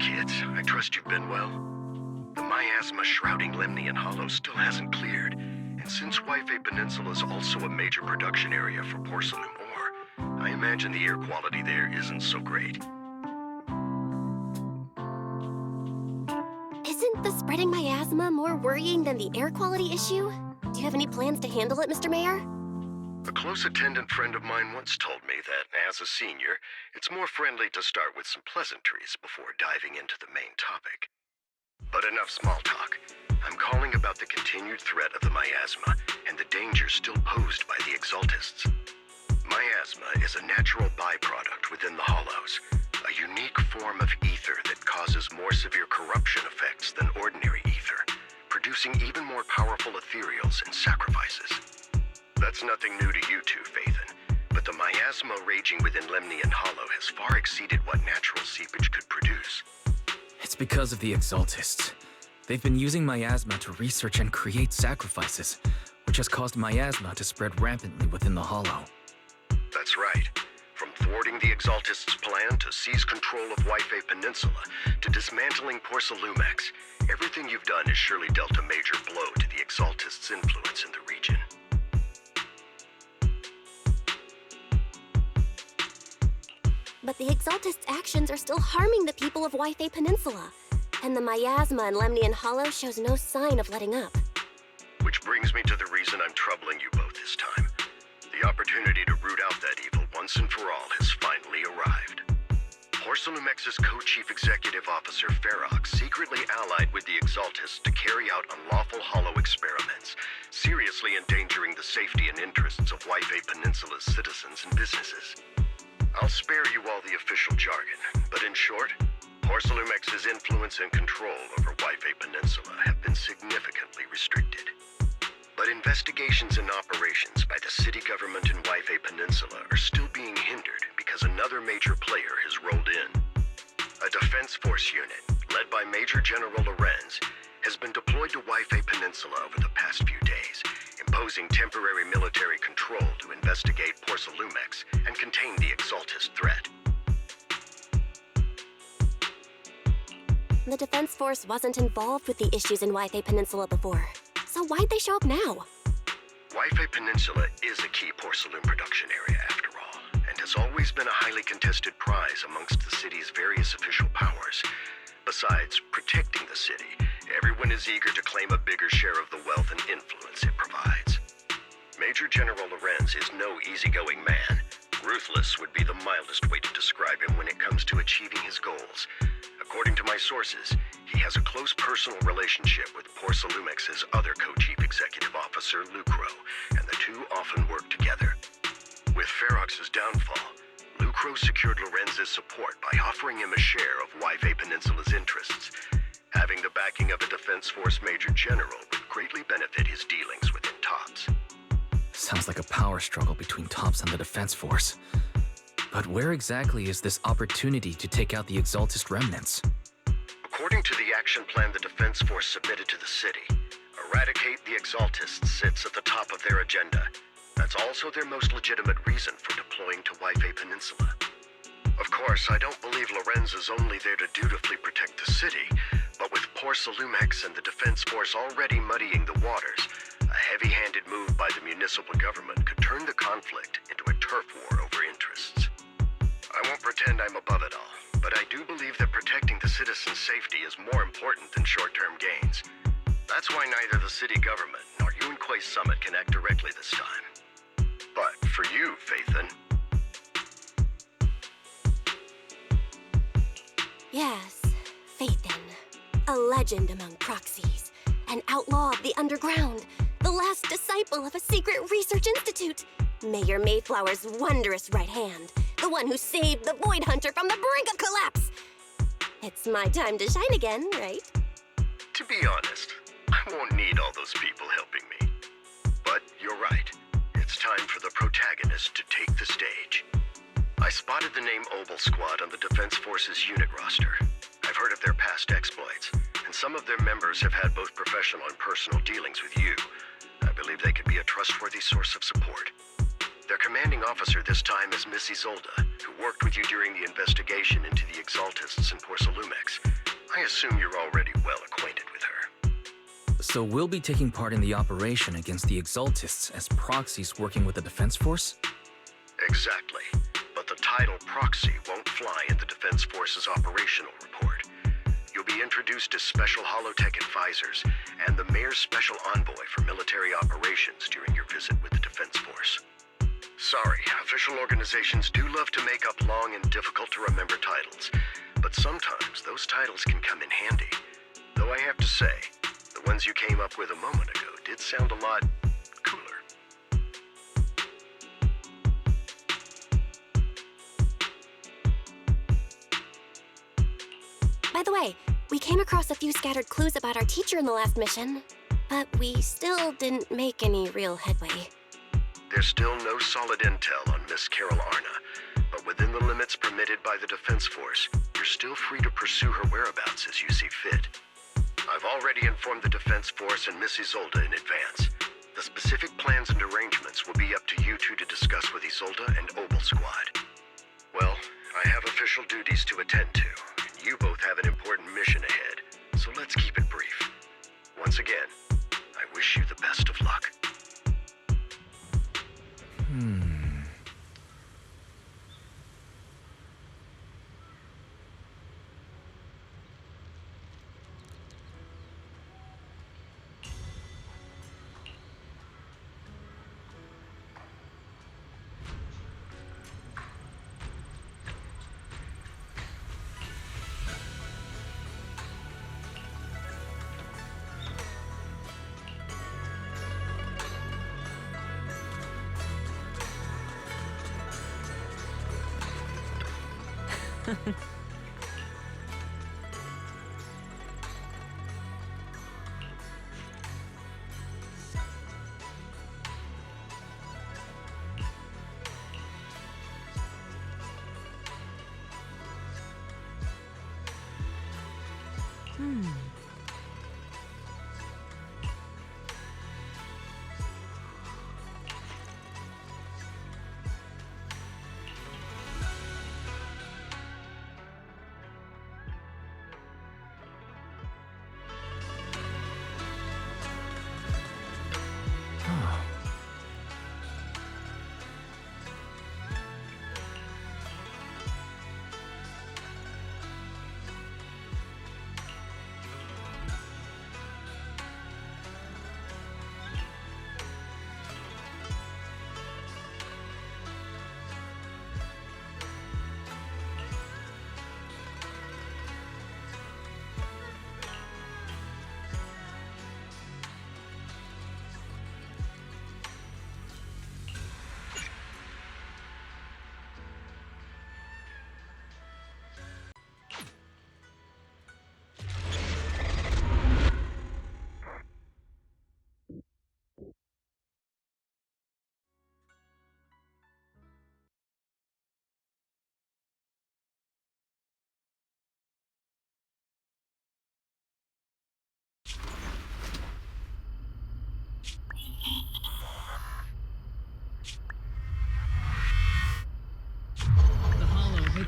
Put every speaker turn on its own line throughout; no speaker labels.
kids. I trust you've been well. The miasma shrouding Lemnian Hollow still hasn't cleared, and since Wi-Fi Peninsula is also a major production area for porcelain ore, I imagine the air quality there isn't so great.
Isn't the spreading miasma more worrying than the air quality issue? Do you have any plans to handle it, Mr. Mayor?
A close attendant friend of mine once told me that, as a senior, it's more friendly to start with some pleasantries before diving into the main topic. But enough small talk. I'm calling about the continued threat of the miasma and the danger still posed by the Exaltists. Miasma is a natural byproduct within the Hollows, a unique form of ether that causes more severe corruption effects than ordinary ether, producing even more powerful ethereals and sacrifices. That's nothing new to you two, Phaethon, but the miasma raging within Lemnian Hollow has far exceeded what natural seepage could produce.
It's because of the Exaltists. They've been using miasma to research and create sacrifices, which has caused miasma to spread rampantly within the Hollow.
That's right. From thwarting the Exaltists' plan to seize control of Wi-Fi Peninsula to dismantling Porcelumex, everything you've done has surely dealt a major blow to the Exaltists' influence in the region.
But the Exaltists' actions are still harming the people of Wi-Fi Peninsula, and the miasma in Lemnian Hollow shows no sign of letting up.
Which brings me to the reason I'm troubling you both this time. The opportunity to root out that evil once and for all has finally arrived. Porcelumex's co-chief executive officer Ferox secretly allied with the Exaltists to carry out unlawful hollow experiments, seriously endangering the safety and interests of Wi-Fi Peninsula's citizens and businesses. I'll spare you all the official jargon, but in short, Porcelumex's influence and control over Wi-Fi Peninsula have been significantly restricted. But investigations and operations by the city government in Wi-Fi Peninsula are still being hindered because another major player has rolled in. A defense force unit, led by Major General Lorenz, has been deployed to Wi-Fi Peninsula over the past few days, imposing temporary military control to investigate Porcelumex and contain the Exaltist threat.
The Defense Force wasn't involved with the issues in Wi-Fi Peninsula before, so why'd they show up now?
Wi-Fi Peninsula is a key porcelain production area after all, and has always been a highly contested prize amongst the city's various official powers. Besides protecting the city, everyone is eager to claim a bigger share of the wealth and influence it provides. Major General Lorenz is no easygoing man. Ruthless would be the mildest way to describe him when it comes to achieving his goals. According to my sources, he has a close personal relationship with Porcelumex's other co-chief executive officer, Lucro, and the two often work together. With Ferox's downfall, Lucro secured Lorenz's support by offering him a share of Wi-Fi Peninsula's interests. Having the backing of a Defense Force Major General would greatly benefit his dealings within TOPS.
Sounds like a power struggle between TOPS and the Defense Force. But where exactly is this opportunity to take out the Exaltist remnants?
According to the action plan the Defense Force submitted to the city, eradicate the Exaltists sits at the top of their agenda. That's also their most legitimate reason for deploying to Wi-Fi Peninsula. Of course, I don't believe Lorenz is only there to dutifully protect the city, but with Porcelumex and the Defense Force already muddying the waters, a heavy-handed move by the municipal government could turn the conflict into a turf war over interests. I won't pretend I'm above it all, but I do believe that protecting the citizens' safety is more important than short-term gains. That's why neither the city government nor Yunquay Summit can act directly this time. But for you, Phaethon...
Yes, Phaethon. A legend among proxies. An outlaw of the underground. The last disciple of a secret research institute. Mayor Mayflower's wondrous right hand. The one who saved the Void Hunter from the brink of collapse. It's my time to shine again, right?
To be honest, I won't need all those people helping me. But you're right. It's time for the protagonist to take the stage. I spotted the name Obol Squad on the Defense Force's unit roster. I've heard of their past exploits, and some of their members have had both professional and personal dealings with you. I believe they could be a trustworthy source of support. Their commanding officer this time is Miss Isolde, who worked with you during the investigation into the Exaltists in Porcelumex. I assume you're already well acquainted with her.
So we'll be taking part in the operation against the Exaltists as proxies working with the Defense Force?
Exactly. But the title proxy won't fly in the Defense Force's operational report. You'll be introduced as Special Holotech Advisors and the Mayor's Special Envoy for Military Operations during your visit with the Defense Force. Sorry, official organizations do love to make up long and difficult-to-remember titles, but sometimes those titles can come in handy. Though I have to say, the ones you came up with a moment ago did sound a lot cooler.
By the way, we came across a few scattered clues about our teacher in the last mission, but we still didn't make any real headway.
There's still no solid intel on Miss Carol Arna, but within the limits permitted by the Defense Force, you're still free to pursue her whereabouts as you see fit. I've already informed the Defense Force and Miss Isolde in advance. The specific plans and arrangements will be up to you two to discuss with Isolde and Obol Squad. Well, I have official duties to attend to, and you both have an important mission ahead, so let's keep it brief. Once again, I wish you the best of luck.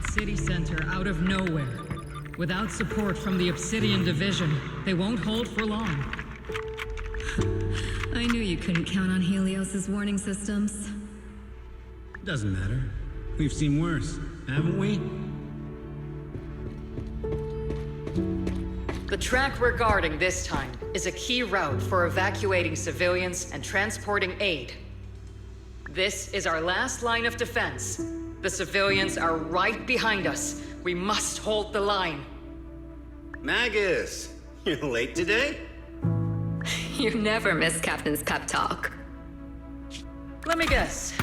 City center out of nowhere. Without support from the Obsidian Division, they won't hold for long.
I knew you couldn't count on Helios's warning systems.
Doesn't matter. We've seen worse, haven't we?
The track we're guarding this time is a key route for evacuating civilians and transporting aid. This is our last line of defense. The civilians are right behind us. We must hold the line.
Magus, you're late today?
You never miss Captain's pep talk.
Let me guess.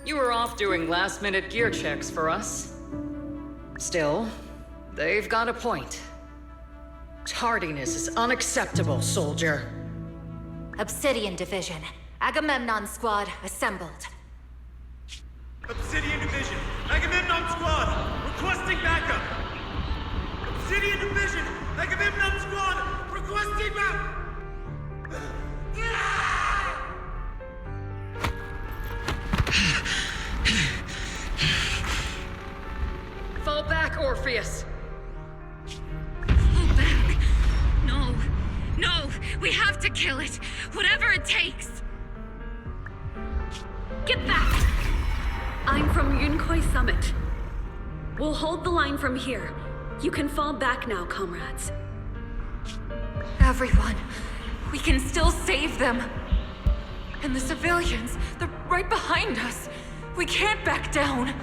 You were off doing last-minute gear checks for us. Still, they've got a point. Tardiness is unacceptable, soldier.
Obsidian Division. Agamemnon Squad assembled.
Obsidian Division, Agamemnon Squad, requesting backup! Obsidian Division, Agamemnon Squad, requesting backup!
We have to kill it, whatever it takes. Get back! I'm from Yunkoi Summit. We'll hold the line from here. You can fall back now, comrades.
Everyone, we can still save them. And the civilians, they're right behind us. We can't back down.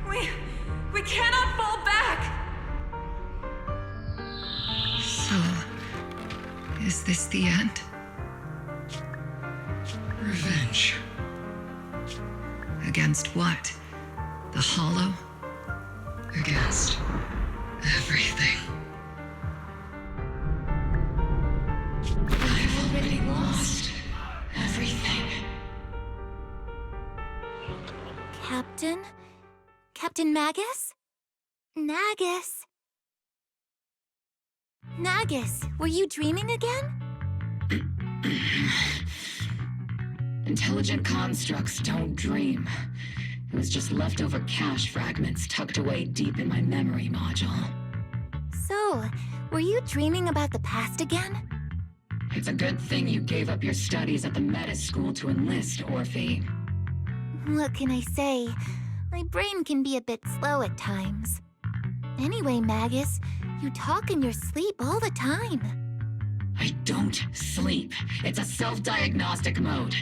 We cannot fall back!
So, is this the end? Revenge. Against what? The Hollow? Against everything. I've already lost everything.
Captain? Captain Magus? Nagus? Nagus, were you dreaming again?
Intelligent constructs don't dream. It was just leftover cache fragments tucked away deep in my memory module.
So, were you dreaming about the past again?
It's a good thing you gave up your studies at the meta school to enlist, Orphe.
What can I say? My brain can be a bit slow at times. Anyway, Magus, you talk in your sleep all the time.
I don't sleep. It's a self-diagnostic mode.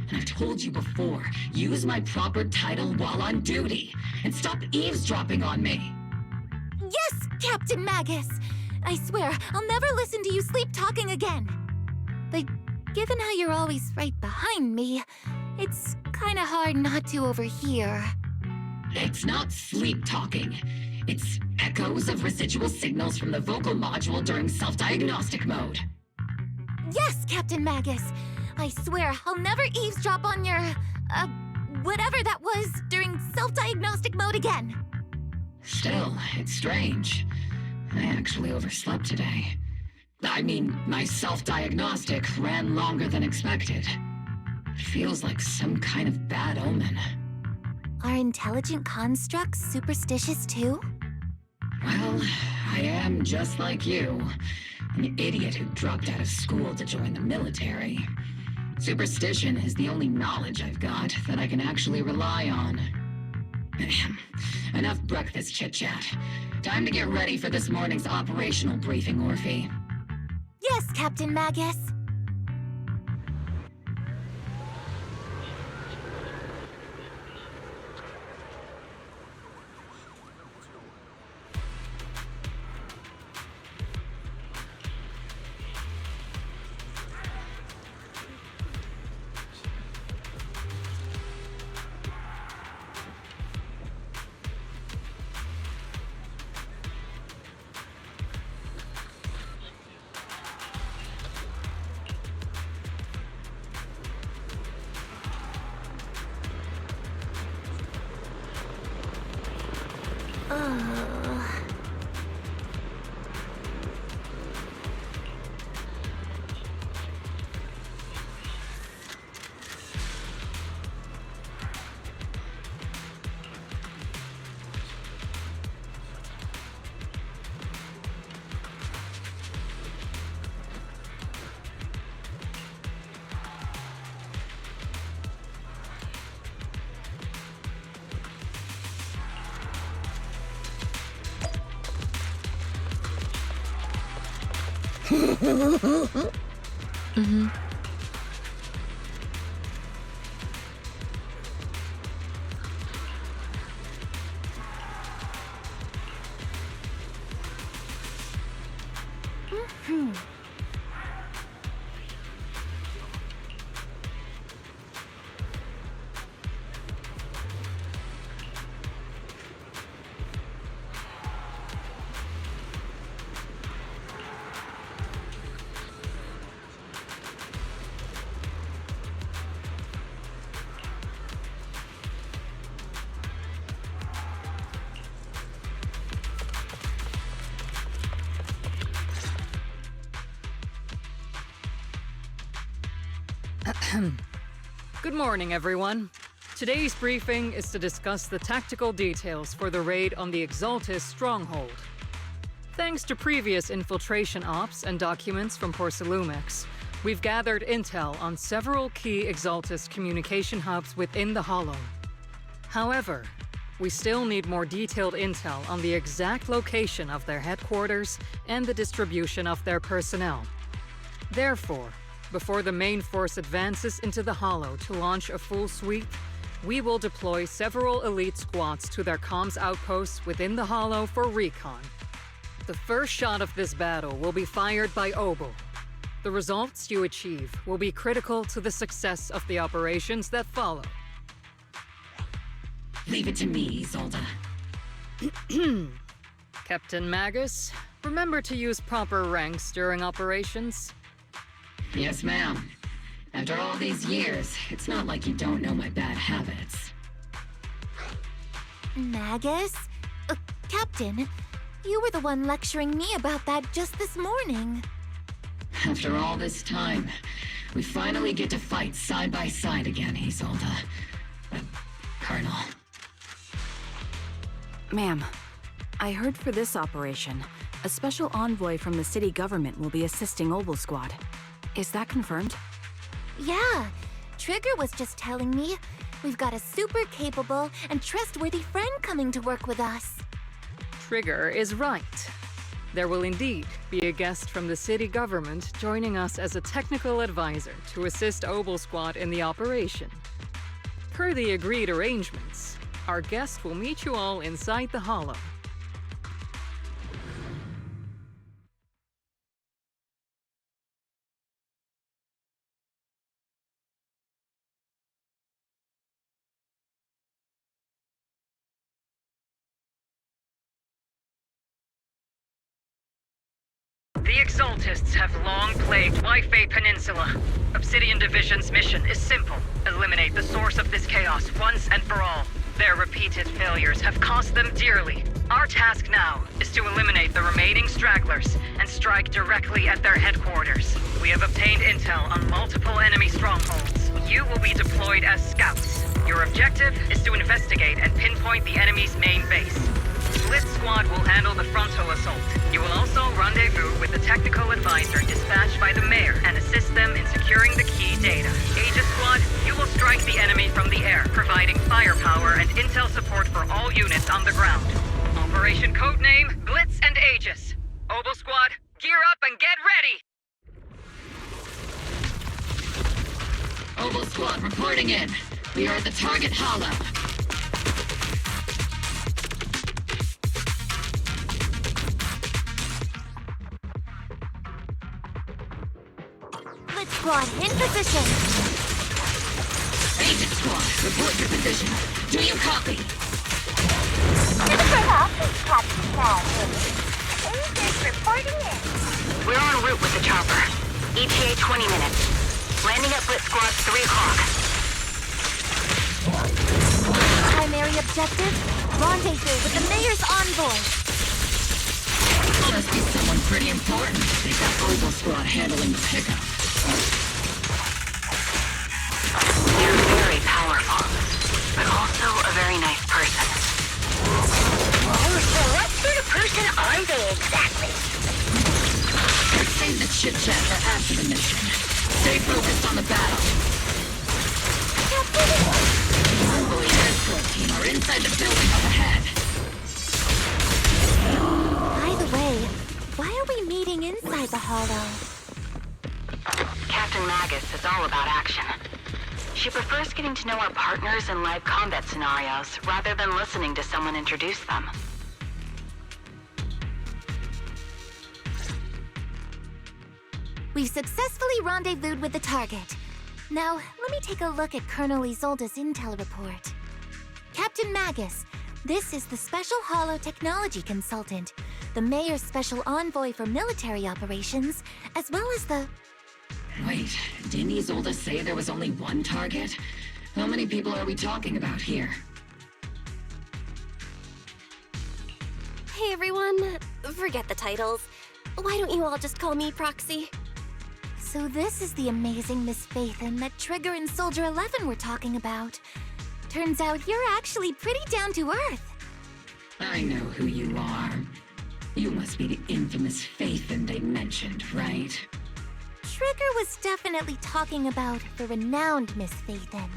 And I've told you before, use my proper title while on duty, and stop eavesdropping on me.
Yes, Captain Magus! I swear, I'll never listen to you sleep-talking again. But given how you're always right behind me, it's kinda hard not to overhear.
It's not sleep-talking. It's echoes of residual signals from the vocal module during self-diagnostic mode.
Yes, Captain Magus! I swear, I'll never eavesdrop on your, whatever that was during self-diagnostic mode again.
Still, it's strange. I actually overslept today. I mean, my self-diagnostic ran longer than expected. It feels like some kind of bad omen.
Are intelligent constructs superstitious too?
Well, I am just like you. An idiot who dropped out of school to join the military. Superstition is the only knowledge I've got that I can actually rely on. Enough breakfast chit-chat. Time to get ready for this morning's operational briefing, Orphe.
Yes, Captain Magus.
Mm-hmm.
Good morning, everyone. Today's briefing is to discuss the tactical details for the raid on the Exaltist stronghold. Thanks to previous infiltration ops and documents from Porcelumex, we've gathered intel on several key Exaltist communication hubs within the Hollow. However, we still need more detailed intel on the exact location of their headquarters and the distribution of their personnel. Therefore, before the main force advances into the Hollow to launch a full sweep, we will deploy several elite squads to their comms outposts within the Hollow for recon. The first shot of this battle will be fired by Obol. The results you achieve will be critical to the success of the operations that follow.
Leave it to me, Isolde.
Captain Magus, remember to use proper ranks during operations.
Yes, ma'am. After all these years, it's not like you don't know my bad habits.
Magus? Captain, you were the one lecturing me about that just this morning.
After all this time, we finally get to fight side by side again, Isolde. Colonel.
Ma'am, I heard for this operation, a special envoy from the city government will be assisting Obol Squad. Is that confirmed?
Yeah, Trigger was just telling me we've got a super capable and trustworthy friend coming to work with us.
Trigger is right. There will indeed be a guest from the city government joining us as a technical advisor to assist Obol Squad in the operation. Per the agreed arrangements, our guest will meet you all inside the Hollow. The Exaltists have long plagued Wi-Fi Peninsula. Obsidian Division's mission is simple. Eliminate the source of this chaos once and for all. Their repeated failures have cost them dearly. Our task now is to eliminate the remaining stragglers and strike directly at their headquarters. We have obtained intel on multiple enemy strongholds. You will be deployed as scouts. Your objective is to investigate and pinpoint the enemy's main base. Blitz Squad will handle the frontal assault. You will also rendezvous with the technical advisor dispatched by the mayor and assist them in securing the key data. Aegis Squad, you will strike the enemy from the air, providing firepower and intel support for all units on the ground. Operation codename Blitz and Aegis. Obol Squad, gear up and get ready!
Obol Squad reporting in. We are at the target hollow.
Blitz Squad, in position!
Agent Squad, report your position. Do you copy?
Captain Magus. Agents reporting in.
We're en route with the chopper. ETA 20 minutes. Landing at Blitz Squad 3 o'clock.
Primary objective, rendezvous with the mayor's envoy.
Must be someone pretty important. They've got Obol Squad handling the pickup.
They're very powerful, but also a very nice person.
Oh, so what sort of person are they exactly?
Let's save the chit-chat for after the mission. Stay focused on the battle. Obol and the escort team are inside the building up ahead.
By the way, why are we meeting inside the Hollow?
Captain Magus is all about action. She prefers getting to know our partners in live combat scenarios rather than listening to someone introduce them.
We've successfully rendezvoused with the target. Now, let me take a look at Colonel Isolde's intel report. Captain Magus, this is the Special Hollow Technology Consultant, the Mayor's Special Envoy for Military Operations, as well as the...
Wait, didn't Isolde say there was only one target? How many people are we talking about here?
Hey everyone, forget the titles. Why don't you all just call me Proxy?
So this is the amazing Miss Phaethon that Trigger and Soldier 11 were talking about. Turns out you're actually pretty down to earth.
I know who you are. You must be the infamous Phaethon they mentioned, right?
Trigger was definitely talking about the renowned Miss Phaethon.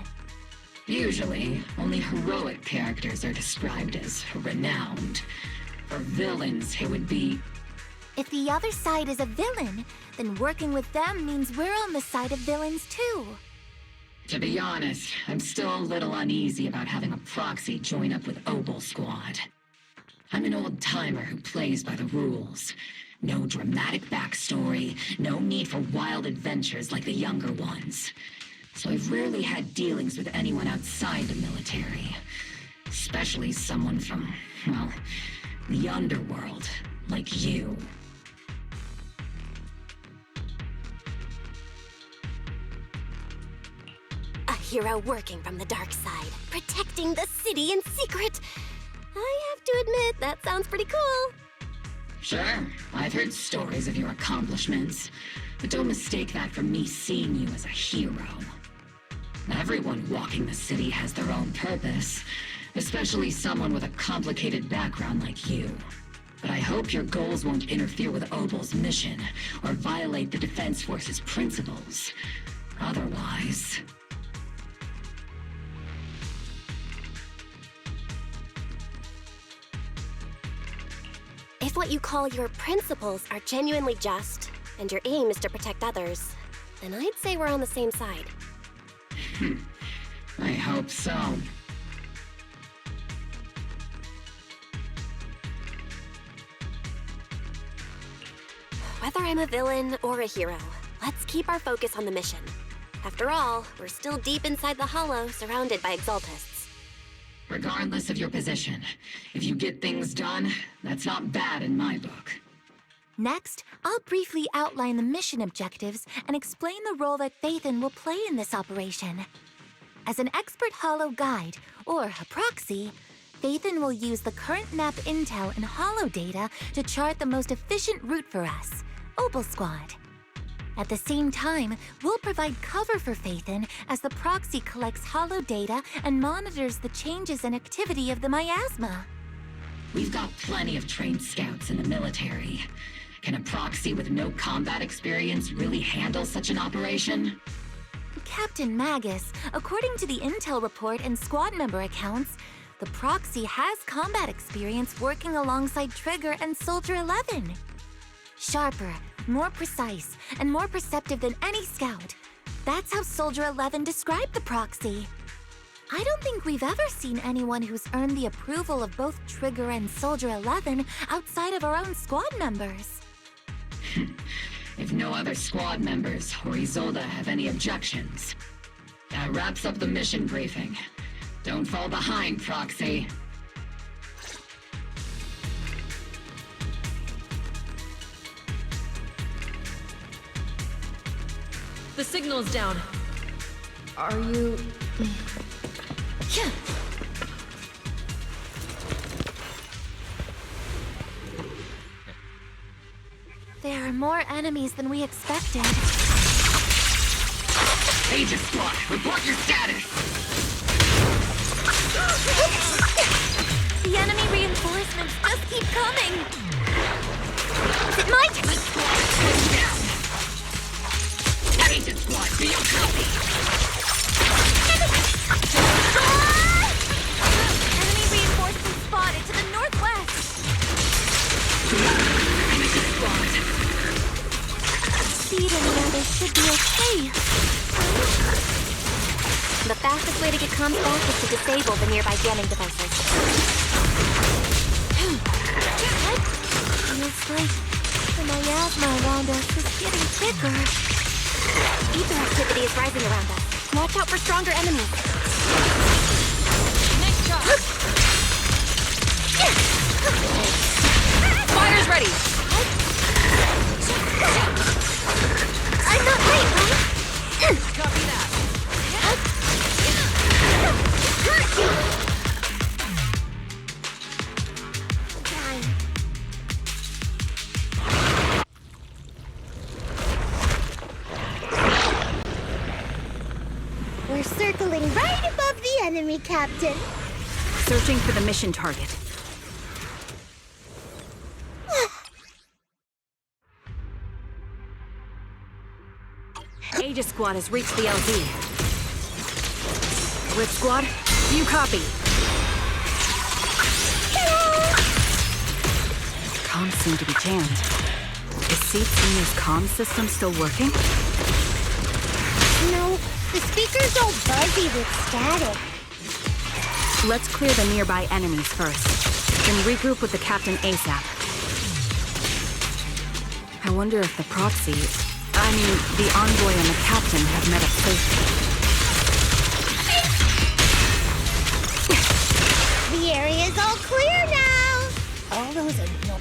Usually, only heroic characters are described as renowned. For villains, it would be...
If the other side is a villain, then working with them means we're on the side of villains too.
To be honest, I'm still a little uneasy about having a proxy join up with Obol Squad. I'm an old-timer who plays by the rules. No dramatic backstory, no need for wild adventures like the younger ones. So I've rarely had dealings with anyone outside the military. Especially someone from, well, the underworld, like you.
A hero working from the dark side, protecting the city in secret. I have to admit, that sounds pretty cool.
Sure, I've heard stories of your accomplishments, but don't mistake that for me seeing you as a hero. Everyone walking the city has their own purpose, especially someone with a complicated background like you. But I hope your goals won't interfere with Obol's mission, or violate the Defense Force's principles. Otherwise...
If what you call your principles are genuinely just, and your aim is to protect others, then I'd say we're on the same side.
I hope so.
Whether I'm a villain or a hero, let's keep our focus on the mission. After all, we're still deep inside the Hollow, surrounded by Exaltists.
Regardless of your position, if you get things done, that's not bad in my book.
Next, I'll briefly outline the mission objectives and explain the role that Phaethon will play in this operation. As an expert Hollow guide, or a proxy, Phaethon will use the current map intel and Hollow data to chart the most efficient route for us, Obol Squad. At the same time, we'll provide cover for Phaethon as the proxy collects Hollow data and monitors the changes and activity of the miasma.
We've got plenty of trained scouts in the military. Can a proxy with no combat experience really handle such an operation?
Captain Magus, according to the intel report and squad member accounts, the proxy has combat experience working alongside Trigger and Soldier 11. Sharper, more precise, and more perceptive than any scout. That's how Soldier 11 described the proxy. I don't think we've ever seen anyone who's earned the approval of both Trigger and Soldier 11 outside of our own squad members.
If no other squad members or Isolde have any objections. That wraps up the mission briefing. Don't fall behind, Proxy.
The signal's down. Are you...
There are more enemies than we expected.
Agent Squad, report your status!
The enemy reinforcements just keep coming! Is it my turn?
Down! Agent Squad, be your copy!
Enemy reinforcements spotted to the northwest!
Agent Squad!
Speed and the others should be okay.
The fastest way to get comms back is to disable the nearby jamming devices.
Feels like the miasma around us is getting thicker.
Ether activity is rising around us. Watch out for stronger enemies.
Nice shot! Fire's ready!
I'm not late, right?
Copy that.
We're circling right above the enemy, Captain.
Searching for the mission target. Aegis Squad has reached the LZ. Rift Squad, do you copy? Comms seem to be jammed. Is Senior's comm system still working?
No, the speaker's all buzzy with static.
Let's clear the nearby enemies first, then regroup with the captain ASAP. I wonder if the proxy, the envoy and the captain have met up safely.
The area's all clear now! All those are no...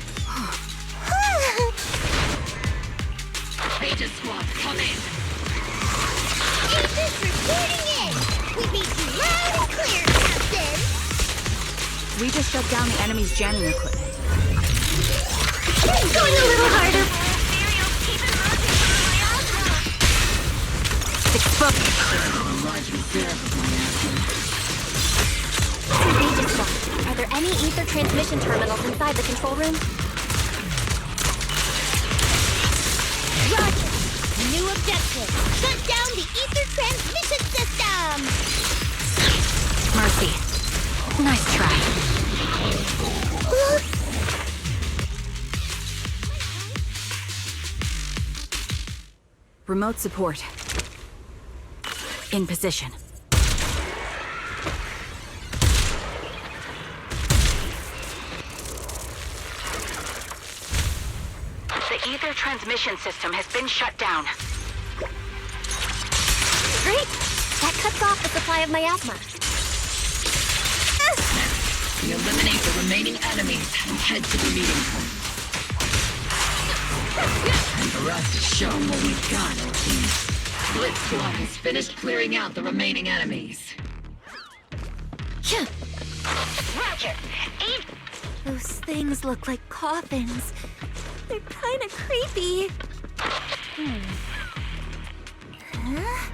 Aegis Squad, come in!
Aegis reporting in! We need you loud and clear, Captain!
We just shut down the enemy's jamming equipment.
It's going a little harder!
Exposed!
Aegis Squad, are there any ether transmission terminals inside the control room?
Roger! New objective! Shut down the ether transmission system!
Mercy. Nice try. Remote support. In position.
The ether transmission system has been shut down.
Great! That cuts off the supply of miasma.
We eliminate the remaining enemies and head to the meeting point. And for us to show them what we've got, team. Split Squad has finished clearing out the remaining enemies.
Roger!
Those things look like coffins. They're kind of creepy.
Huh?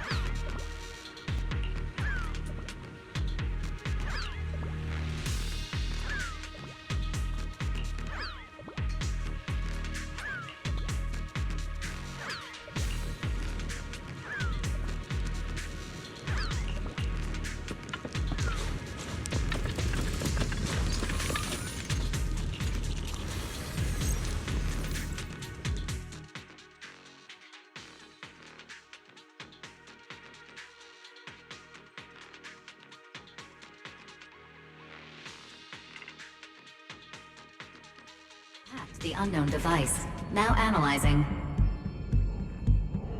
The unknown device. Now analyzing.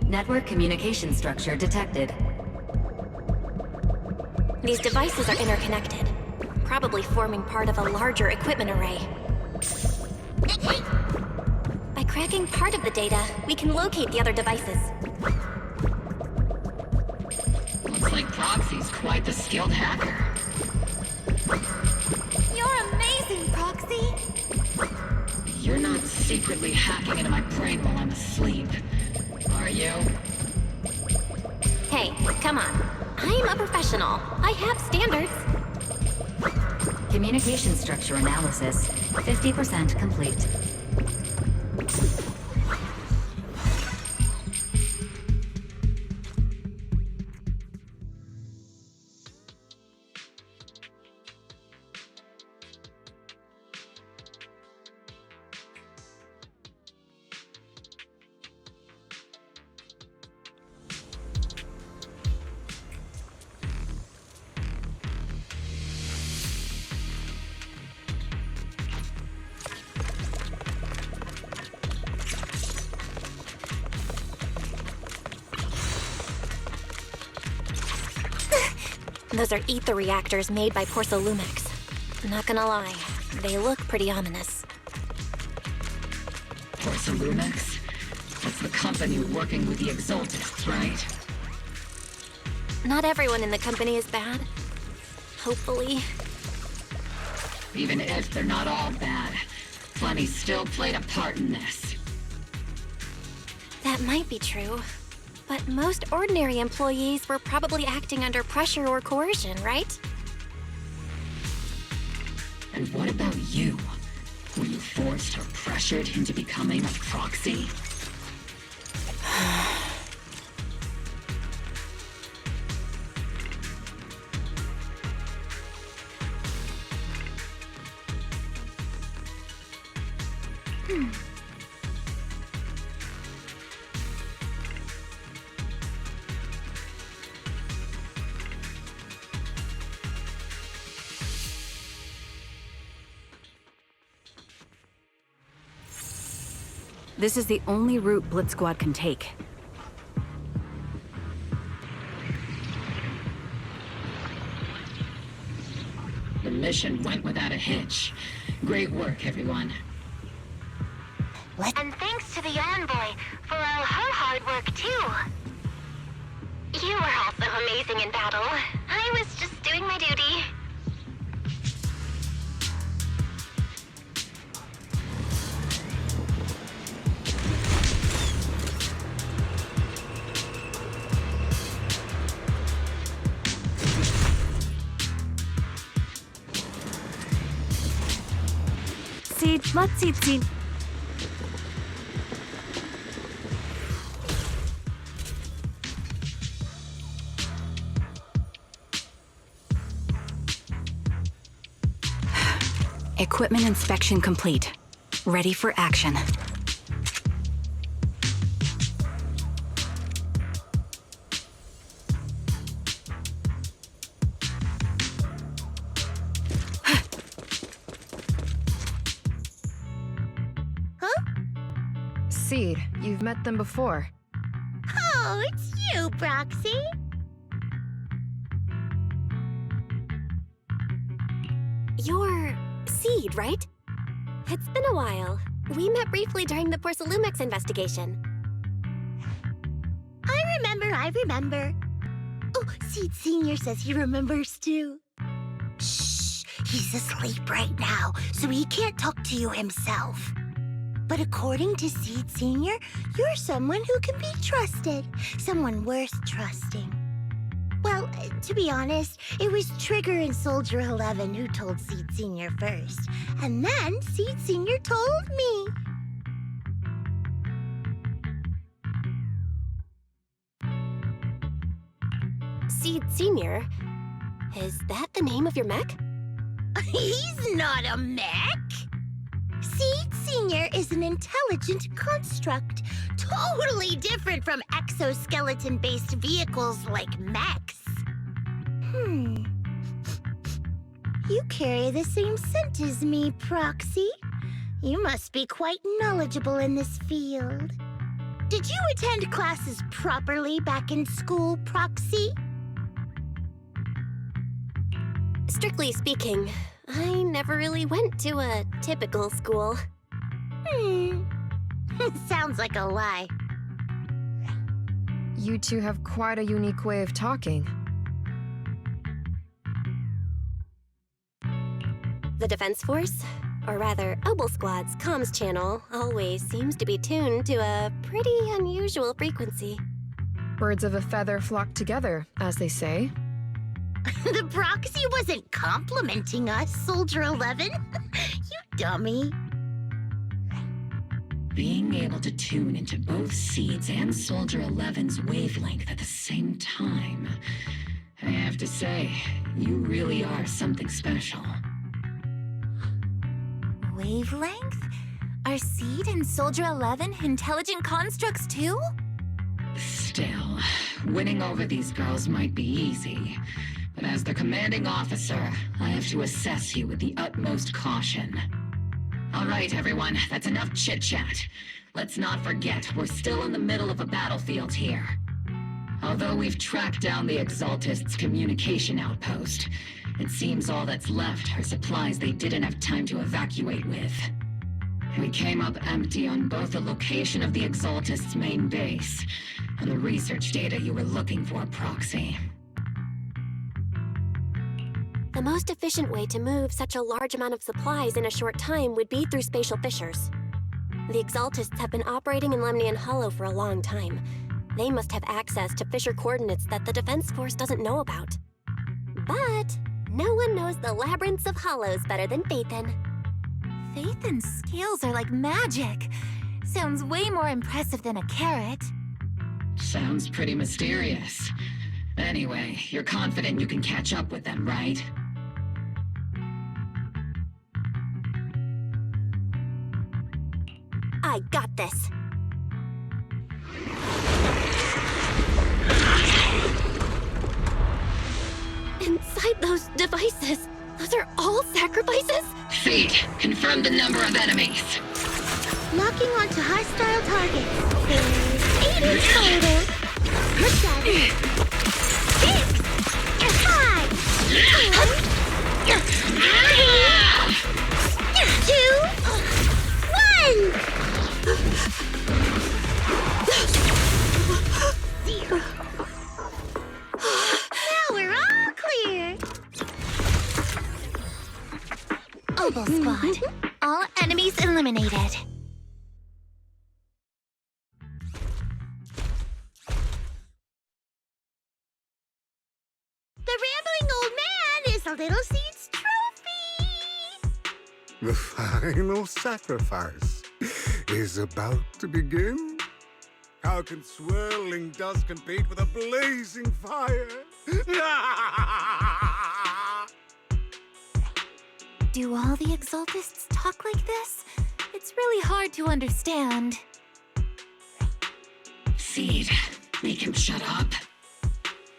Network communication structure detected.
These devices are interconnected, probably forming part of a larger equipment array. By cracking part of the data, we can locate the other devices.
Looks like Proxy's quite the skilled hacker.
You're amazing, Proxy!
You're not secretly hacking into my brain while I'm asleep, are you?
Hey, come on. I'm a professional. I have standards.
Communication structure analysis. 50% complete.
Those are ether reactors made by Porcelumex. Not gonna lie, they look pretty ominous.
Porcelumex? That's the company working with the Exaltists, right?
Not everyone in the company is bad. Hopefully.
Even if they're not all bad, plenty still played a part in this.
That might be true. But most ordinary employees were probably acting under pressure or coercion, right?
And what about you? Were you forced or pressured into becoming a proxy?
This is the only route Blitz Squad can take.
The mission went without a hitch. Great work, everyone.
And thanks to the envoy for all her hard work, too.
You were also amazing in battle. I was just doing my duty.
Let's see. Equipment inspection complete. Ready for action.
Seed, you've met them before.
Oh, it's you, Proxy.
You're Seed, right? It's been a while. We met briefly during the Porcelumex investigation.
I remember. Oh, Seed Sr. says he remembers too. Shh, he's asleep right now, so he can't talk to you himself. But according to Seed Sr., you're someone who can be trusted. Someone worth trusting. Well, to be honest, it was Trigger and Soldier 11 who told Seed Sr. first. And then Seed Sr. told me.
Seed Sr.? Is that the name of your mech?
He's not a mech! Seed Sr. is an intelligent construct, totally different from exoskeleton-based vehicles like mechs. You carry the same scent as me, Proxy. You must be quite knowledgeable in this field. Did you attend classes properly back in school, Proxy?
Strictly speaking, I never really went to a typical school.
Sounds like a lie.
You two have quite a unique way of talking.
The Defense Force, or rather Obol Squad's comms channel, always seems to be tuned to a pretty unusual frequency.
Birds of a feather flock together, as they say.
The Proxy wasn't complimenting us, Soldier 11. You dummy.
Being able to tune into both Seed's and Soldier 11's wavelength at the same time. I have to say, you really are something special.
Wavelength? Are Seed and Soldier 11 intelligent constructs too?
Still, winning over these girls might be easy. But as the commanding officer, I have to assess you with the utmost caution. All right, everyone, that's enough chit-chat. Let's not forget, we're still in the middle of a battlefield here. Although we've tracked down the Exaltist's communication outpost, it seems all that's left are supplies they didn't have time to evacuate with. We came up empty on both the location of the Exaltist's main base and the research data you were looking for, Proxy.
The most efficient way to move such a large amount of supplies in a short time would be through spatial fissures. The Exaltists have been operating in Lemnian Hollow for a long time. They must have access to fissure coordinates that the Defense Force doesn't know about. But no one knows the labyrinths of hollows better than Phaethon.
Phaethon's scales are like magic. Sounds way more impressive than a carrot.
Sounds pretty mysterious. Anyway, you're confident you can catch up with them, right?
I got this. Inside those devices, those are all sacrifices?
Seed, confirm the number of enemies.
Locking onto hostile targets. There's 8 in total. 7, 6, 5, 4, 3, 2, 1. 0. Now we're all clear. Obol Squad. All enemies eliminated. The rambling old man is a little seed's trophy.
The final sacrifice is about to begin. How can swirling dust compete with a blazing fire?
Do all the Exaltists talk like this? It's really hard to understand.
Seed, make him shut up.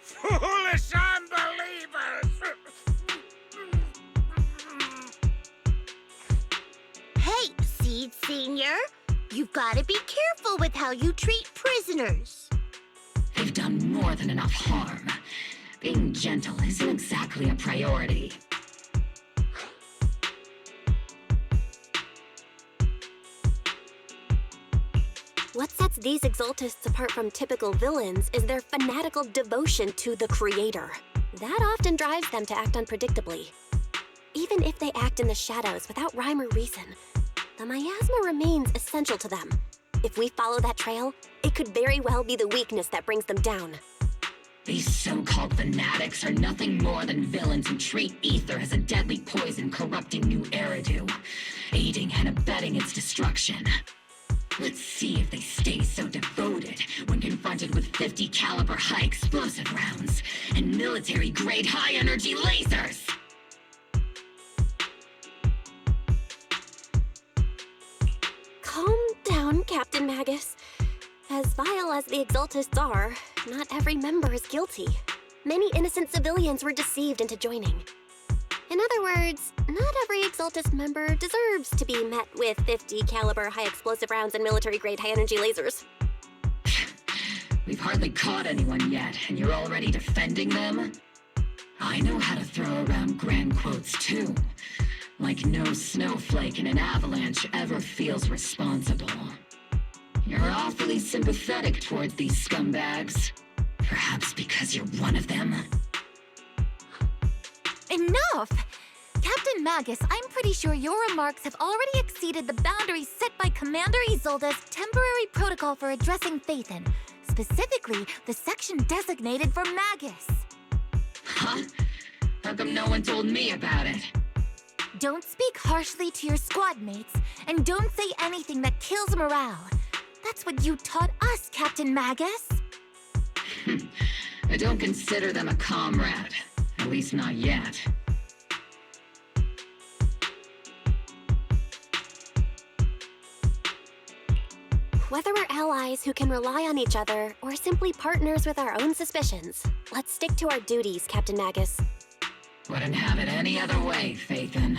Foolish unbelievers!
Hey, Seed Senior. You've got to be careful with how you treat prisoners.
They've done more than enough harm. Being gentle isn't exactly a priority.
What sets these Exaltists apart from typical villains is their fanatical devotion to the Creator. That often drives them to act unpredictably. Even if they act in the shadows without rhyme or reason, the miasma remains essential to them. If we follow that trail, it could very well be the weakness that brings them down.
These so-called fanatics are nothing more than villains who treat ether as a deadly poison corrupting new Eridu, aiding and abetting its destruction. Let's see if they stay so devoted when confronted with 50 caliber high explosive rounds and military-grade high-energy lasers!
Calm down, Captain Magus. As vile as the Exaltists are, not every member is guilty. Many innocent civilians were deceived into joining. In other words, not every Exaltist member deserves to be met with 50 caliber high explosive rounds and military-grade high-energy lasers.
We've hardly caught anyone yet, and you're already defending them? I know how to throw around grand quotes too. Like no snowflake in an avalanche ever feels responsible. You're awfully sympathetic towards these scumbags. Perhaps because you're one of them?
Enough! Captain Magus, I'm pretty sure your remarks have already exceeded the boundaries set by Commander Isolde's temporary protocol for addressing Phaethon, specifically the section designated for Magus.
Huh? How come no one told me about it?
Don't speak harshly to your squad mates, and don't say anything that kills morale. That's what you taught us, Captain Magus.
I don't consider them a comrade. At least not yet.
Whether we're allies who can rely on each other, or simply partners with our own suspicions, let's stick to our duties, Captain Magus.
Wouldn't have it any other way, Phaethon.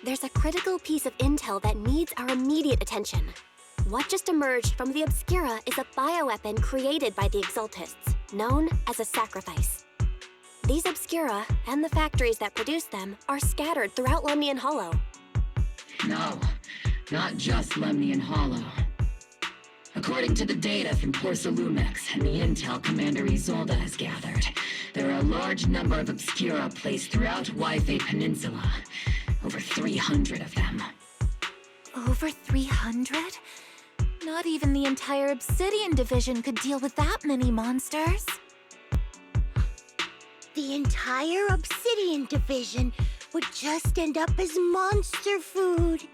There's a critical piece of intel that needs our immediate attention. What just emerged from the Obscura is a bioweapon created by the Exaltists, known as a sacrifice. These Obscura, and the factories that produce them, are scattered throughout Lemnian Hollow.
No, not just Lemnian Hollow. According to the data from Porcelumex and the intel Commander Isolde has gathered, there are a large number of Obscura placed throughout Yfei Peninsula. Over 300 of them.
Over 300? Not even the entire Obsidian Division could deal with that many monsters.
The entire Obsidian Division would just end up as monster food.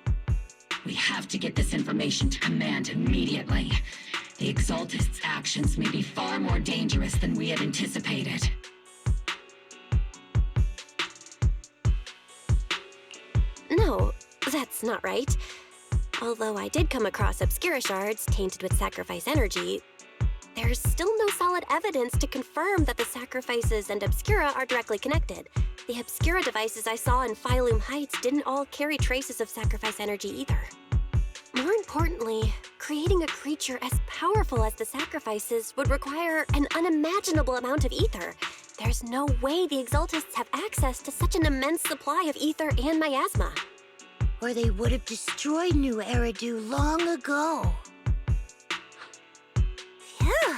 We have to get this information to Command immediately. The Exaltists' actions may be far more dangerous than we had anticipated.
That's not right. Although I did come across Obscura shards tainted with sacrifice energy, there's still no solid evidence to confirm that the sacrifices and Obscura are directly connected. The Obscura devices I saw in Phylum Heights didn't all carry traces of sacrifice energy either. More importantly, creating a creature as powerful as the sacrifices would require an unimaginable amount of ether. There's no way the Exaltists have access to such an immense supply of ether and miasma.
Or they would have destroyed New Eridu long ago.
Phew.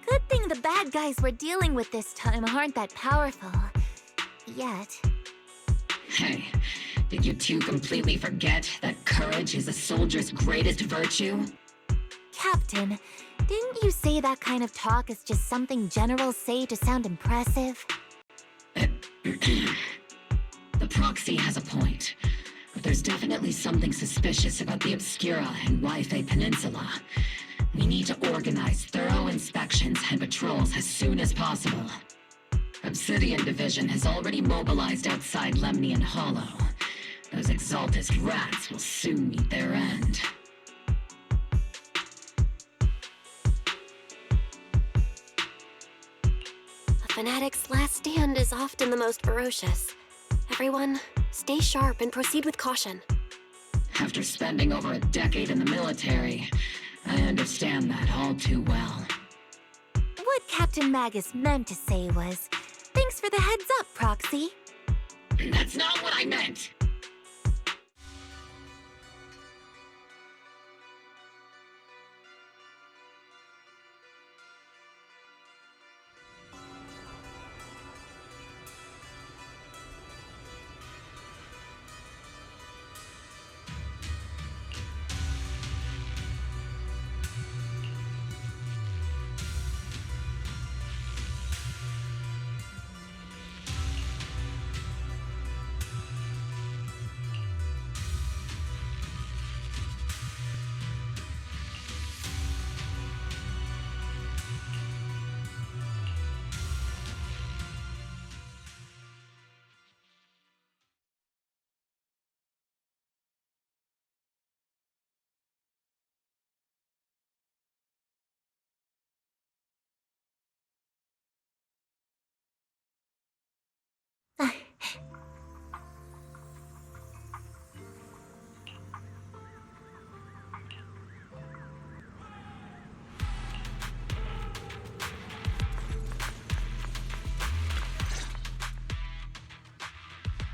Good thing the bad guys we're dealing with this time aren't that powerful. Yet.
Hey, did you two completely forget that courage is a soldier's greatest virtue?
Captain, didn't you say that kind of talk is just something generals say to sound impressive?
The proxy has a point, but there's definitely something suspicious about the Obscura and Wi-Fi Peninsula. We need to organize thorough inspections and patrols as soon as possible. Obsidian Division has already mobilized outside Lemnian Hollow. Those Exaltist rats will soon meet their end.
A fanatic's last stand is often the most ferocious. Everyone, stay sharp and proceed with caution.
After spending over a decade in the military, I understand that all too well.
What Captain Magus meant to say was, thanks for the heads up, Proxy.
That's not what I meant!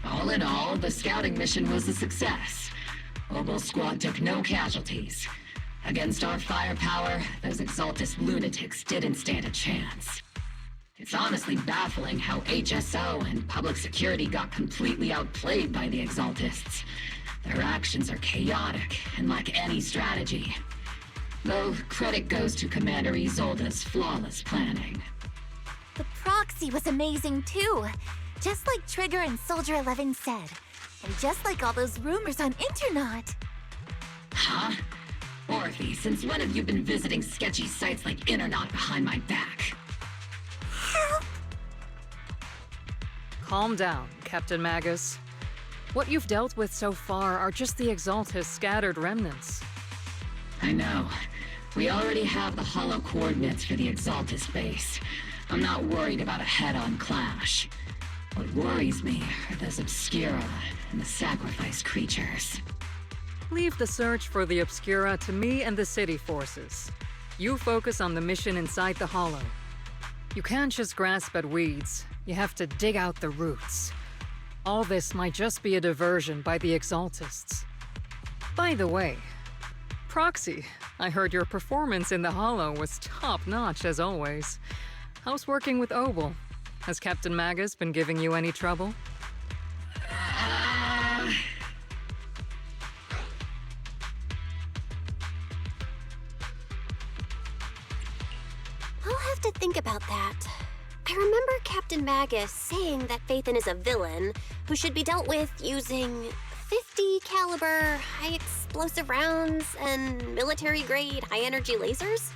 All in all, the scouting mission was a success. Obol squad took no casualties. Against our firepower, those Exaltist lunatics didn't stand a chance. It's honestly baffling how HSO and public security got completely outplayed by the Exaltists. Their actions are chaotic and lack any strategy. Though credit goes to Commander Isolde's flawless planning.
The proxy was amazing too. Just like Trigger and Soldier 11 said. And just like all those rumors on Internet.
Huh? Orphe, since when have you been visiting sketchy sites like Internet behind my back?
Help!
Calm down, Captain Magus. What you've dealt with so far are just the Exaltist scattered remnants.
I know. We already have the hollow coordinates for the Exaltist base. I'm not worried about a head-on clash. What worries me are those Obscura and the sacrifice creatures.
Leave the search for the Obscura to me and the city forces. You focus on the mission inside the Hollow. You can't just grasp at weeds. You have to dig out the roots. All this might just be a diversion by the Exaltists. By the way, Proxy, I heard your performance in the Hollow was top-notch as always. How's working with Obol? Has Captain Magus been giving you any trouble?
I'll have to think about that. I remember Captain Magus saying that Phaethon is a villain who should be dealt with using 50 caliber, high explosive rounds and military-grade high-energy lasers?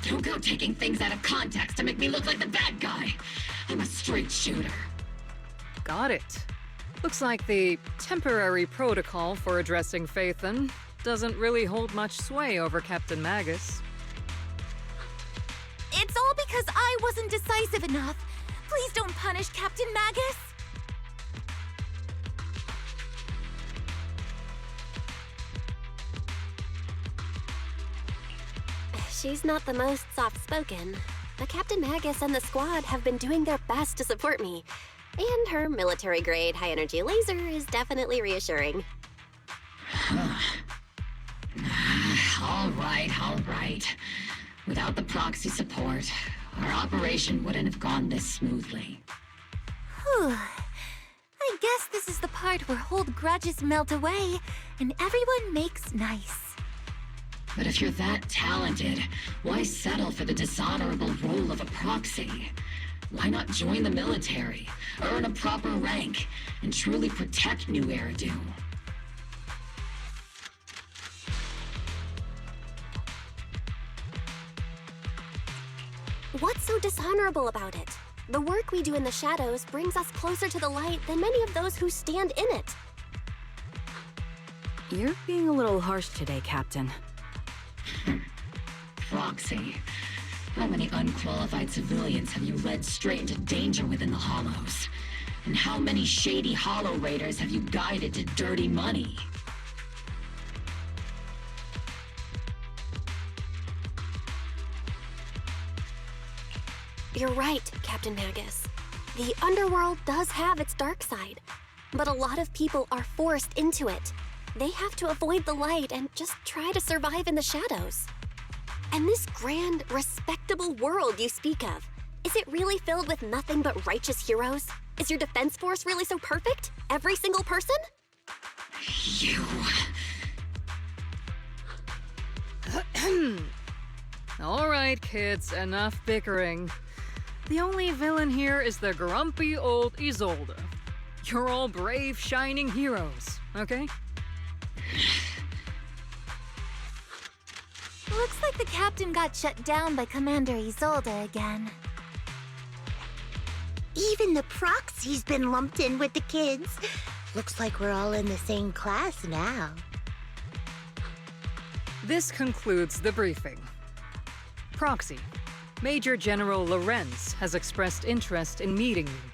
Don't go taking things out of context to make me look like the bad guy. I'm a straight shooter.
Got it. Looks like the temporary protocol for addressing Phaethon doesn't really hold much sway over Captain Magus.
It's all because I wasn't decisive enough. Please don't punish Captain Magus.
She's not the most soft-spoken, but Captain Magus and the squad have been doing their best to support me. And her military-grade high-energy laser is definitely reassuring.
All right. Without the proxy support, our operation wouldn't have gone this smoothly.
Whew. I guess this is the part where old grudges melt away and everyone makes nice.
But if you're that talented, why settle for the dishonorable role of a proxy? Why not join the military, earn a proper rank, and truly protect New Eridu?
What's so dishonorable about it? The work we do in the shadows brings us closer to the light than many of those who stand in it.
You're being a little harsh today, Captain.
Proxy. How many unqualified civilians have you led straight into danger within the Hollows? And how many shady Hollow Raiders have you guided to dirty money?
You're right, Captain Magus. The underworld does have its dark side, but a lot of people are forced into it. They have to avoid the light and just try to survive in the shadows. And this grand, respectable world you speak of, is it really filled with nothing but righteous heroes? Is your defense force really so perfect? Every single person?
You...
All right, kids, enough bickering. The only villain here is the grumpy old Isolde. You're all brave, shining heroes, okay?
Looks like the captain got shut down by Commander Isolde again.
Even the proxy's been lumped in with the kids. Looks like we're all in the same class now.
This concludes the briefing. Proxy, Major General Lorenz has expressed interest in meeting you.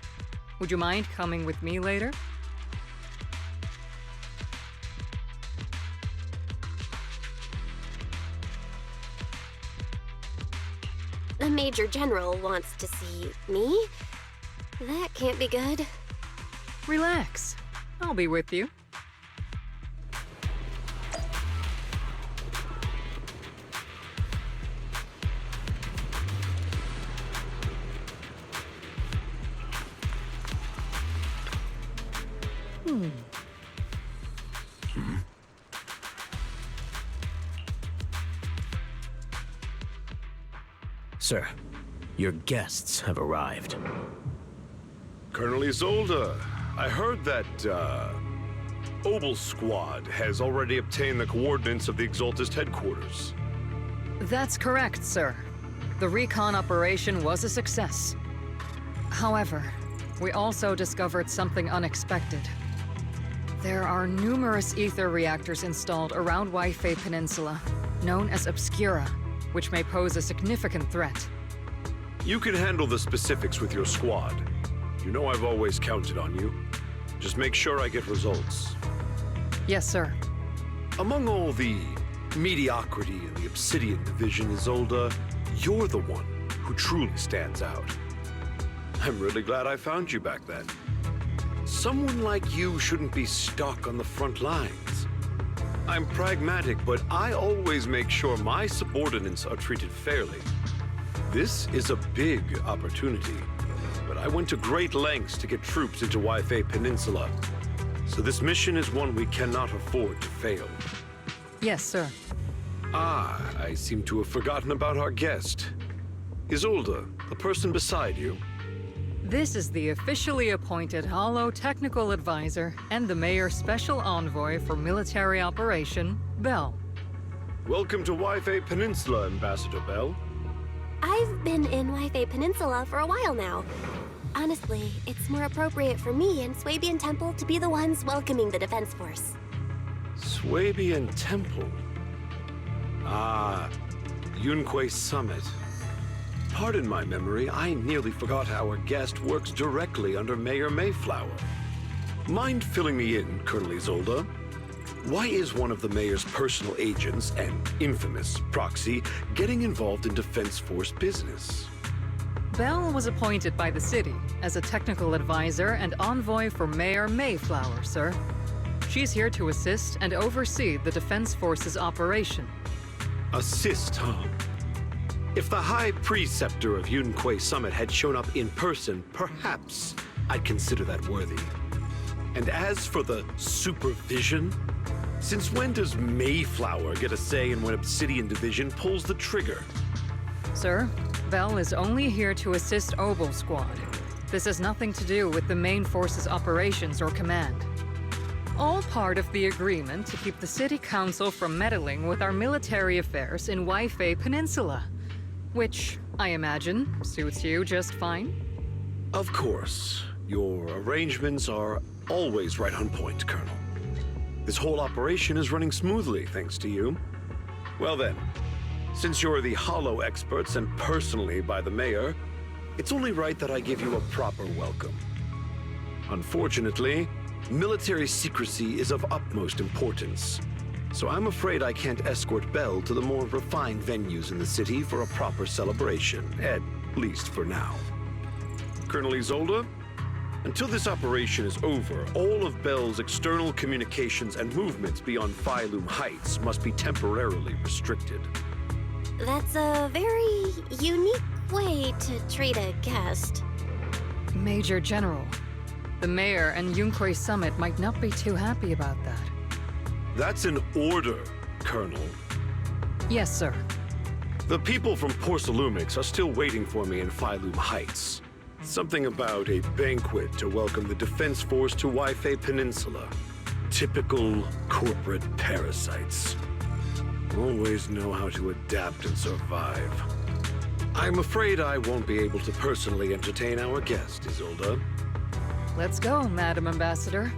Would you mind coming with me later?
The Major General wants to see me? That can't be good.
Relax. I'll be with you.
Sir, your guests have arrived.
Colonel Isolde, I heard that, Obol squad has already obtained the coordinates of the Exaltist headquarters.
That's correct, sir. The recon operation was a success. However, we also discovered something unexpected. There are numerous ether reactors installed around Waifei Peninsula, known as Obscura, which may pose a significant threat.
You can handle the specifics with your squad. You know I've always counted on you. Just make sure I get results.
Yes, sir.
Among all the mediocrity in the Obsidian division, Isolde, you're the one who truly stands out. I'm really glad I found you back then. Someone like you shouldn't be stuck on the front lines. I'm pragmatic, but I always make sure my subordinates are treated fairly. This is a big opportunity, but I went to great lengths to get troops into Waifei Peninsula. So this mission is one we cannot afford to fail.
Yes, sir.
Ah, I seem to have forgotten about our guest. Isolde, the person beside you.
This is the officially appointed Hollow Technical Advisor and the Mayor's Special Envoy for Military Operation, Bell.
Welcome to Waifei Peninsula, Ambassador Bell.
I've been in Waifei Peninsula for a while now. Honestly, it's more appropriate for me and Suibian Temple to be the ones welcoming the defense force.
Suibian Temple? Ah, Yunque Summit. Pardon my memory, I nearly forgot our guest works directly under Mayor Mayflower. Mind filling me in, Colonel Isolde? Why is one of the mayor's personal agents, an infamous proxy, getting involved in Defense Force business?
Belle was appointed by the city as a technical advisor and envoy for Mayor Mayflower, sir. She's here to assist and oversee the Defense Force's operation.
Assist, huh? If the High Preceptor of Yunque Summit had shown up in person, perhaps I'd consider that worthy. And as for the supervision, since when does Mayflower get a say in when Obsidian Division pulls the trigger?
Sir, Belle is only here to assist Obol Squad. This has nothing to do with the main force's operations or command. All part of the agreement to keep the City Council from meddling with our military affairs in Waifei Peninsula. Which, I imagine, suits you just fine?
Of course. Your arrangements are always right on point, Colonel. This whole operation is running smoothly, thanks to you. Well then, since you're the Hollow experts and personally by the Mayor, it's only right that I give you a proper welcome. Unfortunately, military secrecy is of utmost importance. So I'm afraid I can't escort Belle to the more refined venues in the city for a proper celebration, at least for now. Colonel Isolde, until this operation is over, all of Belle's external communications and movements beyond Phylum Heights must be temporarily restricted.
That's a very unique way to treat a guest.
Major General, the Mayor and Yunque Summit might not be too happy about that.
That's an order, Colonel.
Yes, sir.
The people from Porcelumix are still waiting for me in Phylum Heights. Something about a banquet to welcome the Defense Force to Waifei Peninsula. Typical corporate parasites. Always know how to adapt and survive. I'm afraid I won't be able to personally entertain our guest, Isolde.
Let's go, Madam Ambassador.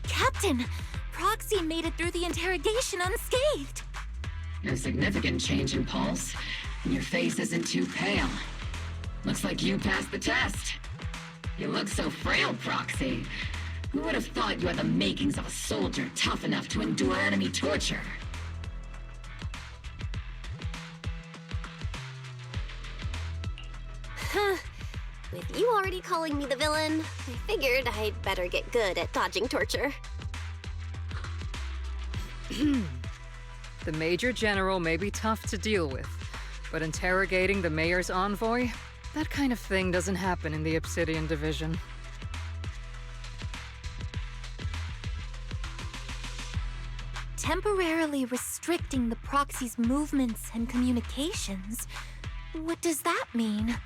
Captain! Proxy made it through the interrogation unscathed!
No significant change in pulse, and your face isn't too pale. Looks like you passed the test. You look so frail, Proxy. Who would have thought you had the makings of a soldier tough enough to endure enemy torture?
With you already calling me the villain, I figured I'd better get good at dodging torture.
The Major General may be tough to deal with, but interrogating the Mayor's envoy? That kind of thing doesn't happen in the Obsidian Division.
Temporarily restricting the proxy's movements and communications? What does that mean?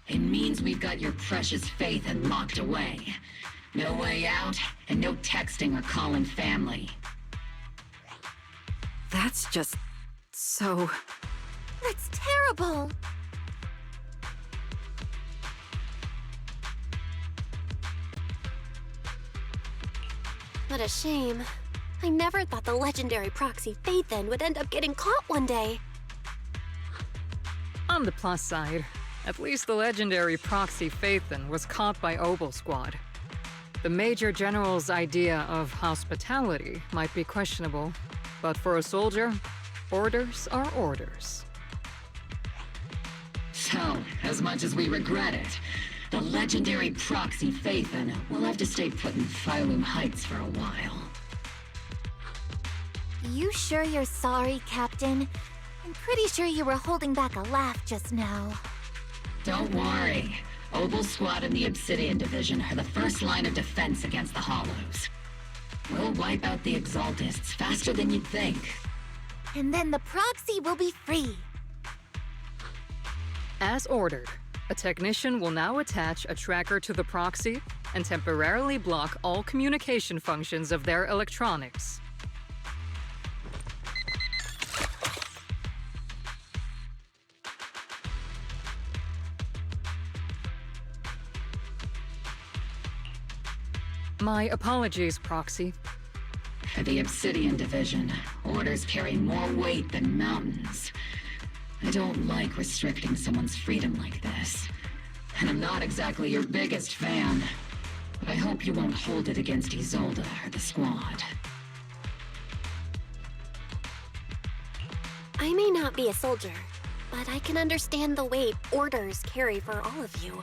It means we've got your precious faith locked away. No way out, and no texting or calling family.
That's just... so...
That's terrible!
What a shame. I never thought the legendary proxy Phaethon would end up getting caught one day.
On the plus side, at least the legendary proxy Phaethon was caught by Obol Squad. The Major General's idea of hospitality might be questionable, but for a soldier, orders are orders.
So, as much as we regret it, the legendary proxy Phaethon will have to stay put in Phylum Heights for a while.
You sure you're sorry, Captain? I'm pretty sure you were holding back a laugh just now.
Don't worry. Obol Squad and the Obsidian Division are the first line of defense against the Hollows. We'll wipe out the Exaltists faster than you'd think.
And then the proxy will be free.
As ordered, a technician will now attach a tracker to the proxy and temporarily block all communication functions of their electronics. My apologies, Proxy.
For the Obsidian Division, orders carry more weight than mountains. I don't like restricting someone's freedom like this. And I'm not exactly your biggest fan. But I hope you won't hold it against Isolde or the Squad.
I may not be a soldier, but I can understand the weight orders carry for all of you.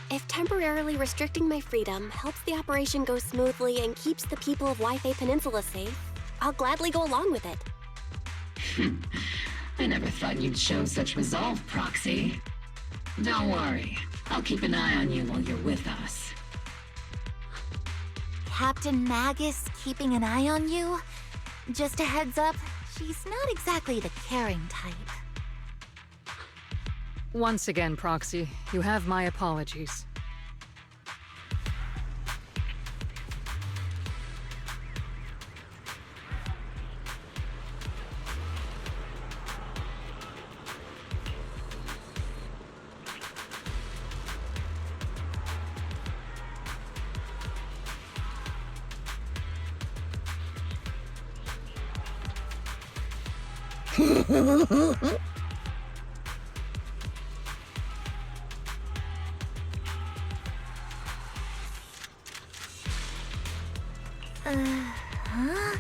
If temporarily restricting my freedom helps the operation go smoothly and keeps the people of Wi-Fi Peninsula safe, I'll gladly go along with it.
I never thought you'd show such resolve, Proxy. Don't worry. I'll keep an eye on you while you're with us.
Captain Magus keeping an eye on you? Just a heads up, she's not exactly the caring type.
Once again, Proxy, you have my apologies.
Huh?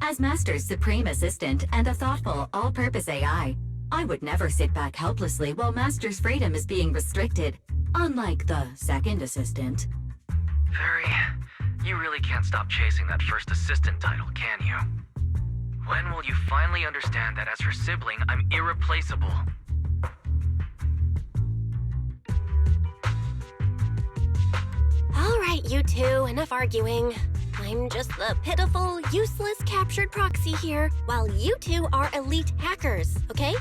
As Master's supreme assistant and a thoughtful, all-purpose AI, I would never sit back helplessly while Master's freedom is being restricted, unlike the second assistant.
Fairy, you really can't stop chasing that first assistant title, can you? When will you finally understand that as her sibling, I'm irreplaceable?
All right, you two, enough arguing. I'm just the pitiful, useless captured proxy here, while you two are elite hackers, okay?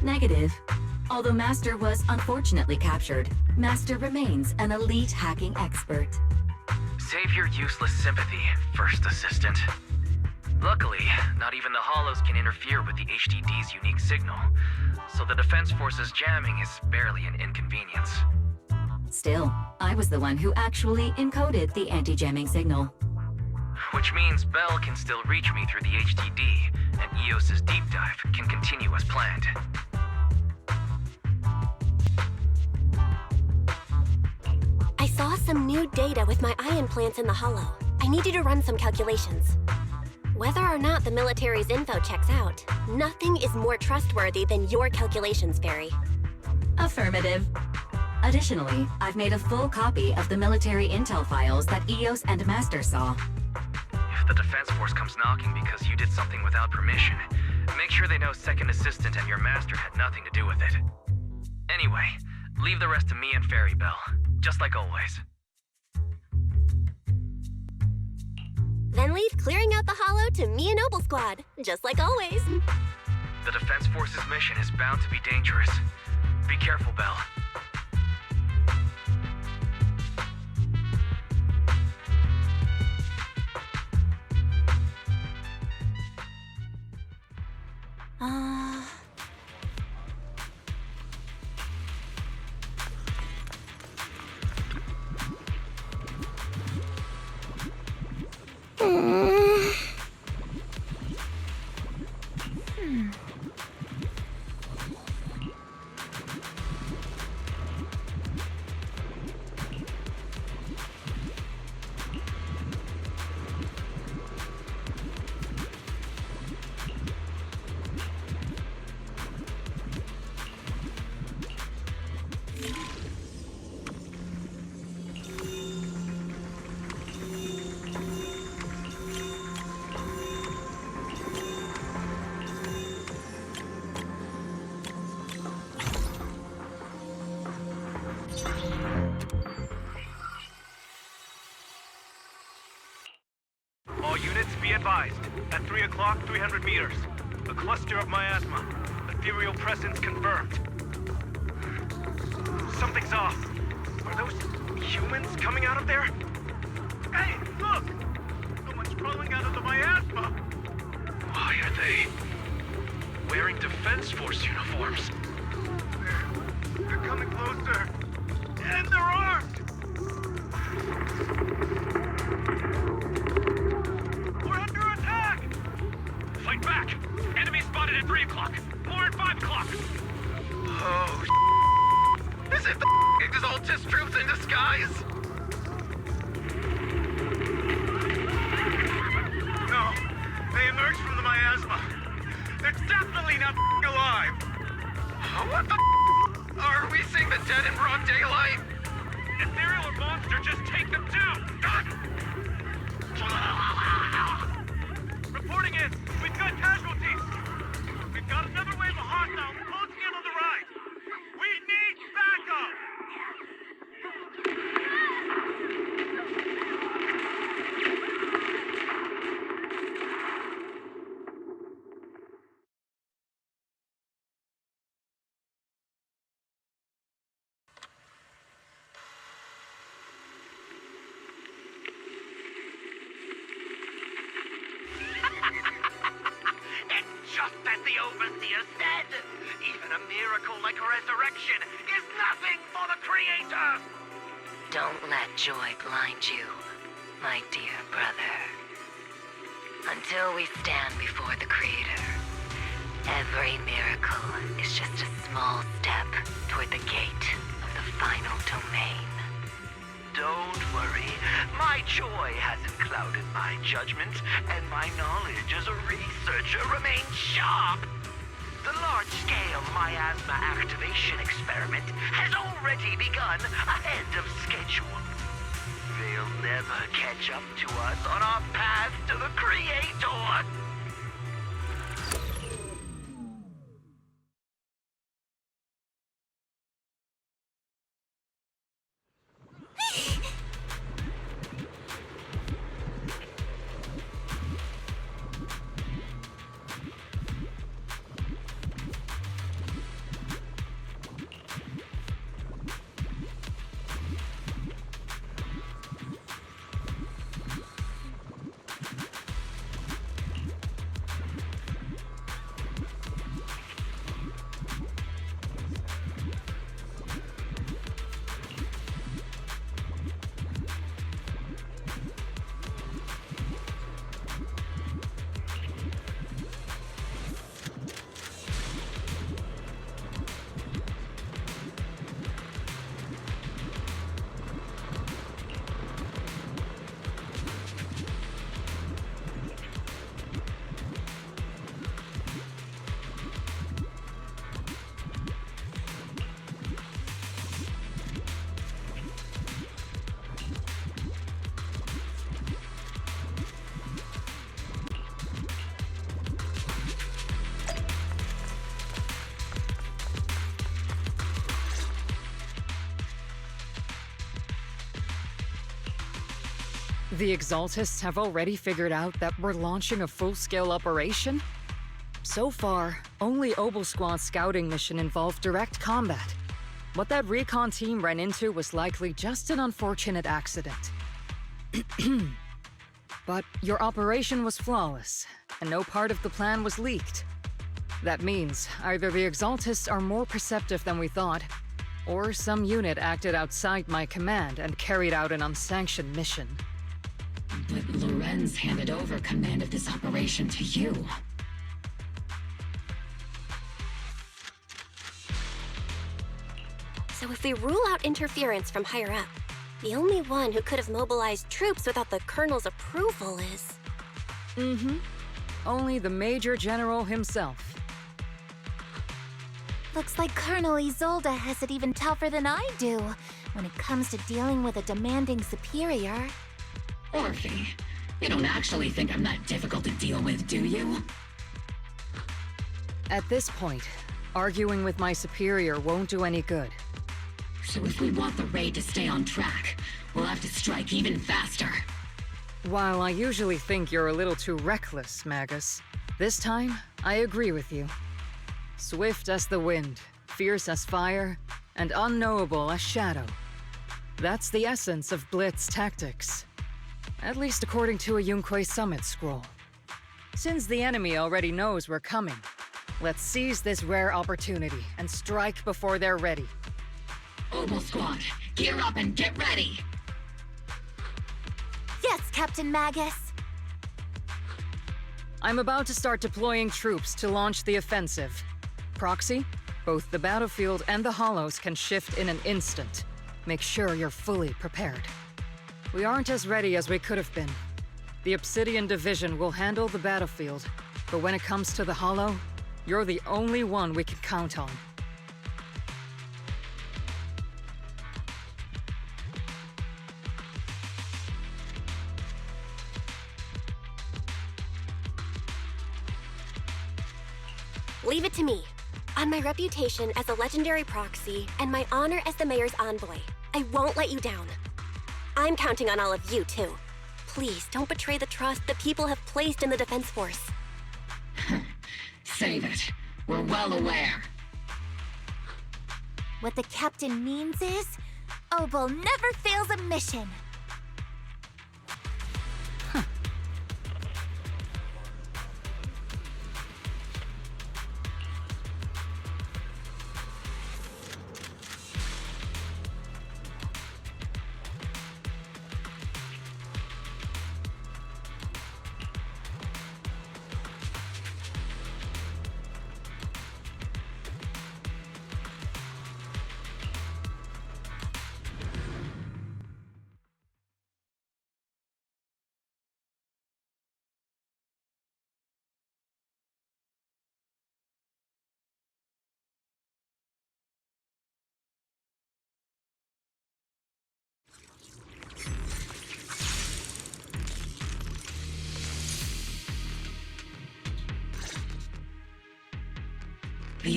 Negative. Although Master was unfortunately captured, Master remains an elite hacking expert.
Save your useless sympathy, first assistant. Luckily, not even the Hollows can interfere with the HDD's unique signal, so the Defense Force's jamming is barely an inconvenience.
Still, I was the one who actually encoded the anti-jamming signal.
Which means Bell can still reach me through the HDD, and EOS's deep dive can continue as planned.
I saw some new data with my ion plants in the Hollow. I need you to run some calculations. Whether or not the military's info checks out, nothing is more trustworthy than your calculations, Fairy.
Affirmative. Additionally, I've made a full copy of the military intel files that EOS and Master saw.
If the Defense Force comes knocking because you did something without permission, make sure they know Second Assistant and your Master had nothing to do with it. Anyway, leave the rest to me and Fairy Bell, just like always.
Then leave clearing out the Hollow to me and Obol Squad, just like always.
The Defense Force's mission is bound to be dangerous. Be careful, Bell.
All units be advised. At 3 o'clock, 300 meters. A cluster of miasma. Ethereal presence confirmed. Something's off. Are those humans coming out of there? Hey, look! Someone's crawling out of the miasma!
Why are they wearing Defense Force uniforms?
They're coming closer. And they're armed! We're under attack! Fight back! Enemy spotted at 3 o'clock. More at 5 o'clock.
Oh, is it the Exaltist troops in disguise?
No, they emerged from the miasma. They're definitely not alive.
What the Are we seeing the dead in broad daylight?
Ethereal or monster, just take them down! Reporting in, we've got casualties. We've got another wave of hostiles closing in on the right. We need backup! miracle like resurrection is nothing for the Creator!
Don't let joy blind you, my dear brother. Until we stand before the Creator, every miracle is just a small step toward the gate of the final domain.
Don't worry. My joy hasn't clouded my judgment, and my knowledge as a researcher remains sharp. The large-scale miasma activation experiment has already begun ahead of schedule. They'll never catch up to us on our path to the Creator!
The Exaltists have already figured out that we're launching a full-scale operation? So far, only Obol Squad's scouting mission involved direct combat. What that recon team ran into was likely just an unfortunate accident. But your operation was flawless, and no part of the plan was leaked. That means either the Exaltists are more perceptive than we thought, or some unit acted outside my command and carried out an unsanctioned mission.
But Lorenz handed over command of this operation to you.
So if we rule out interference from higher up, the only one who could have mobilized troops without the Colonel's approval is...
Only the Major General himself.
Looks like Colonel Isolde has it even tougher than I do when it comes to dealing with a demanding superior.
Orphe, you don't actually think I'm that difficult to deal with, do you?
At this point, arguing with my superior won't do any good.
So if we want the raid to stay on track, we'll have to strike even faster.
While I usually think you're a little too reckless, Magus, this time, I agree with you. Swift as the wind, fierce as fire, and unknowable as shadow. That's the essence of Blitz tactics. At least according to a Yunquay Summit scroll. Since the enemy already knows we're coming, let's seize this rare opportunity and strike before they're ready.
Obol Squad, gear up and get ready!
Yes, Captain Magus!
I'm about to start deploying troops to launch the offensive. Proxy, both the battlefield and the hollows can shift in an instant. Make sure you're fully prepared. We aren't as ready as we could have been. The Obsidian Division will handle the battlefield, but when it comes to the Hollow, you're the only one we can count on.
Leave it to me. On my reputation as a legendary proxy and my honor as the Mayor's envoy, I won't let you down. I'm counting on all of you, too. Please, don't betray the trust the people have placed in the Defense Force.
Save it. We're well aware.
What the Captain means is, Obol never fails a mission.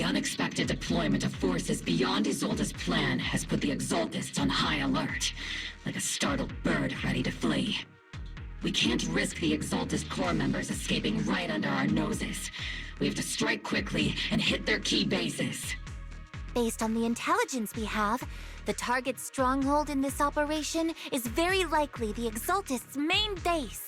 unexpected deployment of forces beyond Isolde's plan has put the Exaltists on high alert, like a startled bird ready to flee. We can't risk the Exaltist core members escaping right under our noses. We have to strike quickly and hit their key bases.
Based on the intelligence we have, the target stronghold in this operation is very likely the Exaltist's main base.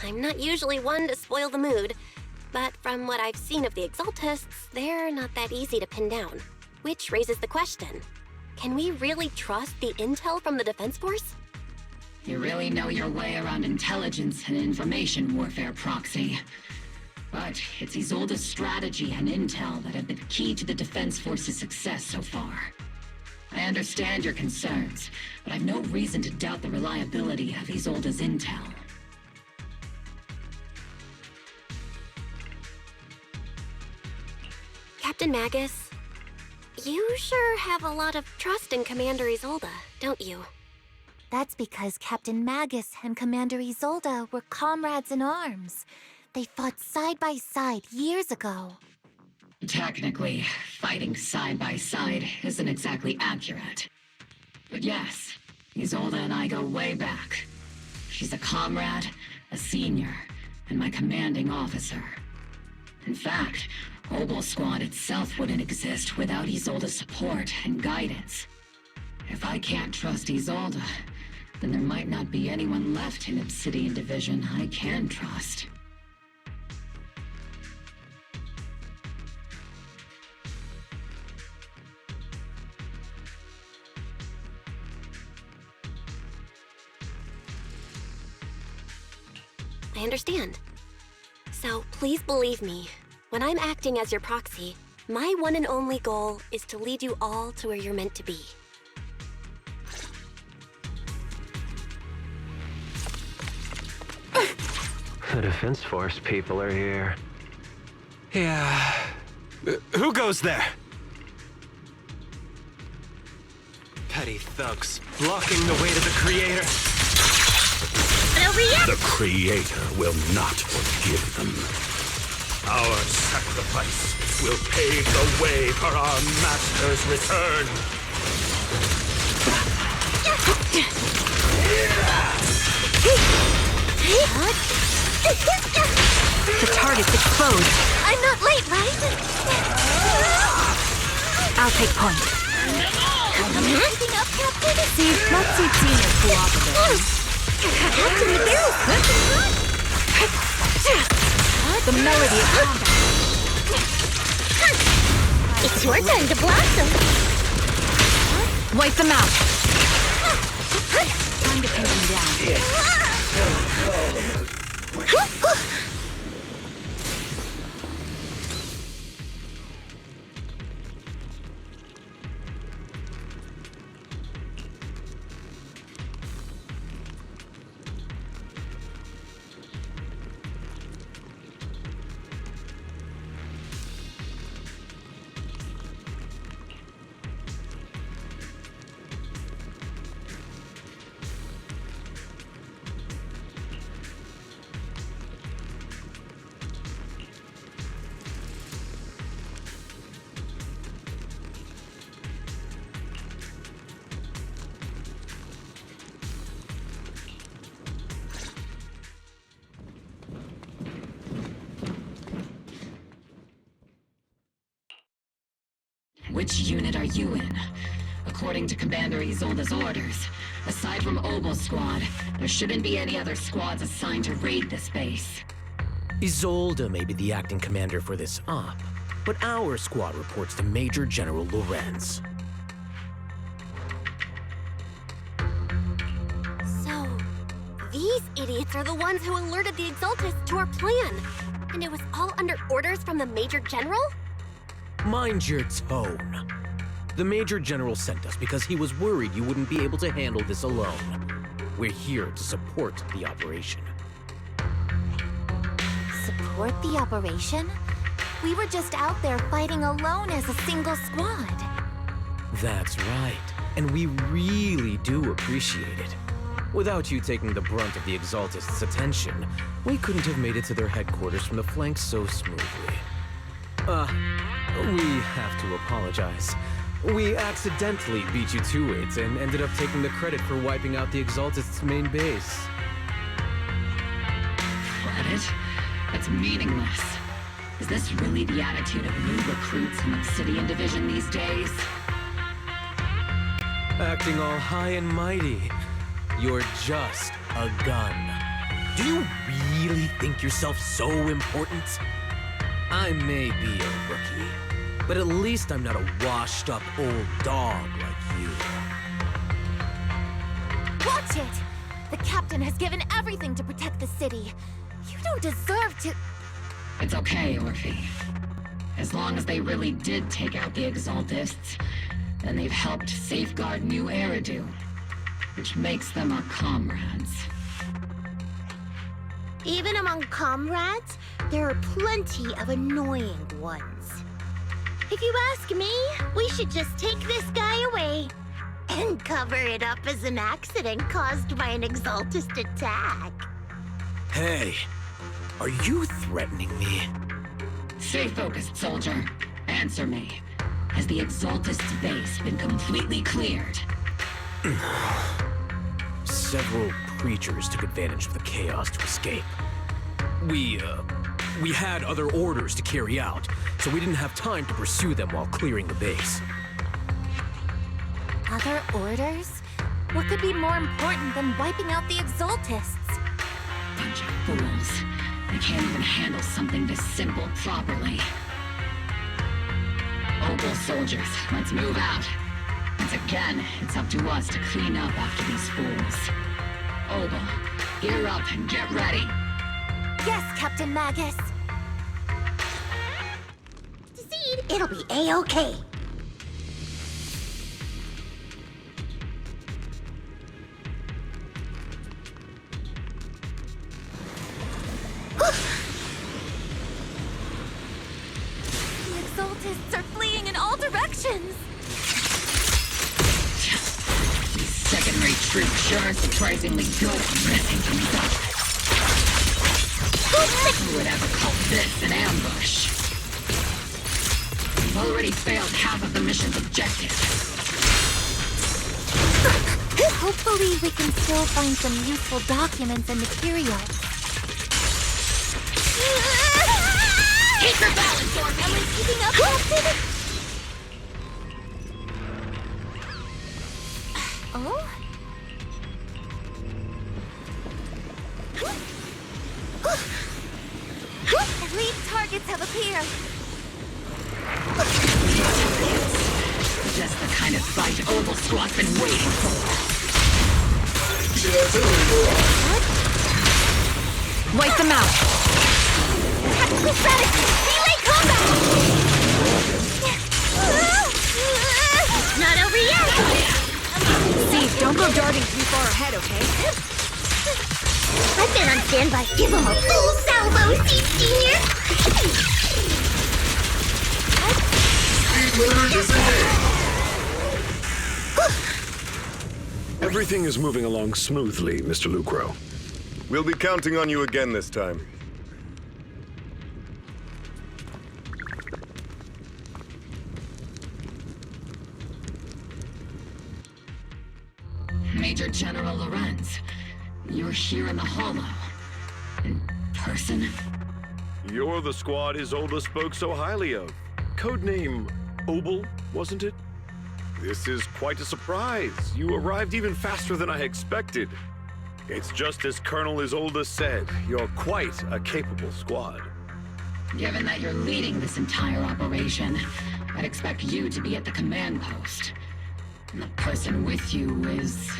I'm not usually one to spoil the mood, but from what I've seen of the Exaltists, they're not that easy to pin down. Which raises the question, can we really trust the intel from the Defense Force?
You really know your way around intelligence and information warfare, Proxy. But it's Isolde's strategy and intel that have been key to the Defense Force's success so far. I understand your concerns, but I've no reason to doubt the reliability of Isolde's intel.
Captain Magus, you sure have a lot of trust in Commander Isolde, don't you?
That's because Captain Magus and Commander Isolde were comrades in arms. They fought side by side years ago.
Technically, fighting side by side isn't exactly accurate. But yes, Isolde and I go way back. She's a comrade, a senior, and my commanding officer. In fact, Obol Squad itself wouldn't exist without Isolde's support and guidance. If I can't trust Isolde, then there might not be anyone left in Obsidian Division I can trust.
I understand. So please believe me, when I'm acting as your proxy, my one and only goal is to lead you all to where you're meant to be.
The Defense Force people are here.
Yeah. Who goes there? Petty thugs, blocking the way to the Creator.
The Creator will not forgive them. Our sacrifice will pave the way for our Master's return.
The target's exposed.
I'm not late, right?
I'll take point.
Keeping up, Captain?
See, let's see Tina's cooperative.
Captain, the barrel's working hot.
The melody of combat.
It's your turn to blossom.
Wipe them out. Time to pin them down.
Which unit are you in? According to Commander Isolde's orders, aside from Obol Squad, there shouldn't be any other squads assigned to raid this base.
Isolde may be the acting commander for this op, but our squad reports to Major General Lorenz.
So, these idiots are the ones who alerted the Exaltist to our plan. And it was all under orders from the Major General?
Mind your tone. The Major General sent us because he was worried you wouldn't be able to handle this alone. We're here to support the operation.
Support the operation? We were just out there fighting alone as a single squad.
That's right, and we really do appreciate it. Without you taking the brunt of the Exaltist's attention, we couldn't have made it to their headquarters from the flank so smoothly. We have to apologize. We accidentally beat you to it and ended up taking the credit for wiping out the Exaltist's main base.
Credit? That's meaningless. Is this really the attitude of new recruits in the Obsidian Division these days?
Acting all high and mighty. You're just a gun. Do you really think yourself so important? I may be a rookie, but at least I'm not a washed-up old dog like you.
Watch it! The captain has given everything to protect the city. You don't deserve to...
It's okay, Orphe. As long as they really did take out the Exaltists, then they've helped safeguard New Eridu, which makes them our comrades.
Even among comrades, there are plenty of annoying ones. If you ask me, we should just take this guy away and cover it up as an accident caused by an Exaltist attack.
Hey, are you threatening me?
Stay focused, soldier. Answer me. Has the Exaltist's base been completely cleared?
Several creatures took advantage of the chaos to escape. We had other orders to carry out, so we didn't have time to pursue them while clearing the base.
Other orders? What could be more important than wiping out the Exaltists?
Bunch of fools. They can't even handle something this simple properly. Obol soldiers, let's move out. Once again, it's up to us to clean up after these fools. Obol, gear up and get ready.
Yes, Captain Magus.
Proceed, it'll be A-okay.
The Exaltists are fleeing in all directions.
These second-rate troops sure are surprisingly good at messing things up. Who would ever call this an ambush? We've already failed half of the mission's objective.
Hopefully we can still find some useful documents and materials.
Keep your balance, Orphe!
Am I keeping up, Captain? Oh? Elite targets have appeared.
Just the kind of fight Obol Squad's been waiting for.
Wipe them out.
Tactical strategy! Melee combat!
It's not over yet!
Steve, don't go darting too far ahead, okay?
I've been on standby. Give him a full salvo, Steve Senior!
Everything is moving along smoothly, Mr. Lucro.
We'll be counting on you again this time.
Major General Lorenz, you're here in the Hollow. In person?
You're the squad Isolde spoke so highly of. Codename Obol, wasn't it? This is quite a surprise. You arrived even faster than I expected. It's just as Colonel Isolde said, you're quite a capable squad.
Given that you're leading this entire operation, I'd expect you to be at the command post. And the person with you is...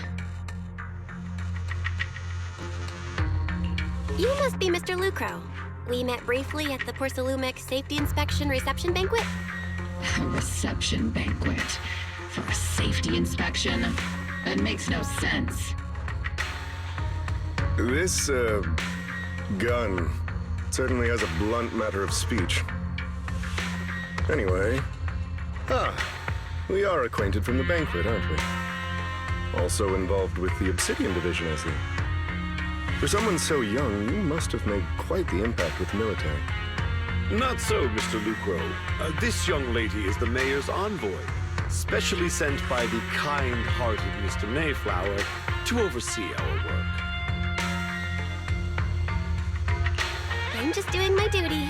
You must be Mr. Lucro. We met briefly at the Porcelumic Safety Inspection Reception Banquet.
A reception banquet? For a safety inspection? That makes no sense.
This, gun certainly has a blunt matter of speech. Anyway, we are acquainted from the banquet, aren't we? Also involved with the Obsidian Division, I see. For someone so young, you must have made quite the impact with the military.
Not so, Mr. Lucro. This young lady is the mayor's envoy, specially sent by the kind-hearted Mr. Mayflower to oversee our work.
I'm just doing my duty.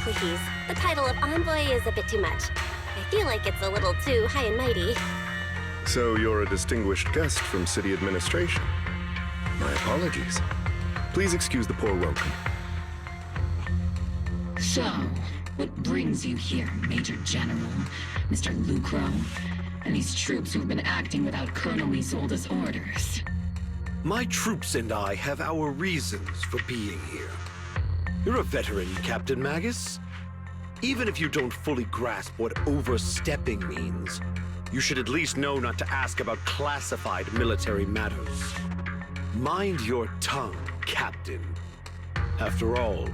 Please, the title of envoy is a bit too much. I feel like it's a little too high and mighty.
So you're a distinguished guest from city administration. My apologies. Please excuse the poor welcome.
So, what brings you here, Major General, Mr. Lucro, and these troops who've been acting without Colonel Isolde's orders?
My troops and I have our reasons for being here. You're a veteran, Captain Magus. Even if you don't fully grasp what overstepping means, you should at least know not to ask about classified military matters. Mind your tongue, Captain. After all,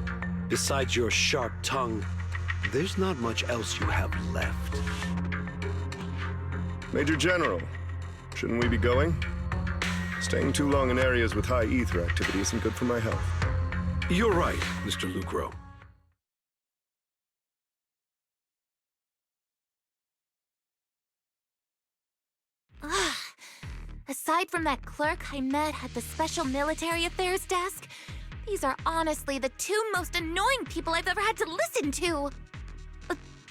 besides your sharp tongue, there's not much else you have left.
Major General, shouldn't we be going? Staying too long in areas with high ether activity isn't good for my health.
You're right, Mr. Lucro.
Aside from that clerk I met at the Special Military Affairs desk, these are honestly the two most annoying people I've ever had to listen to.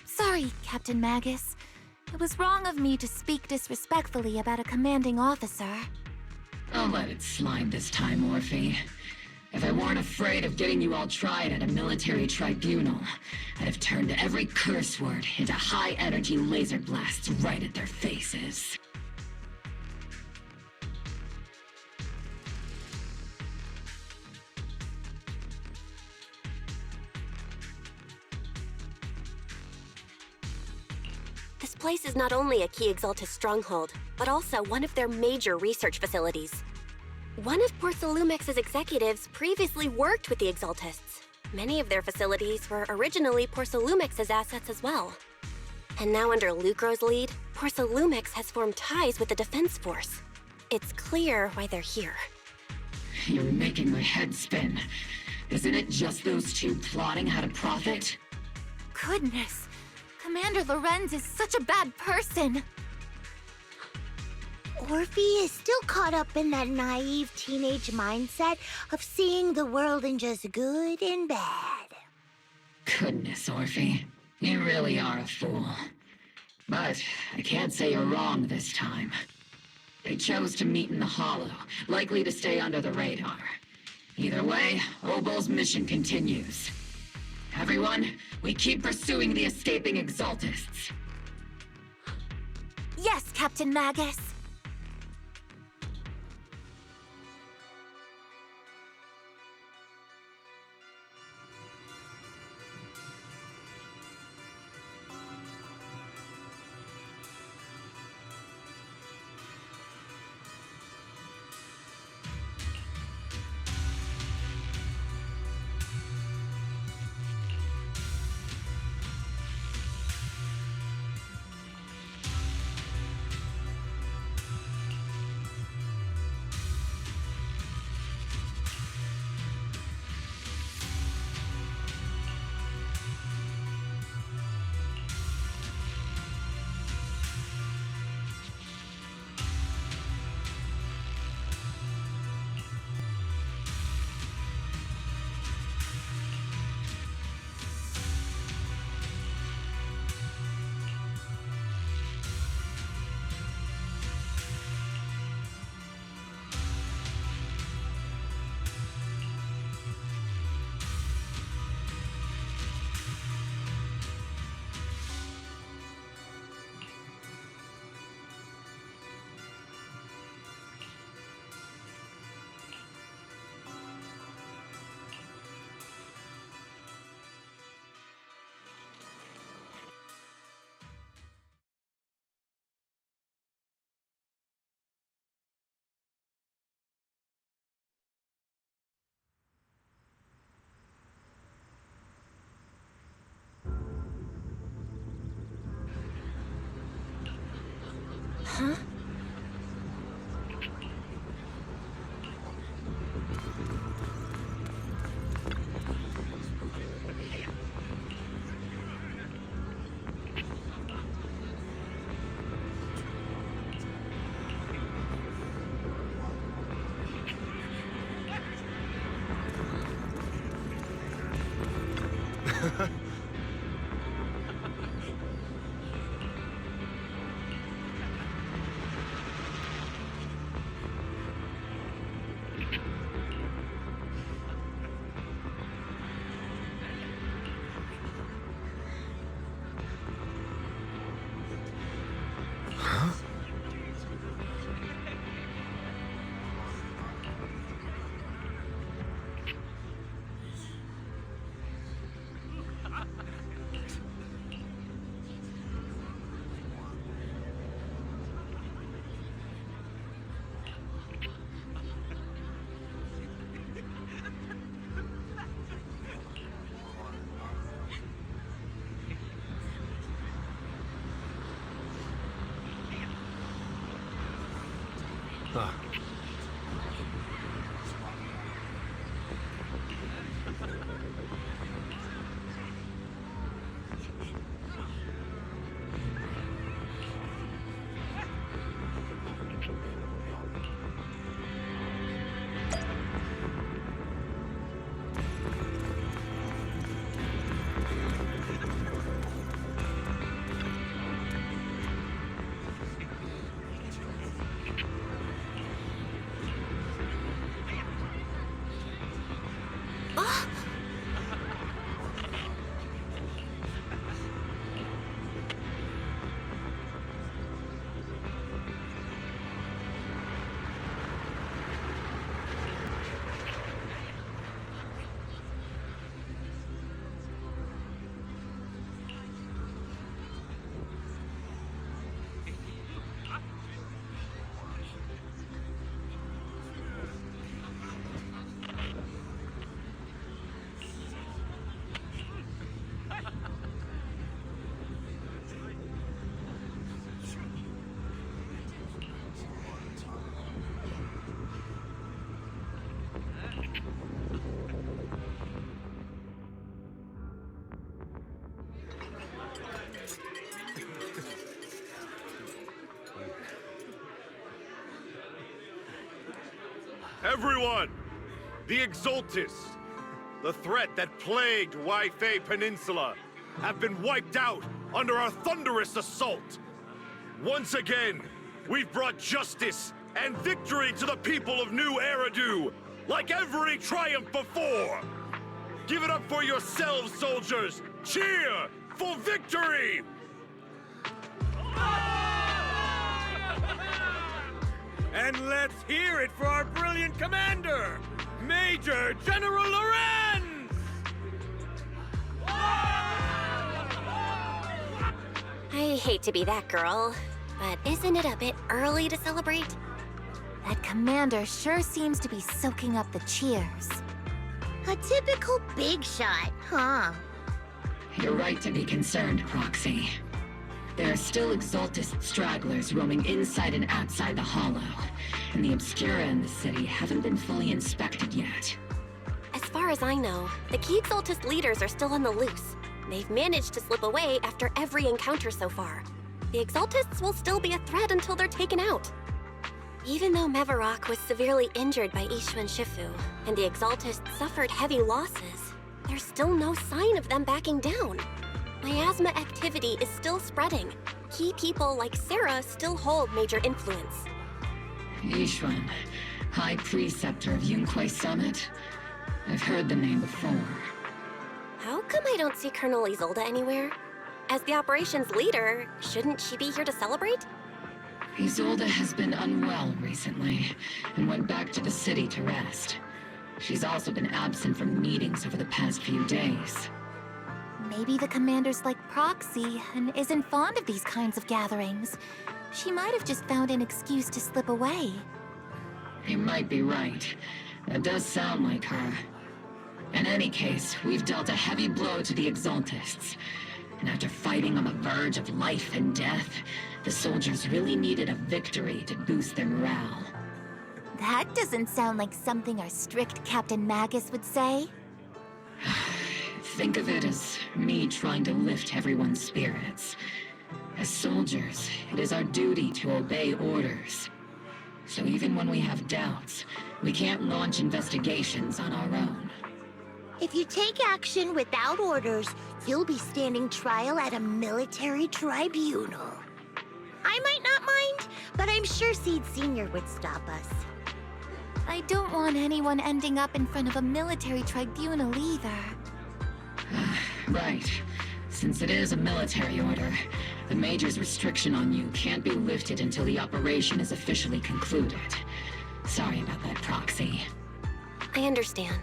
Sorry, Captain Magus. It was wrong of me to speak disrespectfully about a commanding officer.
I'll let it slide this time, Orphe. If I weren't afraid of getting you all tried at a military tribunal, I'd have turned every curse word into high-energy laser blasts right at their faces.
This place is not only a key Exaltist stronghold, but also one of their major research facilities. One of Porcelumex's executives previously worked with the Exaltists. Many of their facilities were originally Porcelumex's assets as well. And now under Lucro's lead, Porcelumex has formed ties with the Defense Force. It's clear why they're here.
You're making my head spin. Isn't it just those two plotting how to profit?
Goodness, Commander Lorenz is such a bad person.
Orphe is still caught up in that naive teenage mindset of seeing the world in just good and bad.
Goodness, Orphe. You really are a fool. But I can't say you're wrong this time. They chose to meet in the Hollow, likely to stay under the radar. Either way, Obol's mission continues. Everyone, we keep pursuing the escaping Exaltists.
Yes, Captain Magus.
Everyone! The Exaltist, the threat that plagued Waifei Peninsula, have been wiped out under our thunderous assault. Once again, we've brought justice and victory to the people of New Eridu, like every triumph before! Give it up for yourselves, soldiers! Cheer for victory!
And let's hear it for our brilliant commander, Major General Lorenz!
I hate to be that girl, but isn't it a bit early to celebrate?
That commander sure seems to be soaking up the cheers.
A typical big shot, huh?
You're right to be concerned, Proxy. There are still Exaltist stragglers roaming inside and outside the Hollow, and the Obscura in the city haven't been fully inspected yet.
As far as I know, the key Exaltist leaders are still on the loose. They've managed to slip away after every encounter so far. The Exaltists will still be a threat until they're taken out. Even though Mevarok was severely injured by Ishu and Shifu, and the Exaltists suffered heavy losses, there's still no sign of them backing down. Miasma activity is still spreading. Key people like Sarah still hold major influence.
Yishuan, High Preceptor of Yunquai Summit? I've heard the name before.
How come I don't see Colonel Isolde anywhere? As the operations leader, shouldn't she be here to celebrate?
Isolde has been unwell recently, and went back to the city to rest. She's also been absent from meetings over the past few days.
Maybe the commander's like Proxy and isn't fond of these kinds of gatherings. She might have just found an excuse to slip away.
You might be right. That does sound like her. In any case, we've dealt a heavy blow to the Exaltists. And after fighting on the verge of life and death, the soldiers really needed a victory to boost their morale.
That doesn't sound like something our strict Captain Magus would say.
Think of it as me trying to lift everyone's spirits. As soldiers, it is our duty to obey orders. So even when we have doubts, we can't launch investigations on our own.
If you take action without orders, you'll be standing trial at a military tribunal. I might not mind, but I'm sure Seed Senior would stop us.
I don't want anyone ending up in front of a military tribunal either.
Right. Since it is a military order, the Major's restriction on you can't be lifted until the operation is officially concluded. Sorry about that, Proxy.
I understand.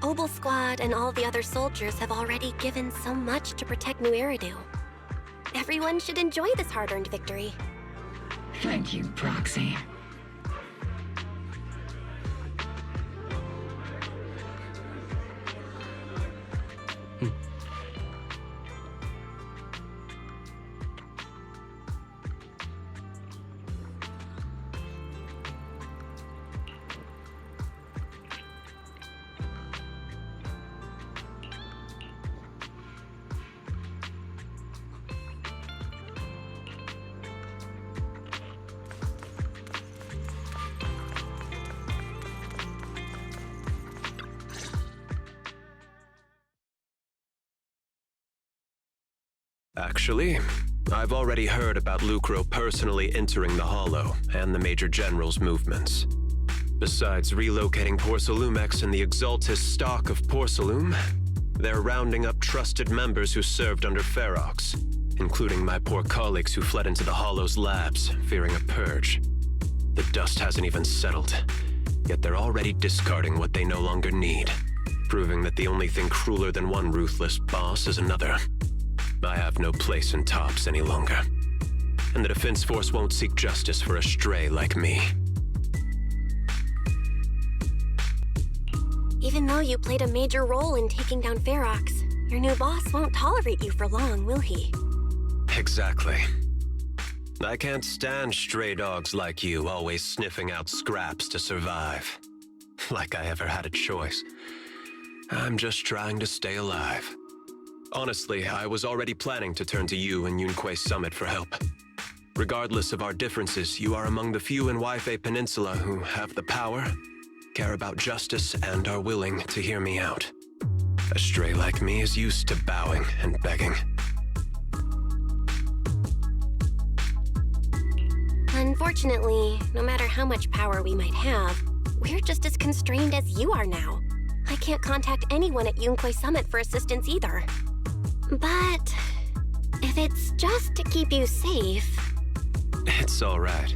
Obol Squad and all the other soldiers have already given so much to protect New Eridu. Everyone should enjoy this hard-earned victory.
Thank you, Proxy.
Actually, I've already heard about Lucro personally entering the Hollow and the Major General's movements. Besides relocating Porcelumex and the Exaltist stock of Porcelum, they're rounding up trusted members who served under Ferox, including my poor colleagues who fled into the Hollow's labs, fearing a purge. The dust hasn't even settled, yet they're already discarding what they no longer need, proving that the only thing crueler than one ruthless boss is another. I have no place in Tops any longer, and the Defense Force won't seek justice for a stray like me.
Even though you played a major role in taking down Ferox, your new boss won't tolerate you for long, will he?
Exactly. I can't stand stray dogs like you always sniffing out scraps to survive. Like I ever had a choice. I'm just trying to stay alive. Honestly, I was already planning to turn to you and Yunque Summit for help. Regardless of our differences, you are among the few in Waifei Peninsula who have the power, care about justice, and are willing to hear me out. A stray like me is used to bowing and begging.
Unfortunately, no matter how much power we might have, we're just as constrained as you are now. I can't contact anyone at Yunque Summit for assistance either. But if it's just to keep you safe...
It's all right.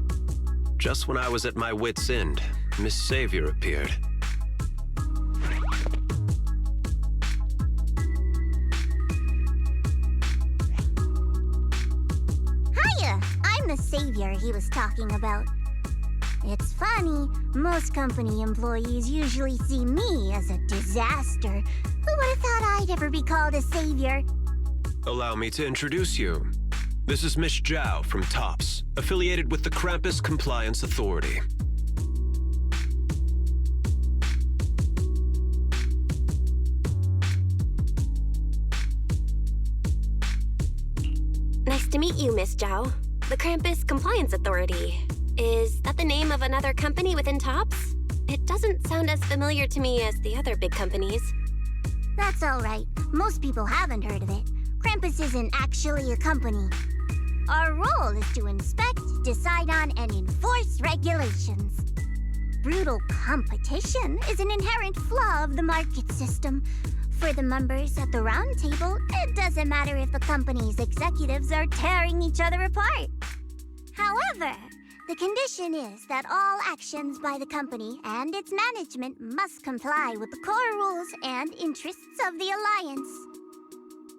Just when I was at my wit's end, Miss Savior appeared.
Hiya! I'm the savior he was talking about. It's funny, most company employees usually see me as a disaster. Who would have thought I'd ever be called a savior?
Allow me to introduce you. This is Miss Zhao from TOPS, affiliated with the Krampus Compliance Authority.
Nice to meet you, Miss Zhao. The Krampus Compliance Authority. Is that the name of another company within TOPS? It doesn't sound as familiar to me as the other big companies.
That's all right. Most people haven't heard of it. Krampus isn't actually a company. Our role is to inspect, decide on, and enforce regulations. Brutal competition is an inherent flaw of the market system. For the members at the round table, it doesn't matter if the company's executives are tearing each other apart. However, the condition is that all actions by the company and its management must comply with the core rules and interests of the Alliance.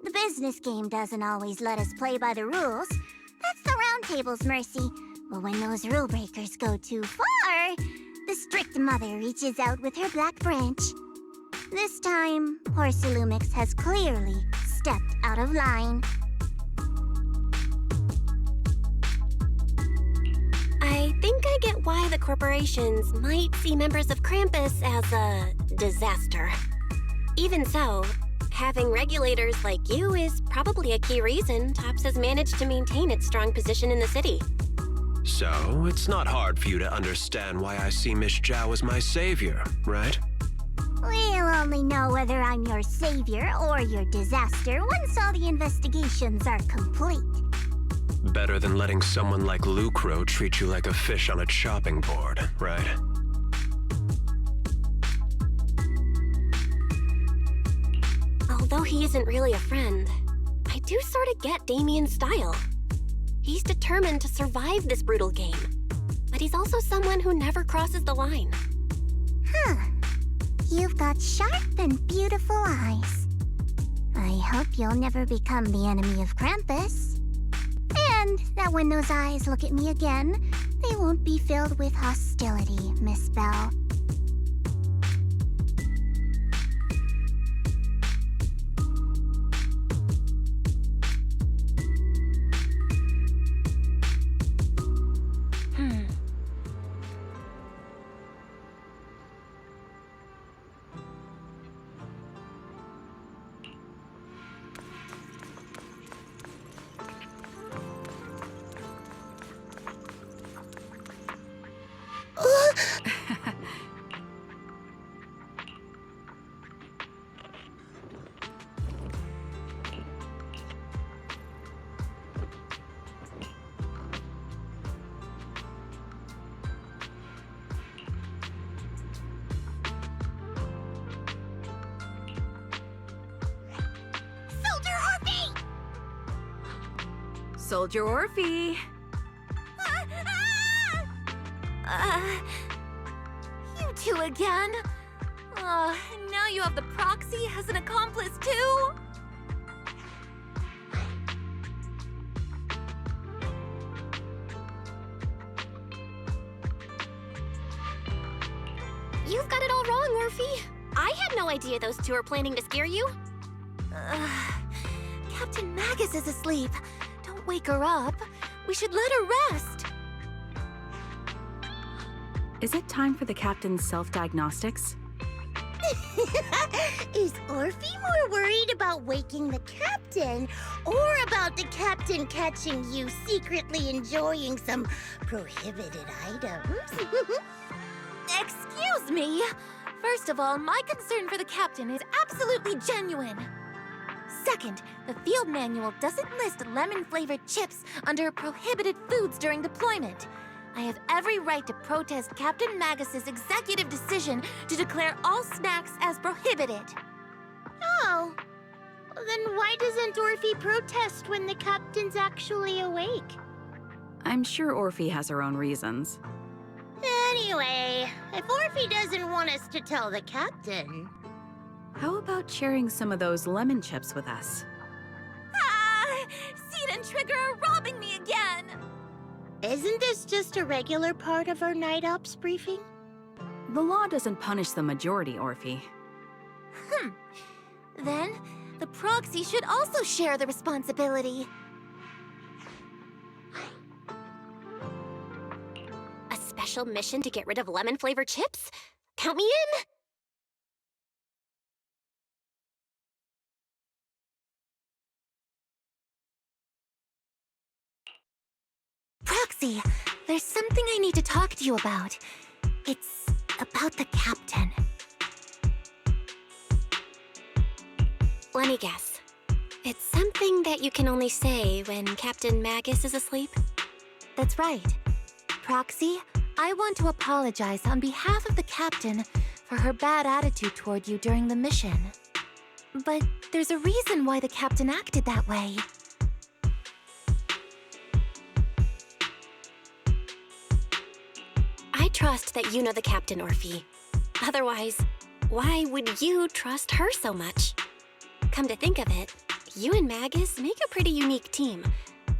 The business game doesn't always let us play by the rules. That's the round table's mercy. But when those rule breakers go too far, the strict mother reaches out with her black branch. This time, Porcelumix has clearly stepped out of line.
I think I get why the corporations might see members of Krampus as a disaster. Even so, having regulators like you is probably a key reason TOPS has managed to maintain its strong position in the city.
So, it's not hard for you to understand why I see Miss Zhao as my savior, right?
We'll only know whether I'm your savior or your disaster once all the investigations are complete.
Better than letting someone like Lucro treat you like a fish on a chopping board, right?
Although he isn't really a friend, I do sort of get Damien's style. He's determined to survive this brutal game, but he's also someone who never crosses the line.
Huh. You've got sharp and beautiful eyes. I hope you'll never become the enemy of Krampus. And that when those eyes look at me again, they won't be filled with hostility, Miss Bell.
Soldier Orphe!
You two again? Now you have the proxy as an accomplice too?
You've got it all wrong, Orphe. I had no idea those two are planning to scare you.
Captain Magus is asleep. Don't wake her up. We should let her rest.
Is it time for the captain's self-diagnostics?
Is Orphe more worried about waking the captain or about the captain catching you secretly enjoying some prohibited items?
Excuse me! First of all, my concern for the captain is absolutely genuine. Second, the field manual doesn't list lemon-flavored chips under prohibited foods during deployment. I have every right to protest Captain Magus's executive decision to declare all snacks as prohibited.
Oh, then why doesn't Orphe protest when the captain's actually awake?
I'm sure Orphe has her own reasons.
Anyway, if Orphe doesn't want us to tell the captain...
How about sharing some of those lemon chips with us?
Seed and Trigger are robbing me again!
Isn't this just a regular part of our night ops briefing?
The law doesn't punish the majority, Orphe.
Then, the proxy should also share the responsibility.
A special mission to get rid of lemon-flavored chips? Count me in!
Proxy, there's something I need to talk to you about. It's about the captain.
Let me guess. It's something that you can only say when Captain Magus is asleep?
That's right. Proxy, I want to apologize on behalf of the captain for her bad attitude toward you during the mission. But there's a reason why the captain acted that way.
I trust that you know the captain, Orphe. Otherwise, why would you trust her so much? Come to think of it, you and Magus make a pretty unique team.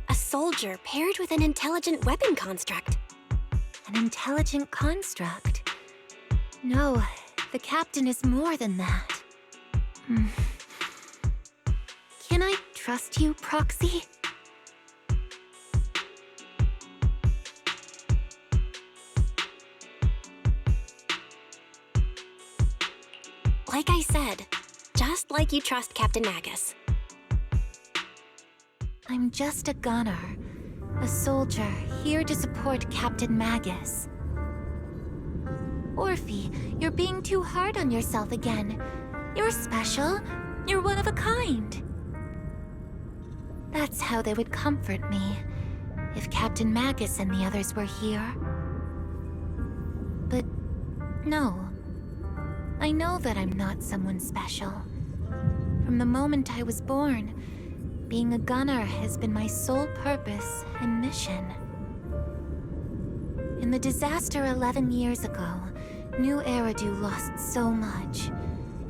A soldier paired with an intelligent weapon construct.
An intelligent construct? No, the captain is more than that. Can I trust you, Proxy?
Like I said, just like you trust Captain Magus.
I'm just a gunner. A soldier here to support Captain Magus. Orphe, you're being too hard on yourself again. You're special. You're one of a kind. That's how they would comfort me, if Captain Magus and the others were here. But no. I know that I'm not someone special. From the moment I was born, being a gunner has been my sole purpose and mission. In the disaster 11 years ago, New Eridu lost so much.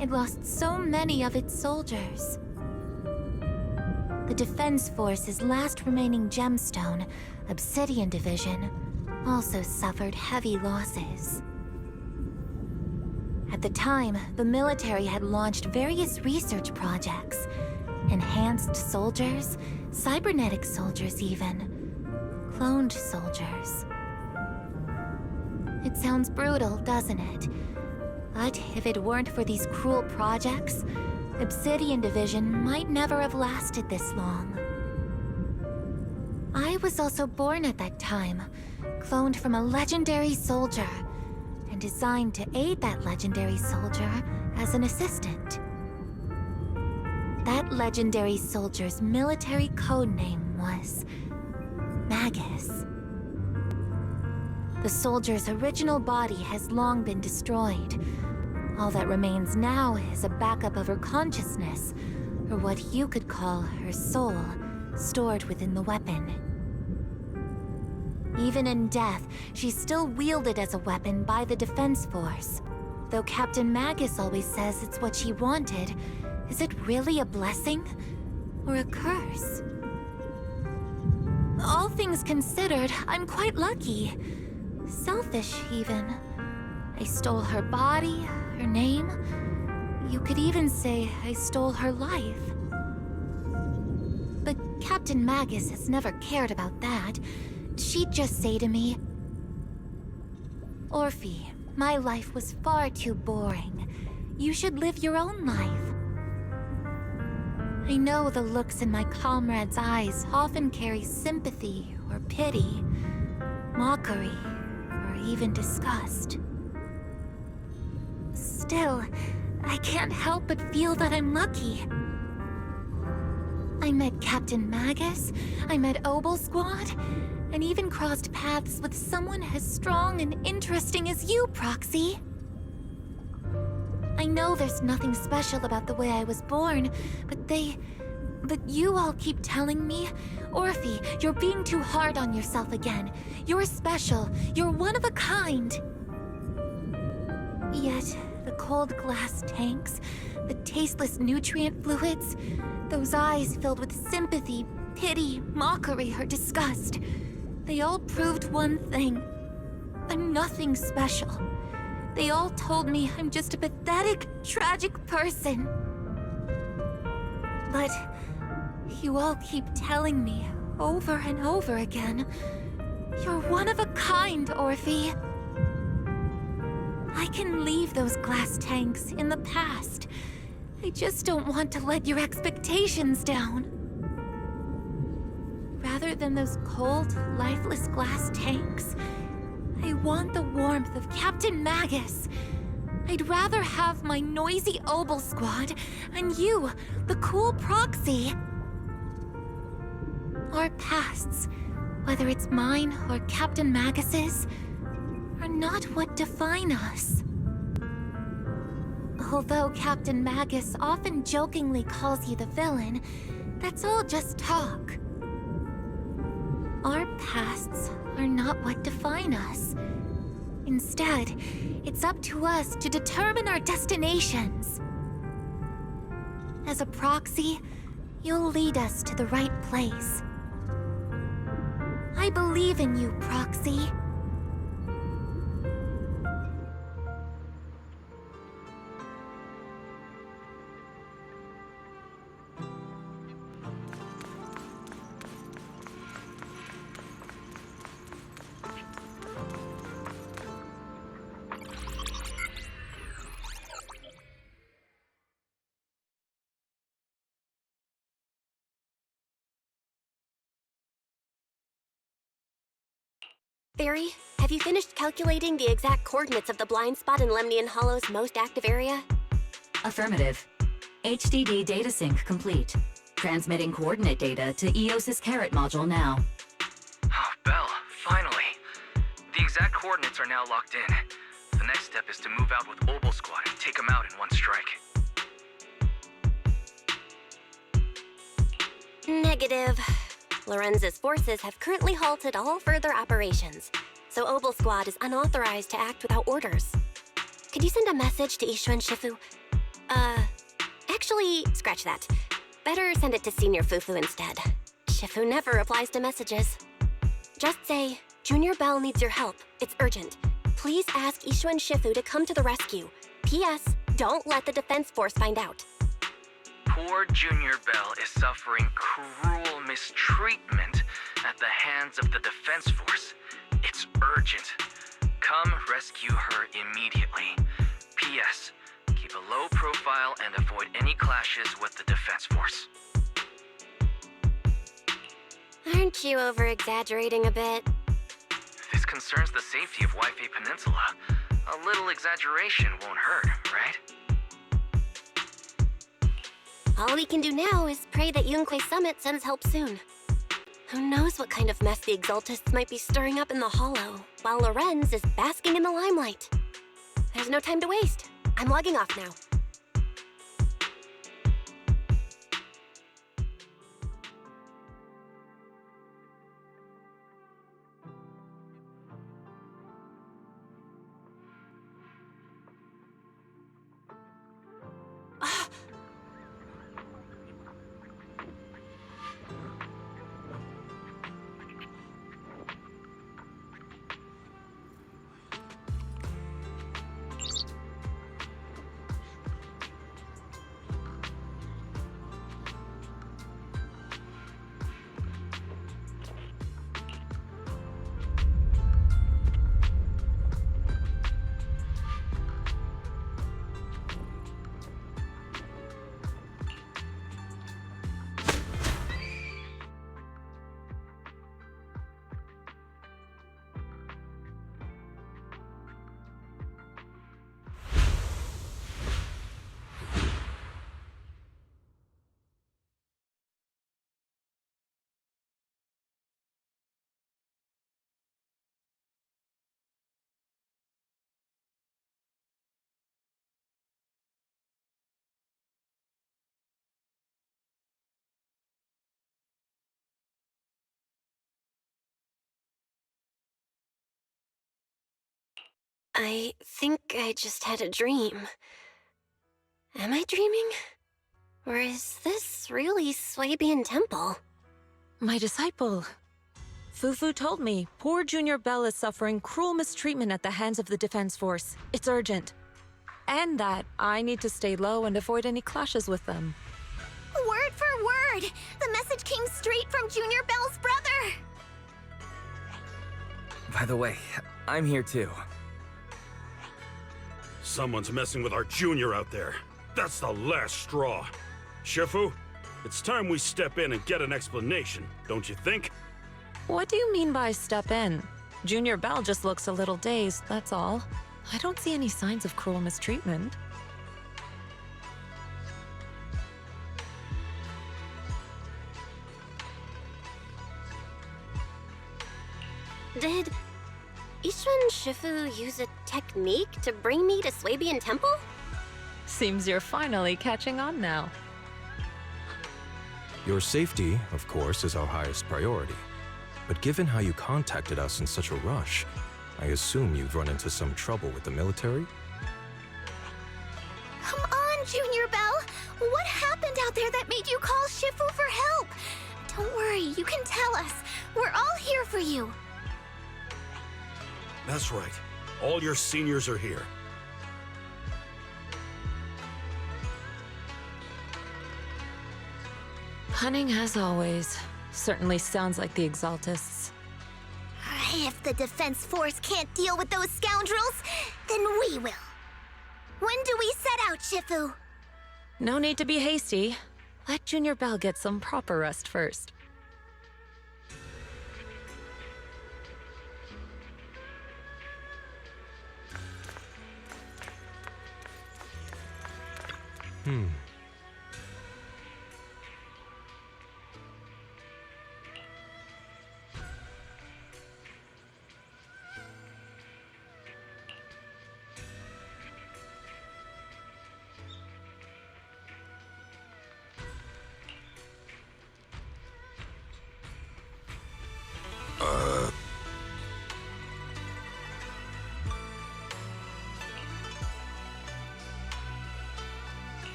It lost so many of its soldiers. The Defense Force's last remaining gemstone, Obsidian Division, also suffered heavy losses. At the time, the military had launched various research projects. Enhanced soldiers, cybernetic soldiers even, cloned soldiers. It sounds brutal, doesn't it? But if it weren't for these cruel projects, Obsidian Division might never have lasted this long. I was also born at that time, cloned from a legendary soldier, and designed to aid that legendary soldier as an assistant. That legendary soldier's military codename was Magus. The soldier's original body has long been destroyed. All that remains now is a backup of her consciousness, or what you could call her soul, stored within the weapon. Even in death, she's still wielded as a weapon by the Defense Force. Though Captain Magus always says it's what she wanted, is it really a blessing or a curse? All things considered, I'm quite lucky. Selfish, even. I stole her body, her name. You could even say I stole her life. But Captain Magus has never cared about that. She'd just say to me, Orphe, my life was far too boring. You should live your own life. I know the looks in my comrades' eyes often carry sympathy or pity, mockery, or even disgust. Still, I can't help but feel that I'm lucky. I met Captain Magus, I met Obol Squad, and even crossed paths with someone as strong and interesting as you, Proxy. I know there's nothing special about the way I was born, but you all keep telling me, Orphe, you're being too hard on yourself again. You're special. You're one of a kind. Yet, the cold glass tanks, the tasteless nutrient fluids, those eyes filled with sympathy, pity, mockery, or disgust, they all proved one thing. I'm nothing special. They all told me I'm just a pathetic, tragic person. But you all keep telling me over and over again, you're one of a kind, Orphe. I can leave those glass tanks in the past. I just don't want to let your expectations down. Rather than those cold, lifeless glass tanks, I want the warmth of Captain Magus. I'd rather have my noisy Obol Squad and you, the cool Proxy. Our pasts, whether it's mine or Captain Magus's, are not what define us. Although Captain Magus often jokingly calls you the villain, that's all just talk. Our pasts are not what define us. Instead, it's up to us to determine our destinations. As a Proxy, you'll lead us to the right place. I believe in you, Proxy.
Fairy, have you finished calculating the exact coordinates of the blind spot in Lemnian Hollow's most active area?
Affirmative. HDD data sync complete. Transmitting coordinate data to EOS's Carrot module now.
Oh, Belle, finally. The exact coordinates are now locked in. The next step is to move out with Obol Squad and take them out in one strike.
Negative. Lorenz's forces have currently halted all further operations, so Obol Squad is unauthorized to act without orders. Could you send a message to Ishu and Shifu? Actually, scratch that. Better send it to Senior Fufu instead. Shifu never replies to messages. Just say, Junior Belle needs your help. It's urgent. Please ask Ishu and Shifu to come to the rescue. P.S. Don't let the defense force find out.
Poor Junior Belle is suffering cruel mistreatment at the hands of the defense force. It's urgent. Come rescue her immediately. P.S. Keep a low profile and avoid any clashes with the defense force.
Aren't you over-exaggerating a bit?
This concerns the safety of Wi-Fi Peninsula. A little exaggeration won't hurt, right?
All we can do now is pray that Yunque Summit sends help soon. Who knows what kind of mess the Exaltists might be stirring up in the Hollow, while Lorenz is basking in the limelight. There's no time to waste. I'm logging off now. I think I just had a dream. Am I dreaming? Or is this really Suibian Temple?
My disciple. Fufu told me poor Junior Belle is suffering cruel mistreatment at the hands of the defense force. It's urgent. And that I need to stay low and avoid any clashes with them.
Word for word! The message came straight from Junior Belle's brother!
By the way, I'm here too.
Someone's messing with our junior out there. That's the last straw. Shifu, it's time we step in and get an explanation, don't you think?
What do you mean by step in? Junior Belle just looks a little dazed, that's all. I don't see any signs of cruel mistreatment.
Did Ishu and Shifu use a technique to bring me to Suibian Temple?
Seems you're finally catching on now.
Your safety, of course, is our highest priority. But given how you contacted us in such a rush, I assume you've run into some trouble with the military?
Come on, Junior Belle! What happened out there that made you call Shifu for help? Don't worry, you can tell us. We're all here for you.
That's right. All your seniors are here.
Cunning as always. Certainly sounds like the Exaltists.
If the defense force can't deal with those scoundrels, then we will. When do we set out, Shifu?
No need to be hasty. Let Junior Belle get some proper rest first.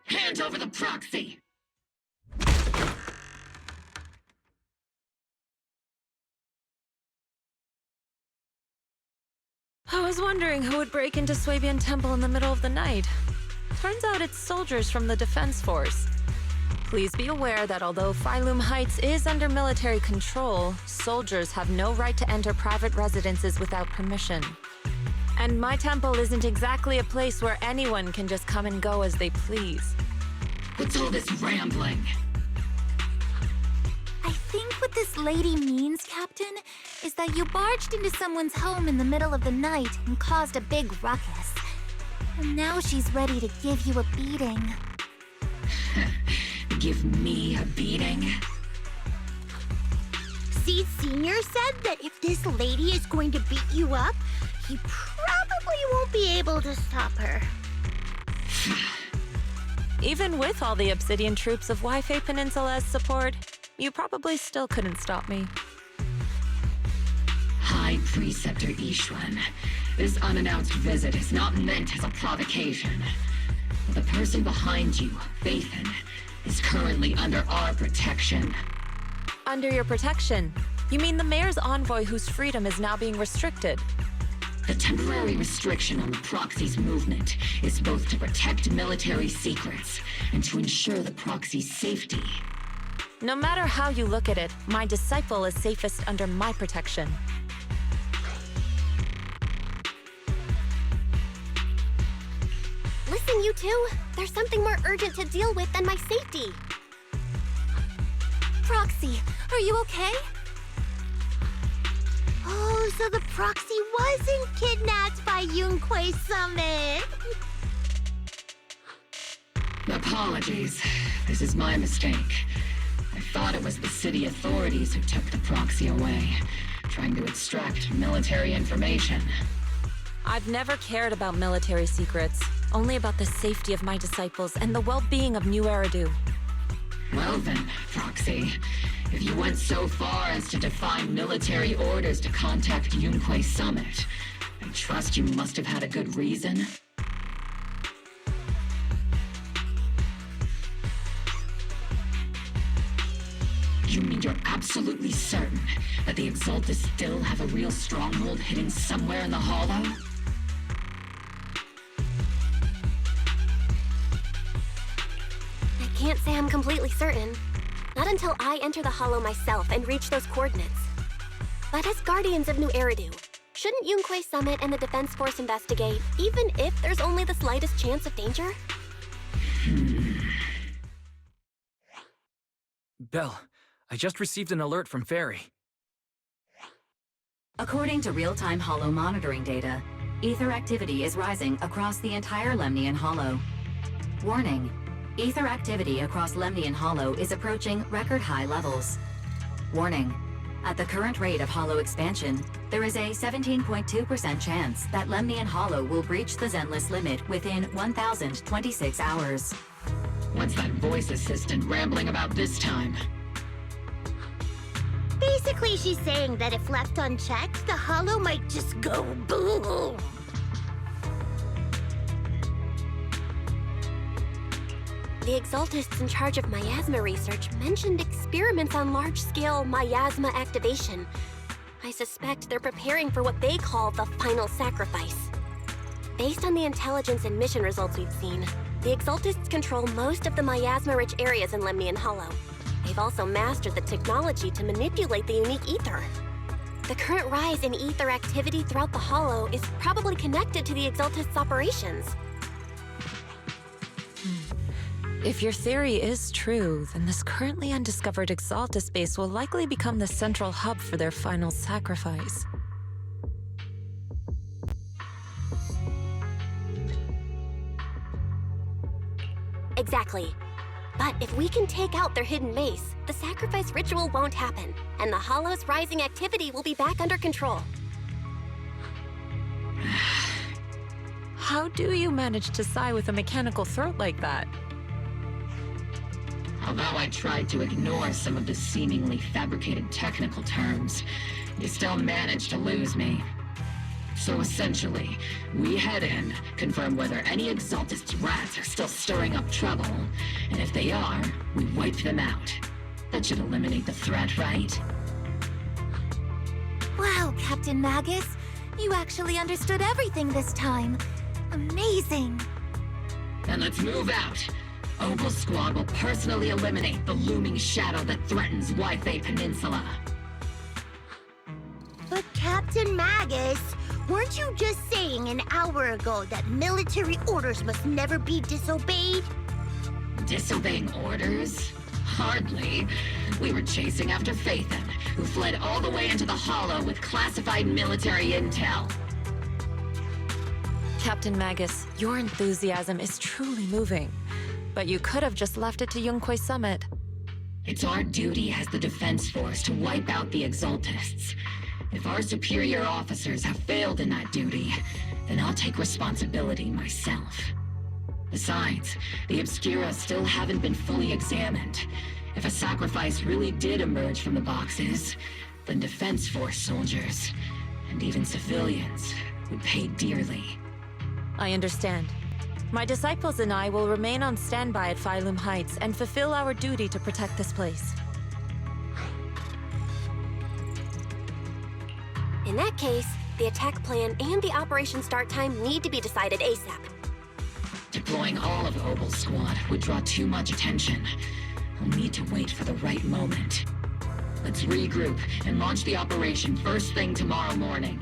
Hand over the proxy!
I was wondering who would break into Suibian Temple in the middle of the night. Turns out it's soldiers from the Defense Force. Please be aware that although Phylum Heights is under military control, soldiers have no right to enter private residences without permission. And my temple isn't exactly a place where anyone can just come and go as they please.
What's all this rambling?
I think what this lady means, Captain, is that you barged into someone's home in the middle of the night and caused a big ruckus. And now she's ready to give you a beating.
Give me a beating?
Seed Sr. said that if this lady is going to beat you up, he probably won't be able to stop her.
Even with all the Obsidian troops of Wi-Fi Peninsula as support, you probably still couldn't stop me.
High Preceptor Ishwan, this unannounced visit is not meant as a provocation. The person behind you, Phaethon, is currently under our protection.
Under your protection? You mean the mayor's envoy whose freedom is now being restricted?
The temporary restriction on the proxy's movement is both to protect military secrets and to ensure the proxy's safety.
No matter how you look at it, my disciple is safest under my protection.
Listen, you two. There's something more urgent to deal with than my safety.
Proxy, are you okay?
Oh, so the proxy wasn't kidnapped by Yunquei Summit.
Apologies. This is my mistake. I thought it was the city authorities who took the proxy away, trying to extract military information.
I've never cared about military secrets, only about the safety of my disciples and the well-being of New Eridu.
Well then, Proxy, if you went so far as to defy military orders to contact Yunquei Summit, I trust you must have had a good reason. You mean you're absolutely certain that the Exaltist still have a real stronghold hidden somewhere in the Hollow?
I can't say I'm completely certain. Not until I enter the Hollow myself and reach those coordinates. But as Guardians of New Eridu, shouldn't Yunquei Summit and the Defense Force investigate, even if there's only the slightest chance of danger?
Belle, I just received an alert from Fairy.
According to real-time Hollow monitoring data, ether activity is rising across the entire Lemnian Hollow. Warning. Ether activity across Lemnian Hollow is approaching record-high levels. Warning. At the current rate of Hollow expansion, there is a 17.2% chance that Lemnian Hollow will breach the Zenless limit within 1,026 hours.
What's that voice assistant rambling about this time?
Be Basically, she's saying that if left unchecked, the Hollow might just go boom.
The Exaltists in charge of miasma research mentioned experiments on large-scale miasma activation. I suspect they're preparing for what they call the final sacrifice. Based on the intelligence and mission results we've seen, the Exaltists control most of the miasma-rich areas in Lemnian Hollow. They've also mastered the technology to manipulate the unique ether. The current rise in ether activity throughout the Hollow is probably connected to the Exaltists' operations.
If your theory is true, then this currently undiscovered Exaltist base will likely become the central hub for their final sacrifice.
Exactly. But if we can take out their hidden base, the sacrifice ritual won't happen, and the Hollow's rising activity will be back under control.
How do you manage to sigh with a mechanical throat like that?
Although I tried to ignore some of the seemingly fabricated technical terms, you still managed to lose me. So essentially, we head in, confirm whether any Exaltist rats are still stirring up trouble, and if they are, we wipe them out. That should eliminate the threat, right?
Wow, Captain Magus. You actually understood everything this time. Amazing.
Then let's move out. Obol Squad will personally eliminate the looming shadow that threatens Wi-Fi Peninsula.
But Captain Magus, weren't you just saying an hour ago that military orders must never be disobeyed?
Disobeying orders? Hardly. We were chasing after Phaethon, who fled all the way into the Hollow with classified military intel.
Captain Magus, your enthusiasm is truly moving. But you could have just left it to Yunquay Summit.
It's our duty as the Defense Force to wipe out the Exaltists. If our superior officers have failed in that duty, then I'll take responsibility myself. Besides, the Obscura still haven't been fully examined. If a sacrifice really did emerge from the boxes, then Defense Force soldiers, and even civilians, would pay dearly.
I understand. My disciples and I will remain on standby at Phylum Heights and fulfill our duty to protect this place.
In that case, the attack plan and the operation start time need to be decided ASAP.
Deploying all of Obol Squad would draw too much attention. I'll need to wait for the right moment. Let's regroup and launch the operation first thing tomorrow morning.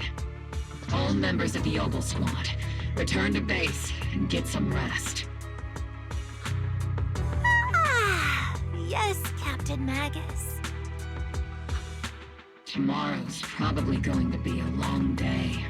All members of the Obol Squad, return to base and get some rest.
Yes, Captain Magus.
Tomorrow's probably going to be a long day.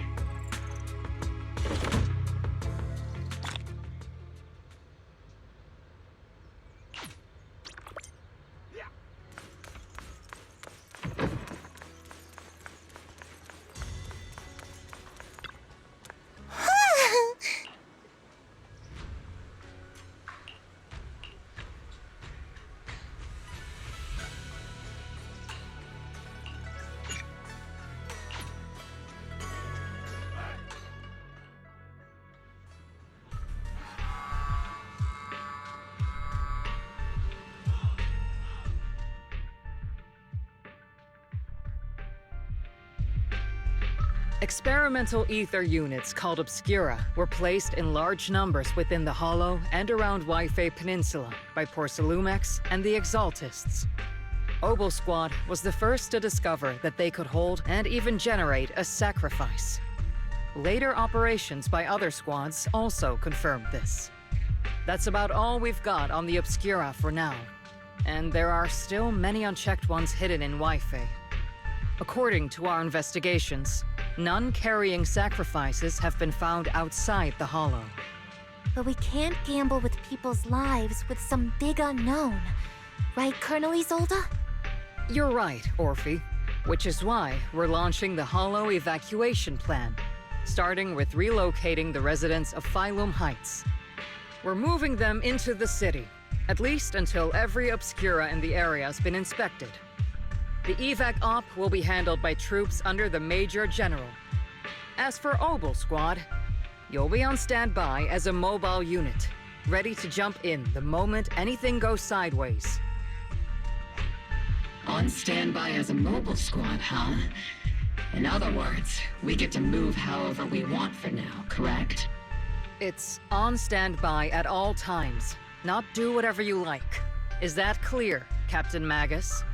Experimental ether units called Obscura were placed in large numbers within the Hollow and around Wi-Fi Peninsula by Porcelumex and the Exaltists. Obol Squad was the first to discover that they could hold and even generate a sacrifice. Later operations by other squads also confirmed this. That's about all we've got on the Obscura for now, and there are still many unchecked ones hidden in Wi-Fi. According to our investigations, none carrying sacrifices have been found outside the Hollow.
But we can't gamble with people's lives with some big unknown. Right, Colonel Isolde?
You're right, Orphe. Which is why we're launching the Hollow evacuation plan, starting with relocating the residents of Phylum Heights. We're moving them into the city, at least until every Obscura in the area has been inspected. The evac op will be handled by troops under the Major General. As for Obol Squad, you'll be on standby as a mobile unit, ready to jump in the moment anything goes sideways.
On standby as a mobile squad, huh? In other words, we get to move however we want for now, correct?
It's on standby at all times, not do whatever you like. Is that clear, Captain Magus?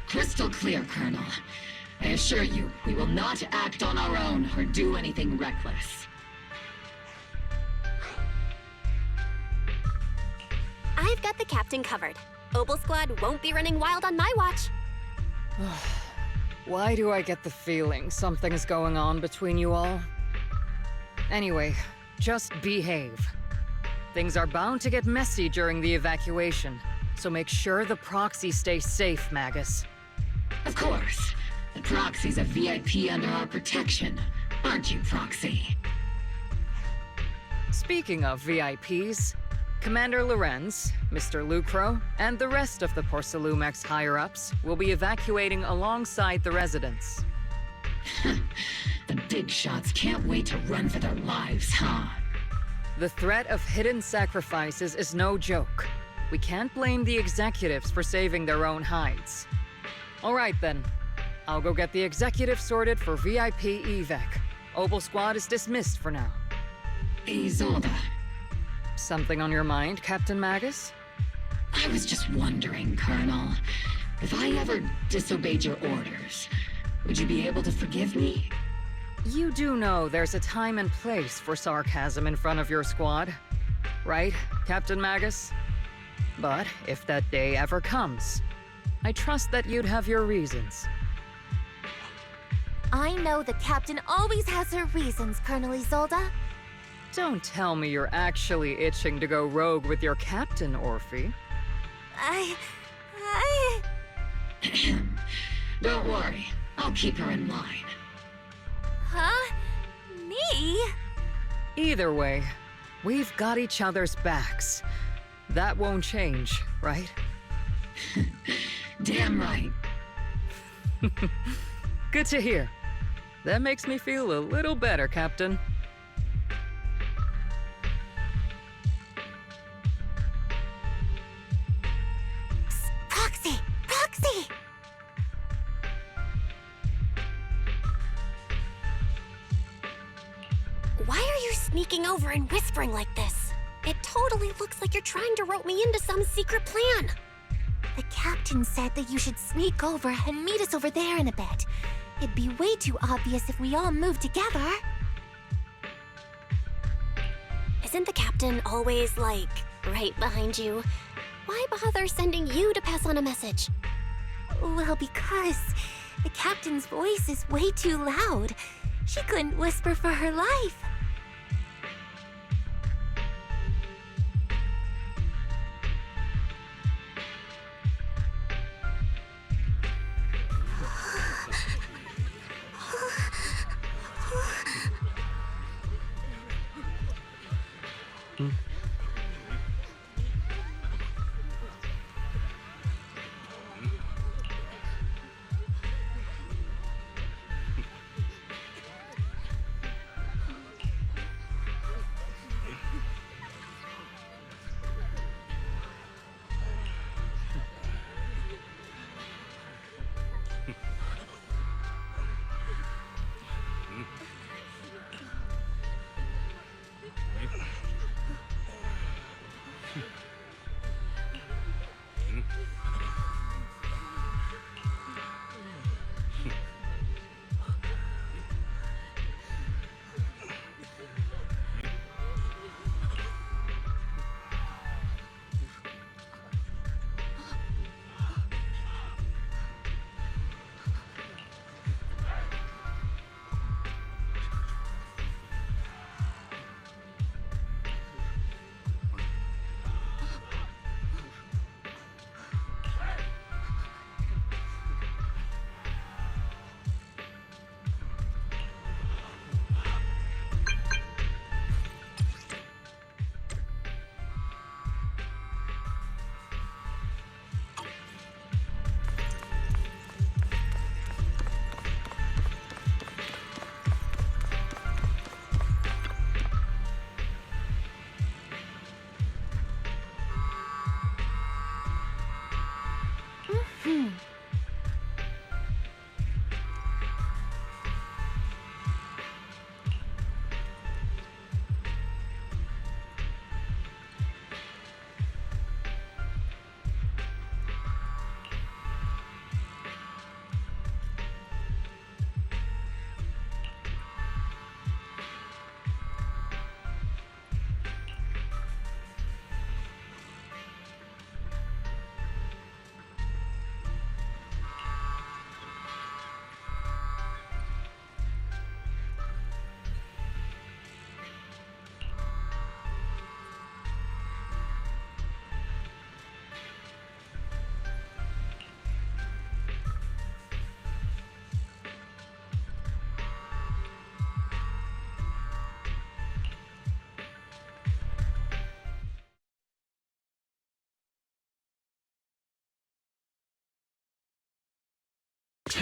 Crystal clear, Colonel. I assure you, we will not act on our own or do anything reckless.
I've got the captain covered. Obol Squad won't be running wild on my watch.
Why do I get the feeling something's going on between you all? Anyway, just behave. Things are bound to get messy during the evacuation, so make sure the proxy stays safe, Magus.
Of course. The Proxy's a VIP under our protection, aren't you, Proxy?
Speaking of VIPs, Commander Lorenz, Mr. Lucro, and the rest of the Porcelumex higher-ups will be evacuating alongside the residents.
The big shots can't wait to run for their lives, huh?
The threat of hidden sacrifices is no joke. We can't blame the executives for saving their own hides. All right, then. I'll go get the executive sorted for VIP evac. Obol Squad is dismissed for now.
Isolde.
Something on your mind, Captain Magus?
I was just wondering, Colonel. If I ever disobeyed your orders, would you be able to forgive me?
You do know there's a time and place for sarcasm in front of your squad, right, Captain Magus? But if that day ever comes, I trust that you'd have your reasons.
I know the captain always has her reasons, Colonel Isolde.
Don't tell me you're actually itching to go rogue with your captain, Orphe.
Don't worry, I'll keep her in line.
Huh? Me?
Either way, we've got each other's backs. That won't change, right?
Damn right.
Good to hear. That makes me feel a little better, Captain.
Psst, Proxy! Proxy!
Why are you sneaking over and whispering like this? It totally looks like you're trying to rope me into some secret plan.
The captain said that you should sneak over and meet us over there in a bit. It'd be way too obvious if we all moved together.
Isn't the captain always, like, right behind you? Why bother sending you to pass on a message?
Well, because the captain's voice is way too loud. She couldn't whisper for her life.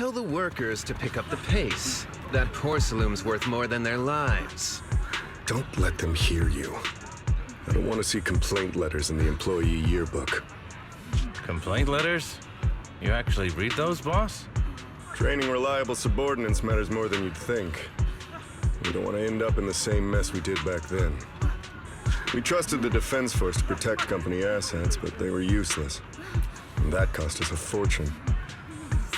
tell the workers to pick up the pace. That porcelain's worth more than their lives.
Don't let them hear you. I don't want to see complaint letters in the employee yearbook.
Complaint letters? You actually read those, boss?
Training reliable subordinates matters more than you'd think. We don't want to end up in the same mess we did back then. We trusted the Defense Force to protect company assets, but they were useless. And that cost us a fortune.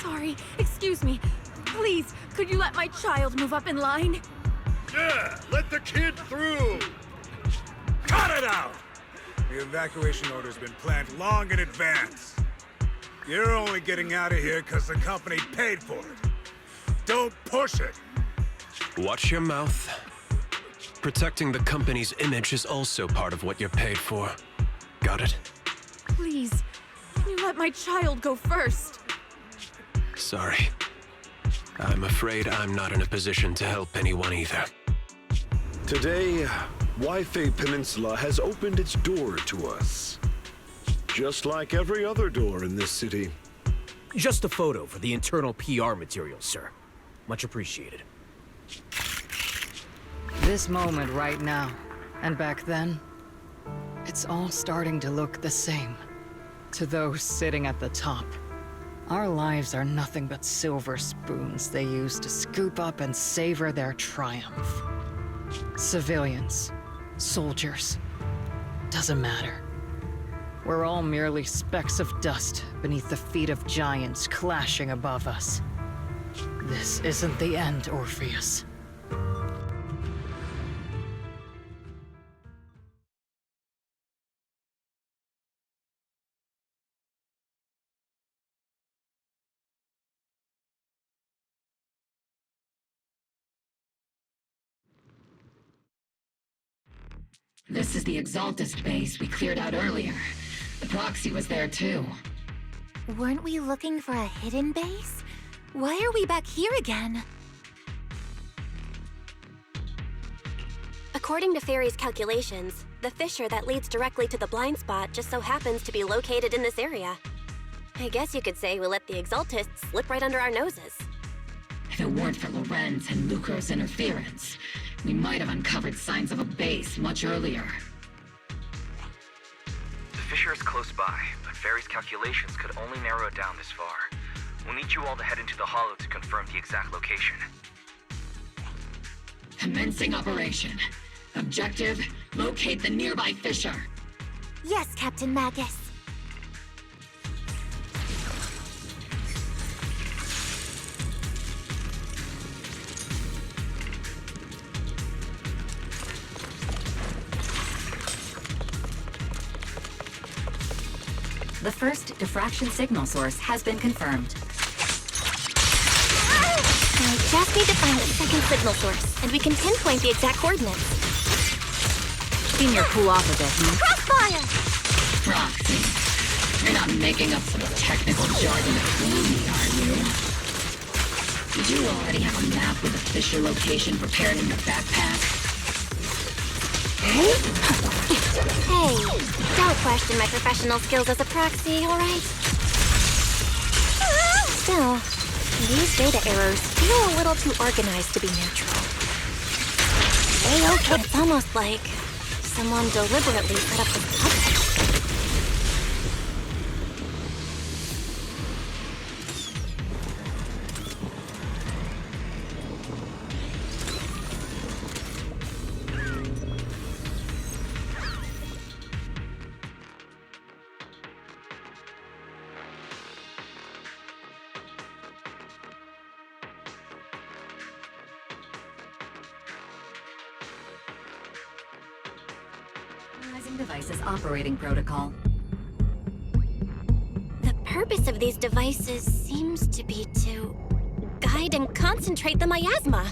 Sorry, excuse me. Please, could you let my child move up in line?
Yeah, let the kid through! Cut it out!
The evacuation order's been planned long in advance. You're only getting out of here because the company paid for it. Don't push it!
Watch your mouth. Protecting the company's image is also part of what you're paid for. Got it?
Please, can you let my child go first?
Sorry. I'm afraid I'm not in a position to help anyone either.
Today, Wi-Fi Peninsula has opened its door to us. Just like every other door in this city.
Just a photo for the internal PR material, sir. Much appreciated.
This moment right now, and back then, it's all starting to look the same. To those sitting at the top, our lives are nothing but silver spoons they use to scoop up and savor their triumph. Civilians, soldiers, doesn't matter. We're all merely specks of dust beneath the feet of giants clashing above us. This isn't the end, Orpheus.
This is the Exaltist base we cleared out earlier. The proxy was there too.
Weren't we looking for a hidden base? Why are we back here again?
According to Fairy's calculations, the fissure that leads directly to the blind spot just so happens to be located in this area. I guess you could say we let the Exaltists slip right under our noses.
If it weren't for Lorenz and Lucro's interference, we might have uncovered signs of a base much earlier.
The fissure is close by, but Fairy's calculations could only narrow it down this far. We'll need you all to head into the hollow to confirm the exact location.
Commencing operation. Objective, locate the nearby fissure.
Yes, Captain Magus.
The first diffraction signal source has been confirmed.
I just need to find the second signal source, and we can pinpoint the exact coordinates.
Seen your cool off a bit, huh?
Crossfire!
Proxy. You're not making up some technical jargon to fool me, are you? Did you already have a map with the fissure location prepared in your backpack?
Hey, don't question my professional skills as a proxy, alright? Still, these data errors feel a little too organized to be neutral. Okay, it's almost like someone deliberately set up this puppet.
Devices operating protocol.
The purpose of these devices seems to be to guide and concentrate the miasma.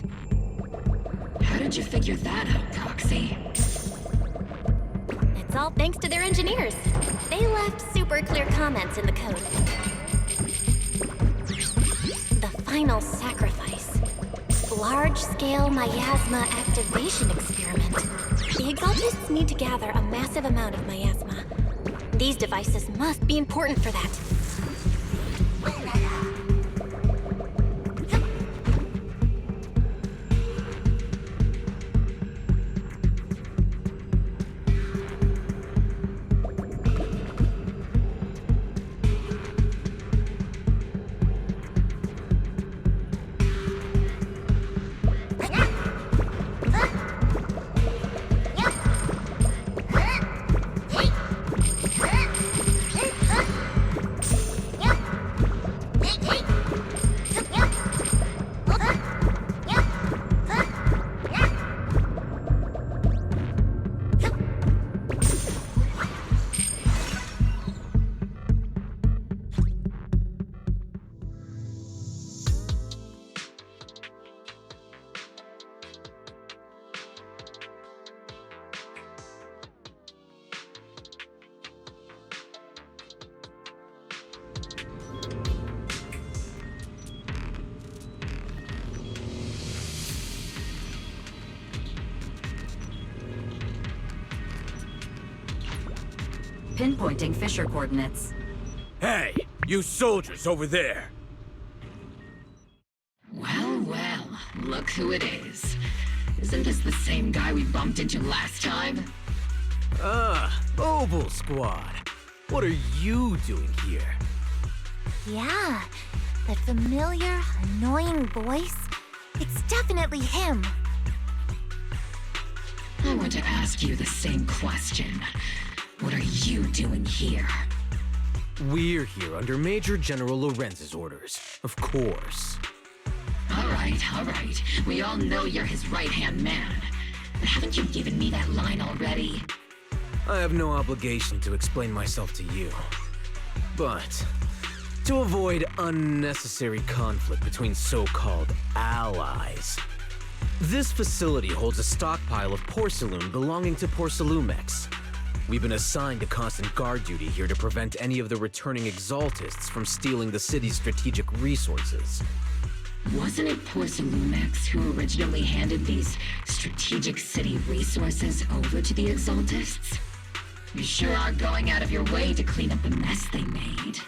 How did you figure that out, Proxy?
It's all thanks to their engineers. They left super clear comments in the code. The final sacrifice. Large-scale miasma activation experiment. The Exaltists need to gather a massive amount of miasma. These devices must be important for that.
Pinpointing fissure coordinates.
Hey, you soldiers over there!
Well, well, look who it is. Isn't this the same guy we bumped into last time?
Ah, Obol Squad. What are you doing here?
Yeah, that familiar, annoying voice. It's definitely him.
I want to ask you the same question. What are you doing here?
We're here under Major General Lorenz's orders, of course.
All right. We all know you're his right-hand man. But haven't you given me that line already?
I have no obligation to explain myself to you. But to avoid unnecessary conflict between so-called allies, this facility holds a stockpile of porcelain belonging to Porcelumex. We've been assigned to constant guard duty here to prevent any of the returning Exaltists from stealing the city's strategic resources.
Wasn't it Porcelumex who originally handed these strategic city resources over to the Exaltists? You sure are going out of your way to clean up the mess they made.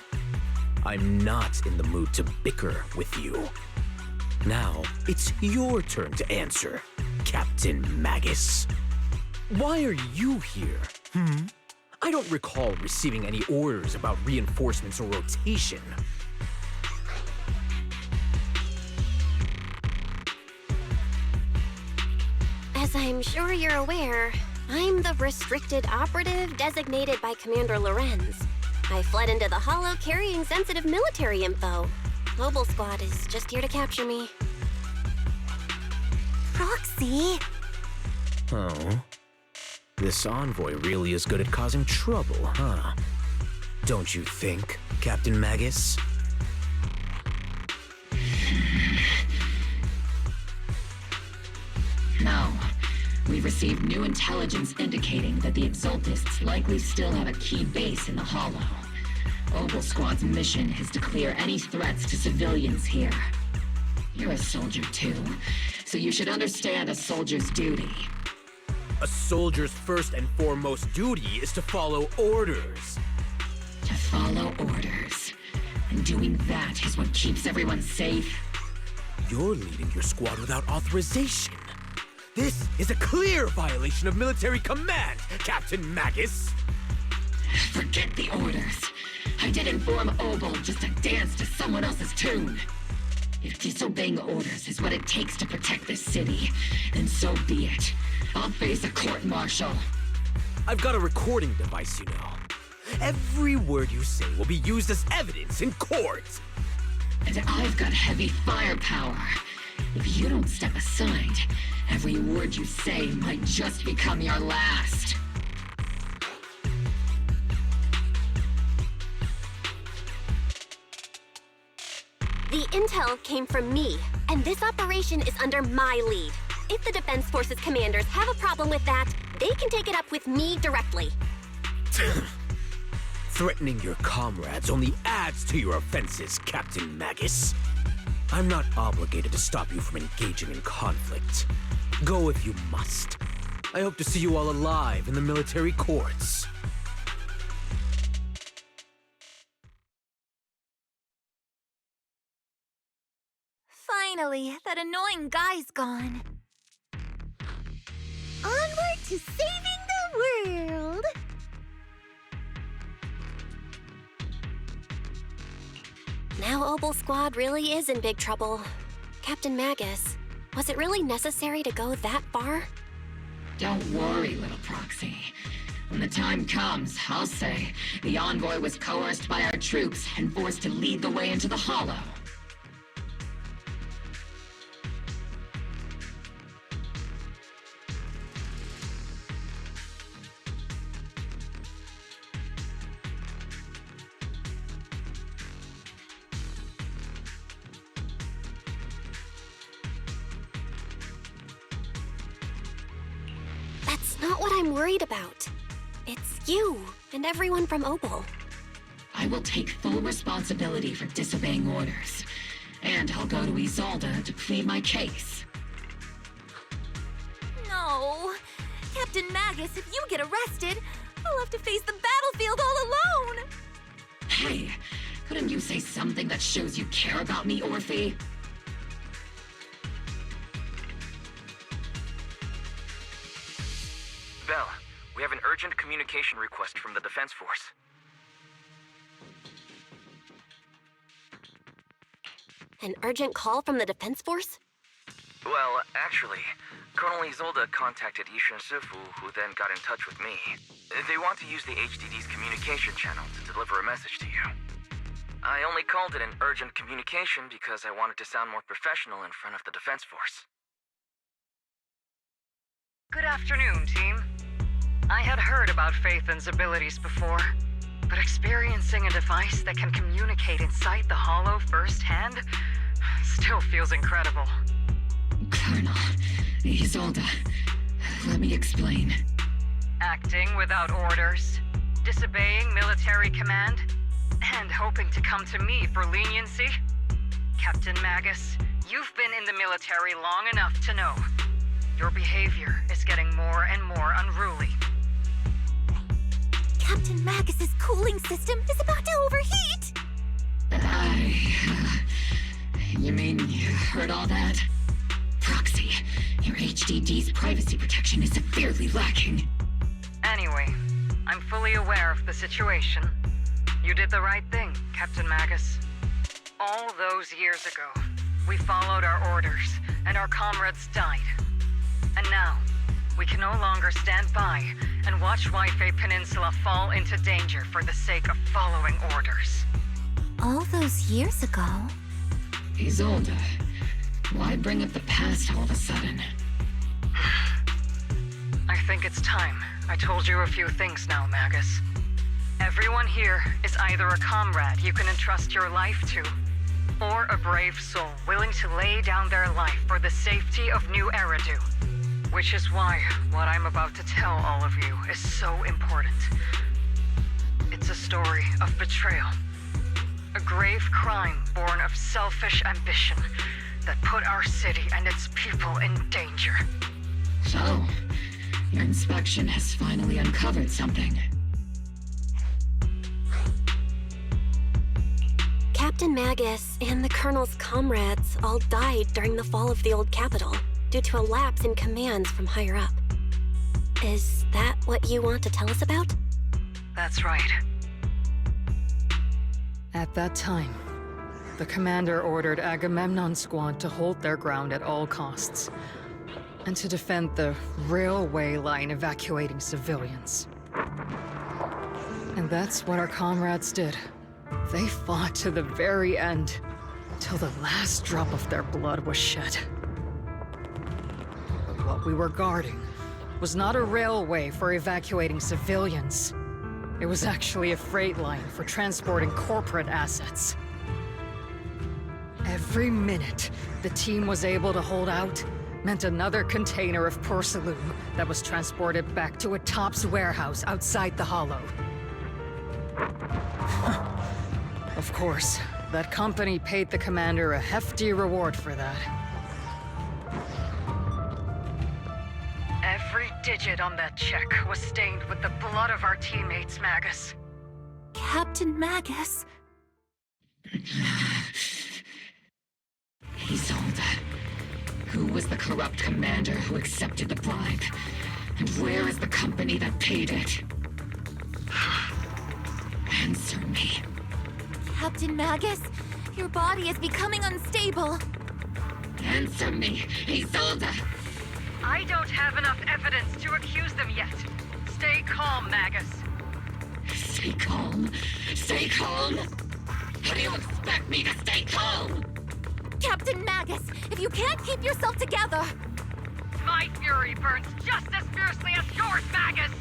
I'm not in the mood to bicker with you. Now, it's your turn to answer, Captain Magus. Why are you here? I don't recall receiving any orders about reinforcements or rotation.
As I'm sure you're aware, I'm the restricted operative designated by Commander Lorenz. I fled into the Hollow carrying sensitive military info. Obol Squad is just here to capture me.
Proxy?
Oh? This envoy really is good at causing trouble, huh? Don't you think, Captain Magus?
No. We've received new intelligence indicating that the Exaltists likely still have a key base in the Hollow. Obol Squad's mission is to clear any threats to civilians here. You're a soldier too, so you should understand a soldier's duty.
A soldier's first and foremost duty is to follow orders.
To follow orders. And doing that is what keeps everyone safe.
You're leading your squad without authorization. This is a clear violation of military command, Captain Magus!
Forget the orders. I did inform Obol just to dance to someone else's tune. If disobeying orders is what it takes to protect this city, then so be it. I'll face a court-martial.
I've got a recording device, you know. Every word you say will be used as evidence in court.
And I've got heavy firepower. If you don't step aside, every word you say might just become your last.
The intel came from me, and this operation is under my lead. If the Defense Forces commanders have a problem with that, they can take it up with me directly.
Threatening your comrades only adds to your offenses, Captain Magus. I'm not obligated to stop you from engaging in conflict. Go if you must. I hope to see you all alive in the military courts.
Finally, that annoying guy's gone.
Onward to saving the world!
Now Obol Squad really is in big trouble. Captain Magus, was it really necessary to go that far?
Don't worry, little proxy. When the time comes, I'll say the envoy was coerced by our troops and forced to lead the way into the Hollow.
That's not what I'm worried about. It's you and everyone from Obol.
I will take full responsibility for disobeying orders, and I'll go to Isolde to plead my case.
No. Captain Magus, if you get arrested, I'll have to face the battlefield all alone!
Hey, couldn't you say something that shows you care about me, Orphe?
Bell, we have an urgent communication request from the Defense Force.
An urgent call from the Defense Force?
Well, actually, Colonel Isolde contacted Ishan Sifu, who then got in touch with me. They want to use the HDD's communication channel to deliver a message to you. I only called it an urgent communication because I wanted to sound more professional in front of the Defense Force.
Good afternoon, team. I had heard about Phaethon's abilities before, but experiencing a device that can communicate inside the Hollow firsthand still feels incredible.
Colonel, Isolde, let me explain.
Acting without orders, disobeying military command, and hoping to come to me for leniency? Captain Magus, you've been in the military long enough to know. Your behavior is getting more and more unruly.
Captain Magus's cooling system is about to overheat!
You mean you heard all that? Proxy, your HDD's privacy protection is severely lacking.
Anyway, I'm fully aware of the situation. You did the right thing, Captain Magus. All those years ago, we followed our orders, and our comrades died. And now, we can no longer stand by and watch Waifei Peninsula fall into danger for the sake of following orders.
All those years ago?
Isolde, why bring up the past all of a sudden?
I think it's time I told you a few things now, Magus. Everyone here is either a comrade you can entrust your life to, or a brave soul willing to lay down their life for the safety of New Eridu. Which is why what I'm about to tell all of you is so important. It's a story of betrayal. A grave crime born of selfish ambition that put our city and its people in danger.
So, your inspection has finally uncovered something.
Captain Magus and the Colonel's comrades all died during the fall of the old capital due to a lapse in commands from higher up. Is that what you want to tell us about?
That's right. At that time, the commander ordered Agamemnon's squad to hold their ground at all costs, and to defend the railway line evacuating civilians. And that's what our comrades did. They fought to the very end, till the last drop of their blood was shed. But what we were guarding was not a railway for evacuating civilians. It was actually a freight line for transporting corporate assets. Every minute the team was able to hold out meant another container of porcelain that was transported back to a Topps warehouse outside the Hollow. Of course, that company paid the commander a hefty reward for that. Every digit on that check was stained with the blood of our teammates, Magus.
Captain Magus?
Isolde, who was the corrupt commander who accepted the bribe? And where is the company that paid it? Answer me.
Captain Magus, your body is becoming unstable.
Answer me, Isolde!
I don't have enough evidence to accuse them yet. Stay calm, Magus.
Stay calm? Stay calm? How do you expect me to stay calm?
Captain Magus, if you can't keep yourself together...
My fury burns just as fiercely as yours, Magus!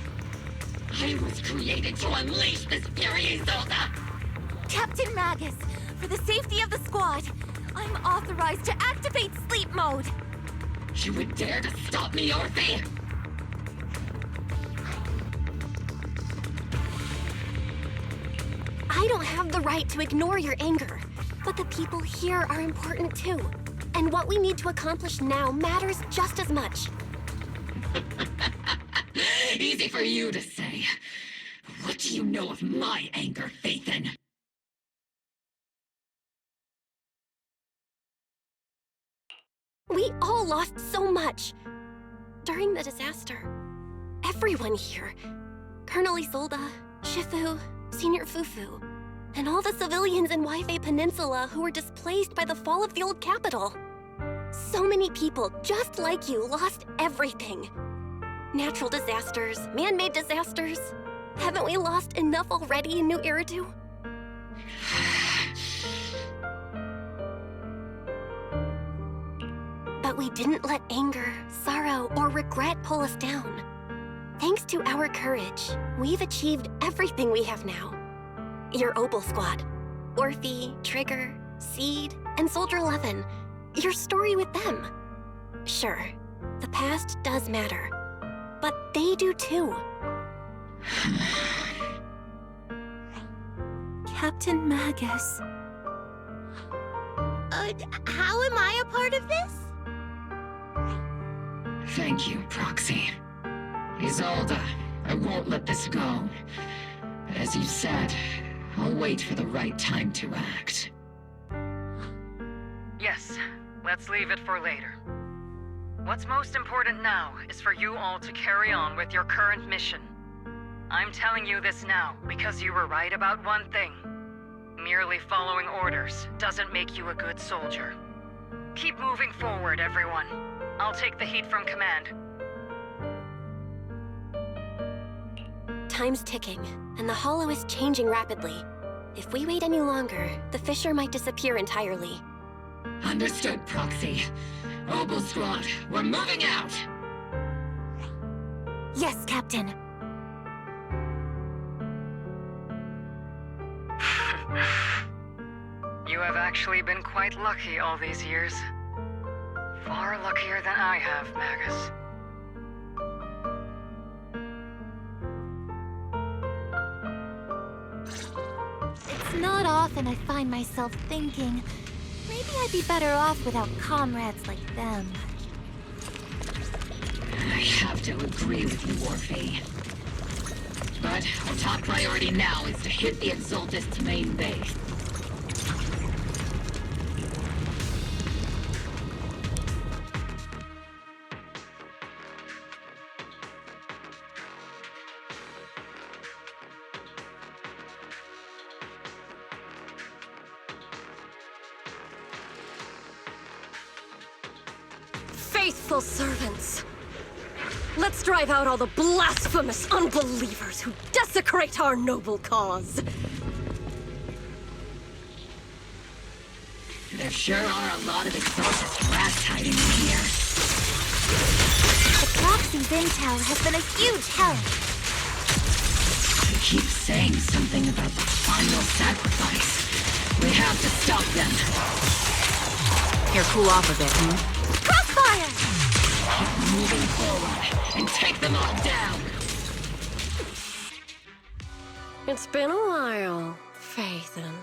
I was created to unleash this fury, Isolde!
Captain Magus, for the safety of the squad, I'm authorized to activate sleep mode.
You would dare to stop me, Orphe?
I don't have the right to ignore your anger, but the people here are important too. And what we need to accomplish now matters just as much.
Easy for you to say. do you know of my anger, Phaethon?
We all lost so much. During the disaster, everyone here, Colonel Isolde, Shifu, Senior Fufu, and all the civilians in Waifei Peninsula who were displaced by the fall of the old capital. So many people just like you lost everything. Natural disasters, man-made disasters. Haven't we lost enough already in New Eridu? But we didn't let anger, sorrow, or regret pull us down. Thanks to our courage, we've achieved everything we have now. Your Obol squad, Orphe, Trigger, Seed, and Soldier 11. Your story with them. Sure, the past does matter, but they do too.
Captain Magus.
How am I a part of this?
Thank you, Proxy. Isolde, I won't let this go. But as you said, I'll wait for the right time to act.
Yes, let's leave it for later. What's most important now is for you all to carry on with your current mission. I'm telling you this now because you were right about one thing. Merely following orders doesn't make you a good soldier. Keep moving forward, everyone. I'll take the heat from command.
Time's ticking, and the Hollow is changing rapidly. If we wait any longer, the fissure might disappear entirely.
Understood, Proxy. Obol squad, we're moving out!
Yes, Captain.
You have actually been quite lucky all these years. Far luckier than I have, Magus.
It's not often I find myself thinking, maybe I'd be better off without comrades like them.
I have to agree with you, Orphe. But our top priority now is to hit the Exaltist's main base.
Faithful servants! Let's drive out all the blasphemous unbelievers who desecrate our noble cause!
There sure are a lot of Exaltist rats hiding in here.
The Proxy's intel has been a huge help.
They keep saying something about the final sacrifice. We have to stop them.
Here, cool off a bit, hmm?
Crossfire!
Keep moving forward and take them all down.
It's been a while, Phaethon.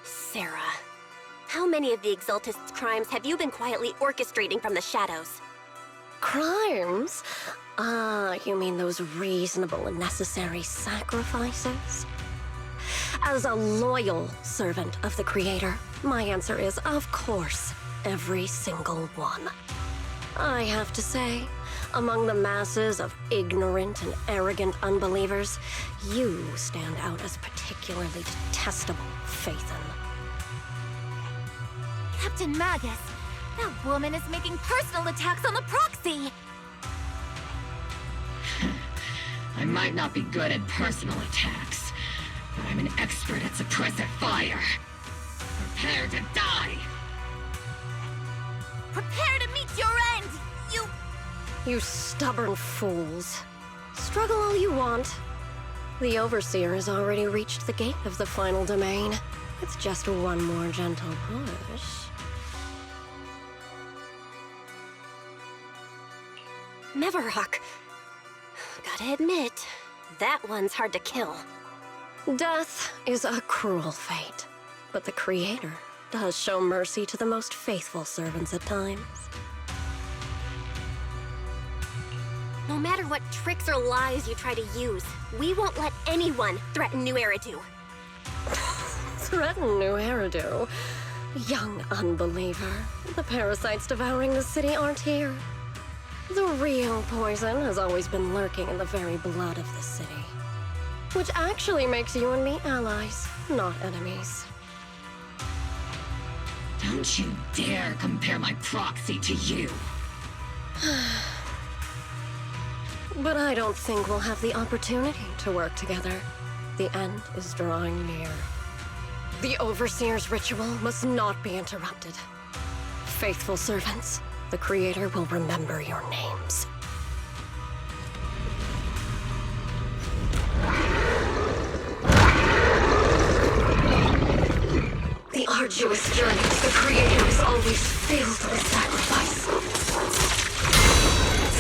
Sarah, how many of the Exaltist's crimes have you been quietly orchestrating from the shadows?
Crimes? Ah, you mean those reasonable and necessary sacrifices? As a loyal servant of the Creator, my answer is, of course, every single one. I have to say, among the masses of ignorant and arrogant unbelievers, you stand out as particularly detestable, Phaethon.
Captain Magus, that woman is making personal attacks on the Proxy!
I might not be good at personal attacks, but I'm an expert at suppressive fire. Prepare to die!
Prepare to meet your end, you...
You stubborn fools. Struggle all you want. The Overseer has already reached the gate of the final domain. It's just one more gentle push.
Mevarok. Gotta admit, that one's hard to kill.
Death is a cruel fate, but the Creator does show mercy to the most faithful servants at times.
No matter what tricks or lies you try to use, we won't let anyone threaten New Eridu.
Threaten New Eridu? Young unbeliever. The parasites devouring the city aren't here. The real poison has always been lurking in the very blood of the city. Which actually makes you and me allies, not enemies.
Don't you dare compare my proxy to you.
But I don't think we'll have the opportunity to work together. The end is drawing near. The Overseer's ritual must not be interrupted. Faithful servants, the Creator will remember your names. The arduous journey to the Creator is always filled with sacrifice.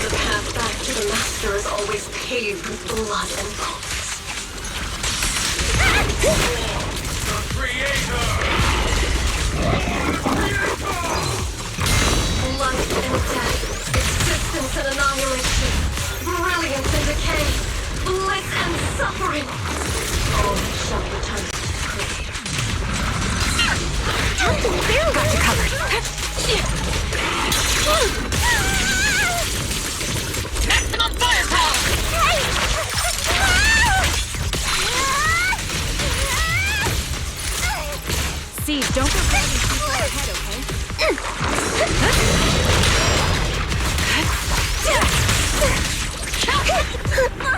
The path back to the Master is always paved with blood and bones.
The Creator!
Life and death, existence and annihilation, brilliance and decay, bliss and suffering. All shall return to the Creator.
Captain Barrel got you covered.
Maximum firepower!
Steve, don't go crazy too far ahead, okay?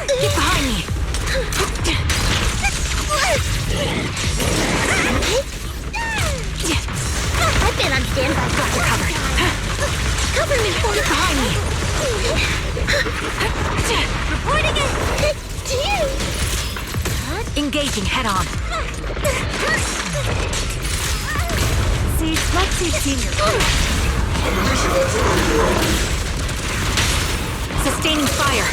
Get behind me! I've been on standby, got you covered. Cover me, form behind me! Reporting it to you! Engaging head-on. See, let's see Senior. Sustaining fire.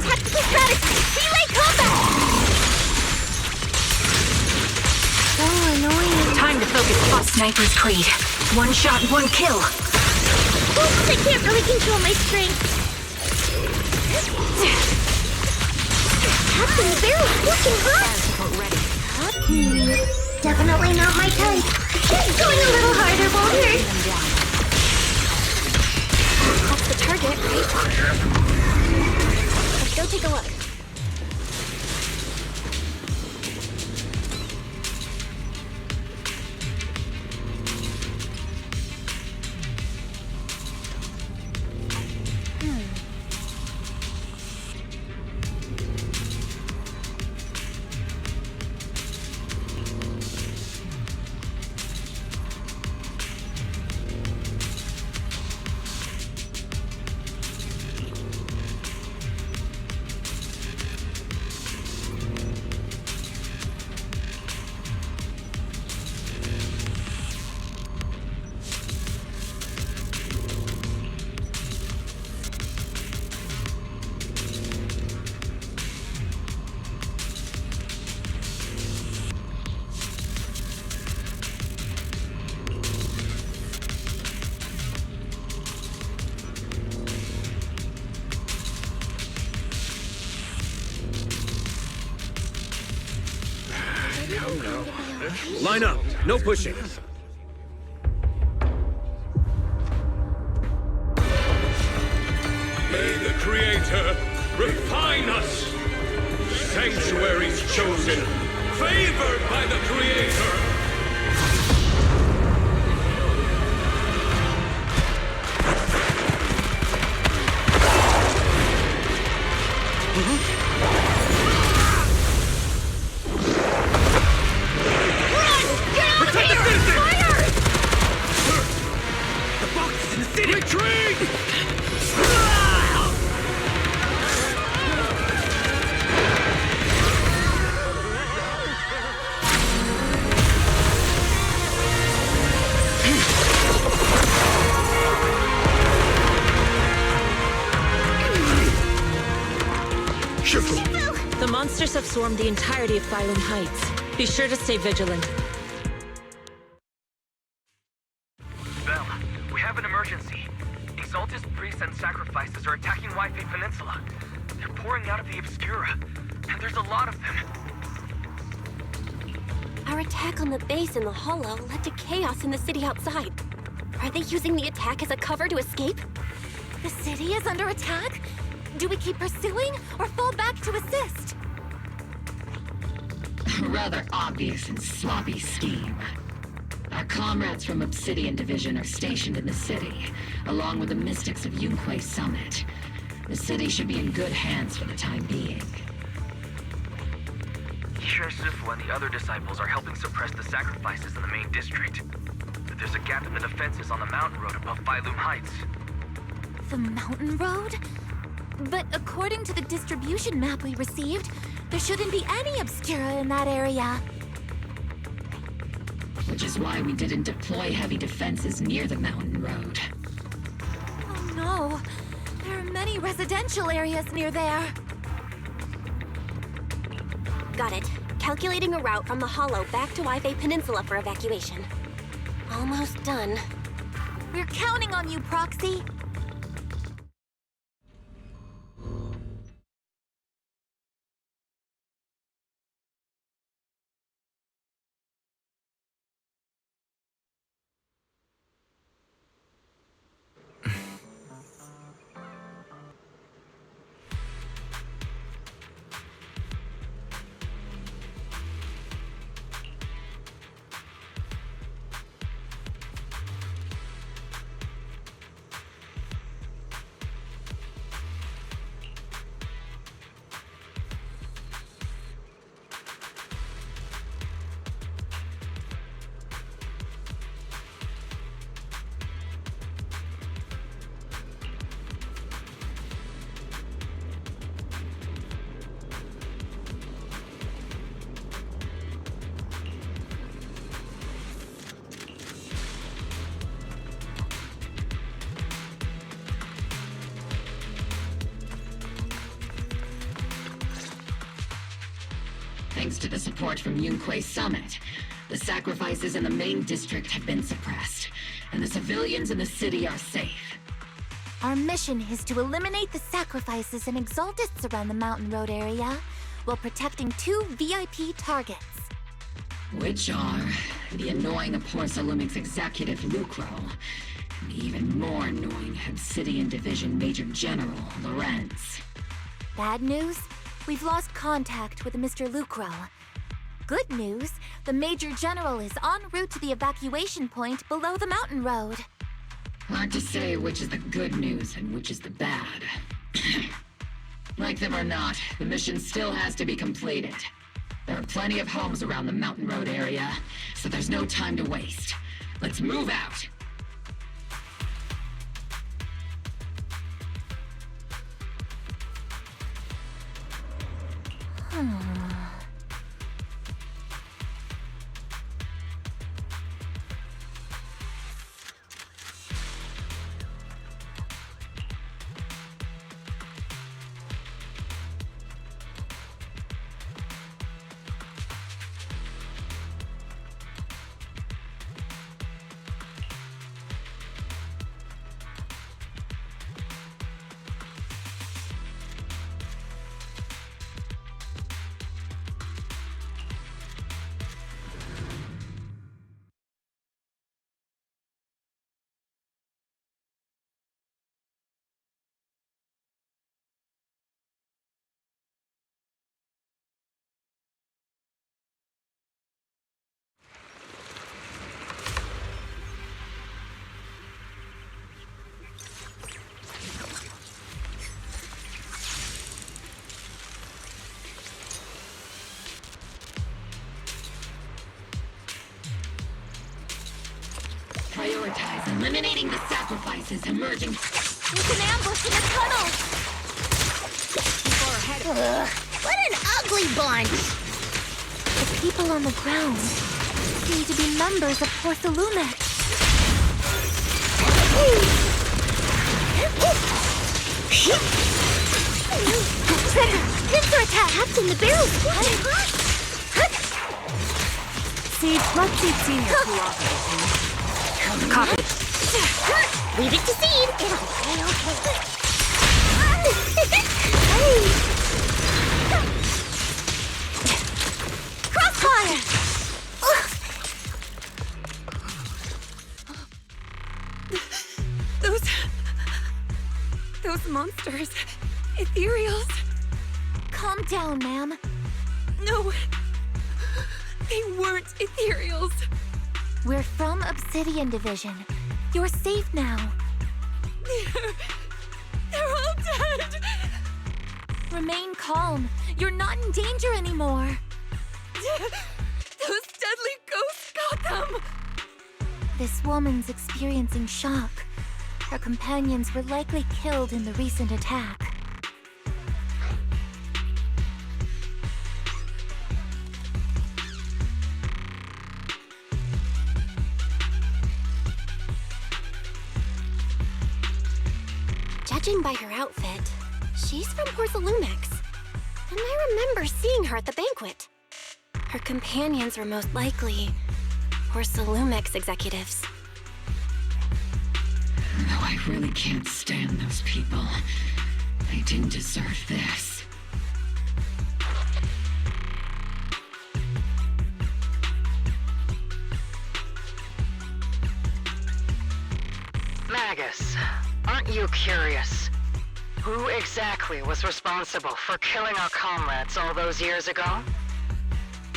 Tactical strategy. Relay combat. So annoying. Time to focus. Sniper's Creed. One shot, one kill. Oops, I can't really control my strength. Captain Barrel's working hard. Ready. Definitely not my type. Going a little harder won't hurt.
That's the target, right? Let's go take a look.
Line up. No pushing.
May the Creator refine us! Sanctuaries chosen, favored by the Creator!
The monsters have swarmed the entirety of Phylum Heights. Be sure to stay vigilant.
Bell, we have an emergency. Exaltist priests and sacrifices are attacking Wi-Fi Peninsula. They're pouring out of the Obscura, and there's a lot of them.
Our attack on the base in the Hollow led to chaos in the city outside. Are they using the attack as a cover to escape?
The city is under attack? Do we keep pursuing or fall back to assist?
A rather obvious and sloppy scheme. Our comrades from Obsidian Division are stationed in the city, along with the mystics of Yunquay Summit. The city should be in good hands for the time being.
Shifu and the other disciples are helping suppress the sacrifices in the main district. There's a gap in the defenses on the mountain road above Phylum Heights.
The mountain road? But according to the distribution map we received, there shouldn't be any Obscura in that area.
Which is why we didn't deploy heavy defenses near the mountain road.
Oh no! There are many residential areas near there.
Got it. Calculating a route from the Hollow back to Wi-Fi Peninsula for evacuation. Almost done.
We're counting on you, Proxy.
Thanks to the support from Yunquay Summit, the sacrifices in the main district have been suppressed, and the civilians in the city are safe.
Our mission is to eliminate the sacrifices and Exaltists around the mountain road area, while protecting 2 VIP targets.
Which are the annoying Porcelumix executive Lucro, and the even more annoying Obsidian Division Major General Lorenz.
Bad news? We've lost contact with Mr. Lucro. Good news, the Major General is en route to the evacuation point below the mountain road.
Hard to say which is the good news and which is the bad. Like them or not, the mission still has to be completed. There are plenty of homes around the mountain road area, so there's no time to waste. Let's move out! Prioritize eliminating the sacrifices emerging.
There's an ambush in the tunnel!
Ugh, what an ugly bunch!
The people on the ground seem to be members of Porcelumix. Pincer attack!
Captain, the barrel's flying!
Siege, let's see Senior cooperating. Copy.
Leave it to Seed. It'll be okay. Hey. Crossfire!
Those monsters. Ethereals. Calm down, ma'am. No. They weren't Ethereals. We're from Obsidian Division. You're safe now. They're all dead. Remain calm. You're not in danger anymore. Those deadly ghosts got them. This woman's experiencing shock. Her companions were likely killed in the recent attack.
Judging by her outfit, she's from Porcelumex. And I remember seeing her at the banquet. Her companions were most likely Porcelumex executives.
No, I really can't stand those people. They didn't deserve this.
Magus, aren't you curious? Who exactly was responsible for killing our comrades all those years ago?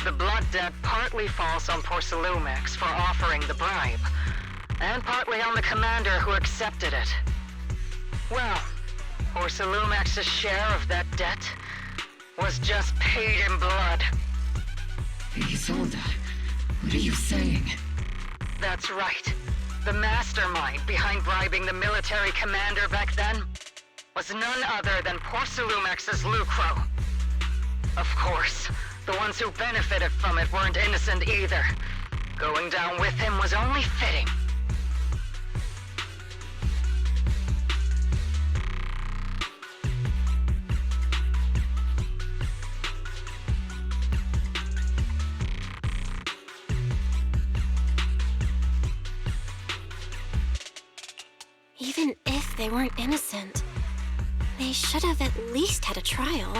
The blood debt partly falls on Porcelumex for offering the bribe, and partly on the commander who accepted it. Well, Porcelumex's share of that debt was just paid in blood.
Isolde, what are you saying?
That's right. The mastermind behind bribing the military commander back then was none other than Porcelumex's Lucro. Of course, the ones who benefited from it weren't innocent either. Going down with him was only fitting.
Even if they weren't innocent, they should have at least had a trial.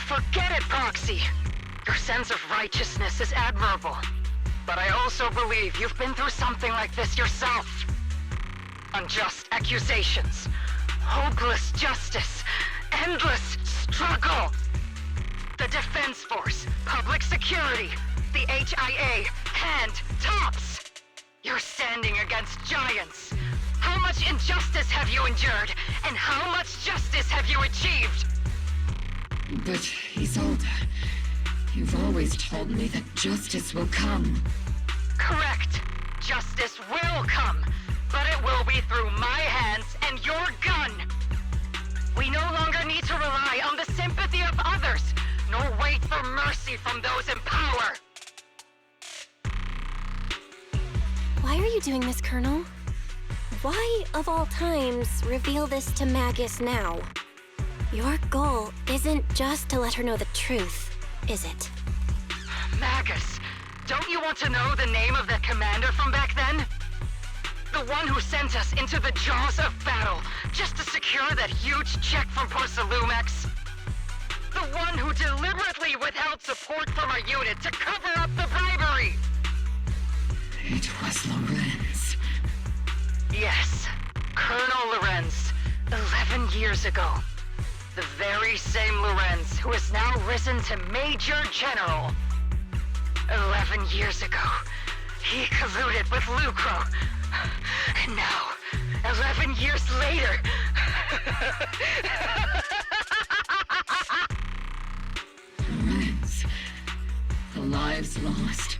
Forget it, Proxy! Your sense of righteousness is admirable. But I also believe you've been through something like this yourself. Unjust accusations, hopeless justice, endless struggle. The Defense Force, public security, the HIA, and tops. You're standing against giants. How much injustice have you endured, and how much justice have you achieved?
But, Isolde, you've always told me that justice will come.
Correct. Justice will come, but it will be through my hands and your gun. We no longer need to rely on the sympathy of others, nor wait for mercy from those in power.
Why are you doing this, Colonel? Why, of all times, reveal this to Magus now? Your goal isn't just to let her know the truth, is it?
Magus, don't you want to know the name of that commander from back then? The one who sent us into the jaws of battle just to secure that huge check from Porcelumex? The one who deliberately withheld support from our unit to cover up the bribery?
It was Lorenz.
Yes, Colonel Lorenz, 11 years ago. The very same Lorenz who has now risen to Major General. 11 years ago, he colluded with Lucro. And now, 11 years later...
Lorenz, the lives lost,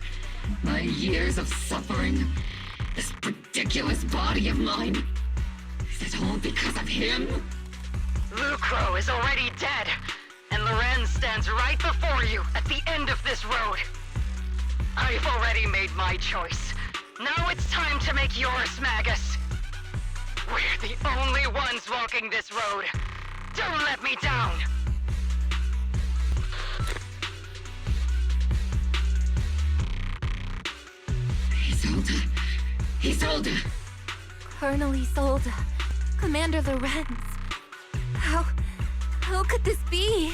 my years of suffering, this ridiculous body of mine. Is it all because of him?
Lucro is already dead, and Lorenz stands right before you at the end of this road. I've already made my choice. Now it's time to make yours, Magus. We're the only ones walking this road. Don't let me down.
Isolde.
Colonel Isolde, Commander Lorenz. How could this be?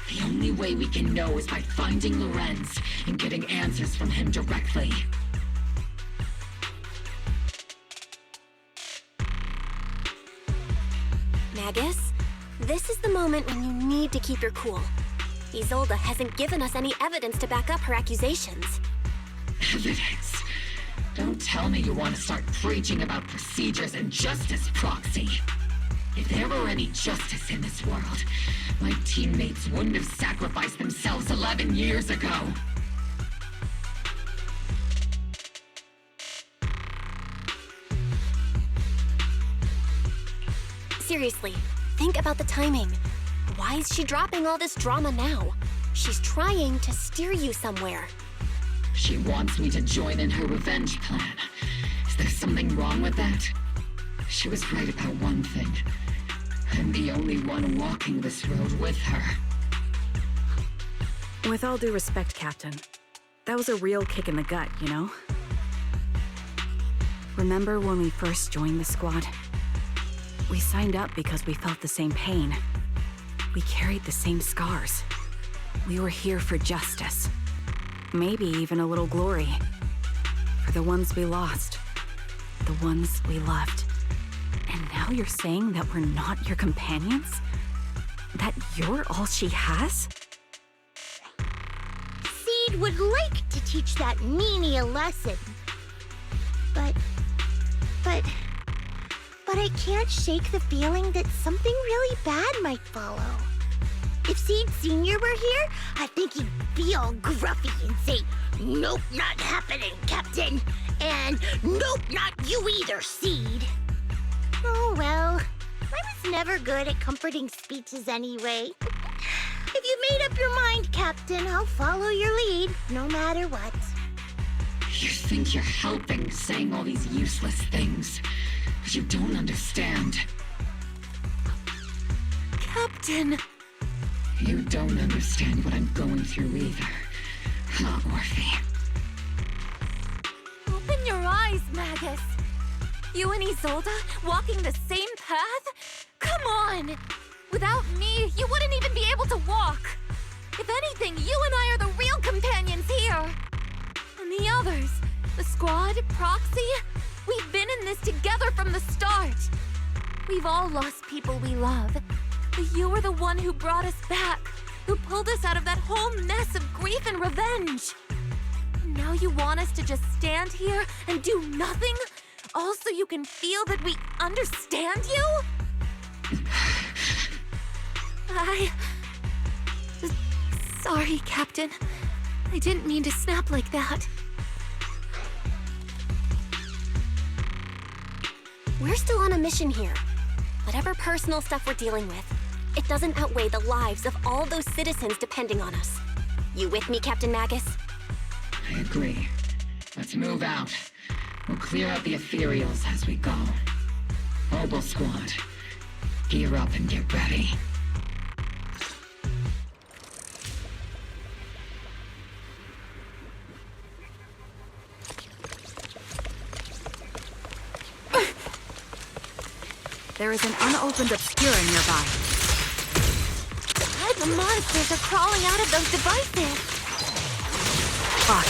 The only way we can know is by finding Lorenz and getting answers from him directly.
Magus, this is the moment when you need to keep your cool. Isolde hasn't given us any evidence to back up her accusations.
Evidence? Don't tell me you want to start preaching about procedures and justice, Proxy. If there were any justice in this world, my teammates wouldn't have sacrificed themselves 11 years ago.
Seriously, think about the timing. Why is she dropping all this drama now? She's trying to steer you somewhere.
She wants me to join in her revenge plan. Is there something wrong with that? She was right about one thing. I'm the only one walking this road with her.
With all due respect, Captain, that was a real kick in the gut, you know? Remember when we first joined the squad? We signed up because we felt the same pain. We carried the same scars. We were here for justice. Maybe even a little glory. For the ones we lost. The ones we loved. And now you're saying that we're not your companions? That you're all she has?
Seed would like to teach that meanie a lesson. But I can't shake the feeling that something really bad might follow. If Seed Sr. were here, I think he'd be all gruffy and say, "Nope, not happening, Captain." And "Nope, not you either, Seed." Oh well, I was never good at comforting speeches anyway. If you made up your mind, Captain, I'll follow your lead, no matter what.
You think you're helping saying all these useless things, but you don't understand.
Captain!
You don't understand what I'm going through either. Huh, Orphe?
Open your eyes, Magus! You and Isolde walking the same path? Come on! Without me, you wouldn't even be able to walk! If anything, you and I are the real companions here! And the others, the squad, Proxy, we've been in this together from the start! We've all lost people we love, but you were the one who brought us back, who pulled us out of that whole mess of grief and revenge! And now you want us to just stand here and do nothing? All so you can feel that we understand you? Sorry, Captain. I didn't mean to snap like that.
We're still on a mission here. Whatever personal stuff we're dealing with, it doesn't outweigh the lives of all those citizens depending on us. You with me, Captain Magus?
I agree. Let's move out. We'll clear out the ethereals as we go. Obol squad, gear up and get ready.
There is an unopened obscura nearby.
The monsters are crawling out of those devices!
Fuck.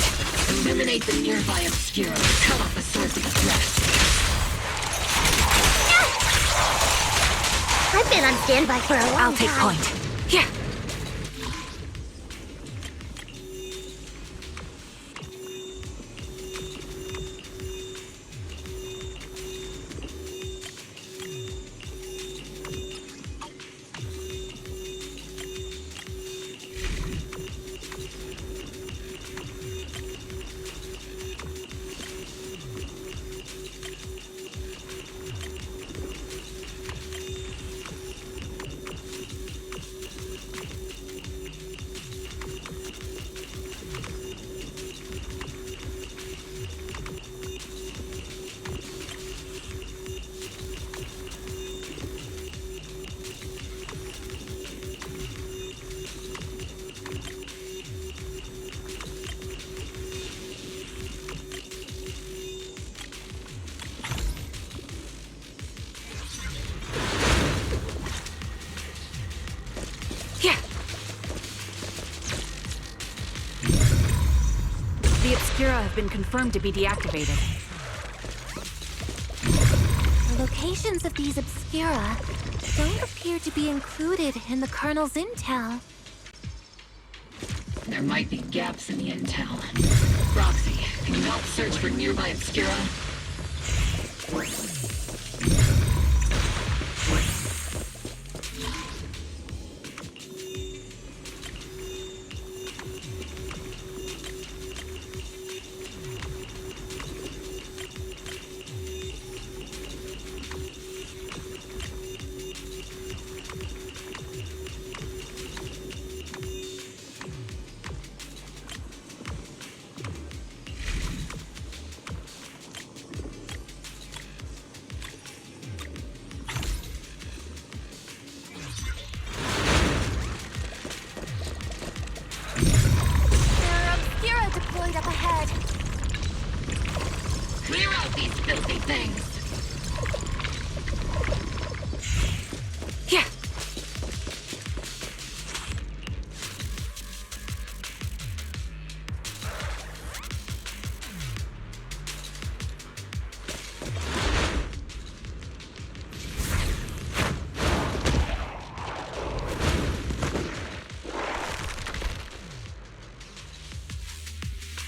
Eliminate the nearby obscura and cut off the source of the threat.
I've been on standby for a long time.
I'll take point. Here. have been confirmed to be deactivated.
The locations of these Obscura don't appear to be included in the Colonel's intel.
There might be gaps in the intel. Roxy, can you help search for nearby Obscura?
Up ahead.
Clear out these filthy things!
Yeah.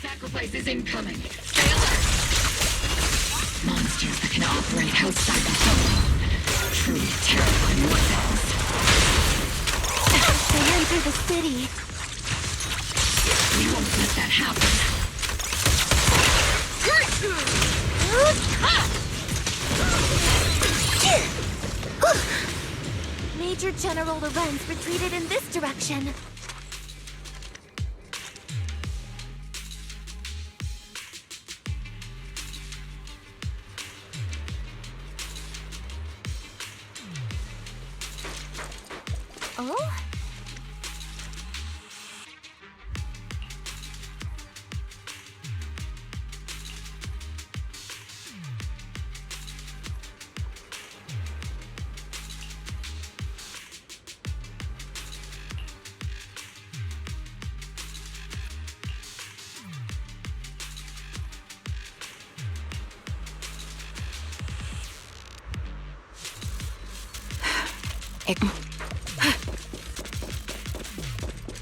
Sacrifice is incoming. Stay alert! Monsters that can operate outside the home. Truly terrifying weapons.
They enter the city.
We won't let that happen.
Major General Lorenz retreated in this direction. Oh?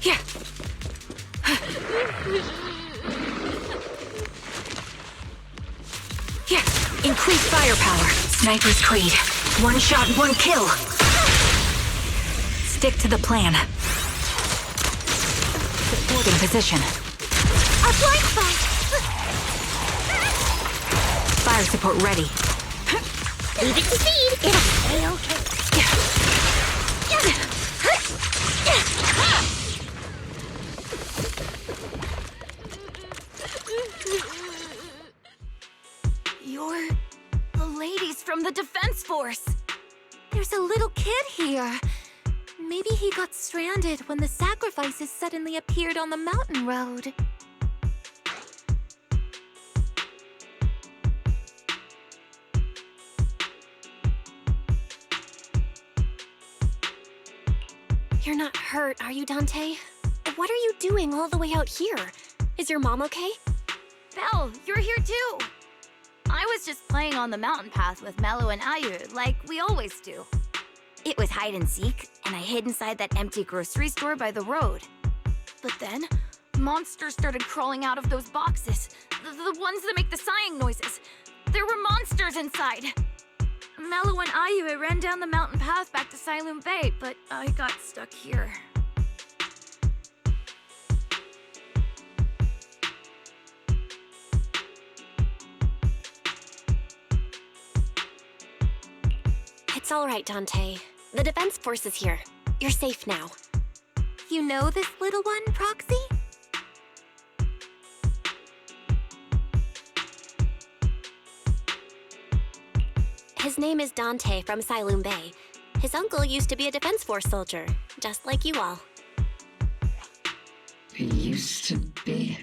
Yeah.
Yeah. Increased firepower. Sniper's Creed. One shot, one kill. Stick to the plan. Supporting position.
Our flank fight!
Fire support ready.
Leave it to speed. It'll stay okay.
You're the ladies from the Defense Force. There's a little kid here. Maybe he got stranded when the sacrifices suddenly appeared on the mountain road. You're not hurt, are you, Dante? What are you doing all the way out here? Is your mom okay?
Belle, you're here too! I was just playing on the mountain path with Mello and Ayu, like we always do. It was hide and seek, and I hid inside that empty grocery store by the road. But then, monsters started crawling out of those boxes. The ones that make the sighing noises. There were monsters inside! Mello and Ayu ran down the mountain path back to Silent Bay, but I got stuck here.
It's all right, Dante. The Defense Force is here. You're safe now.
You know this little one, Proxy?
His name is Dante from Silent Bay. His uncle used to be a Defense Force soldier, just like you all.
He used to be.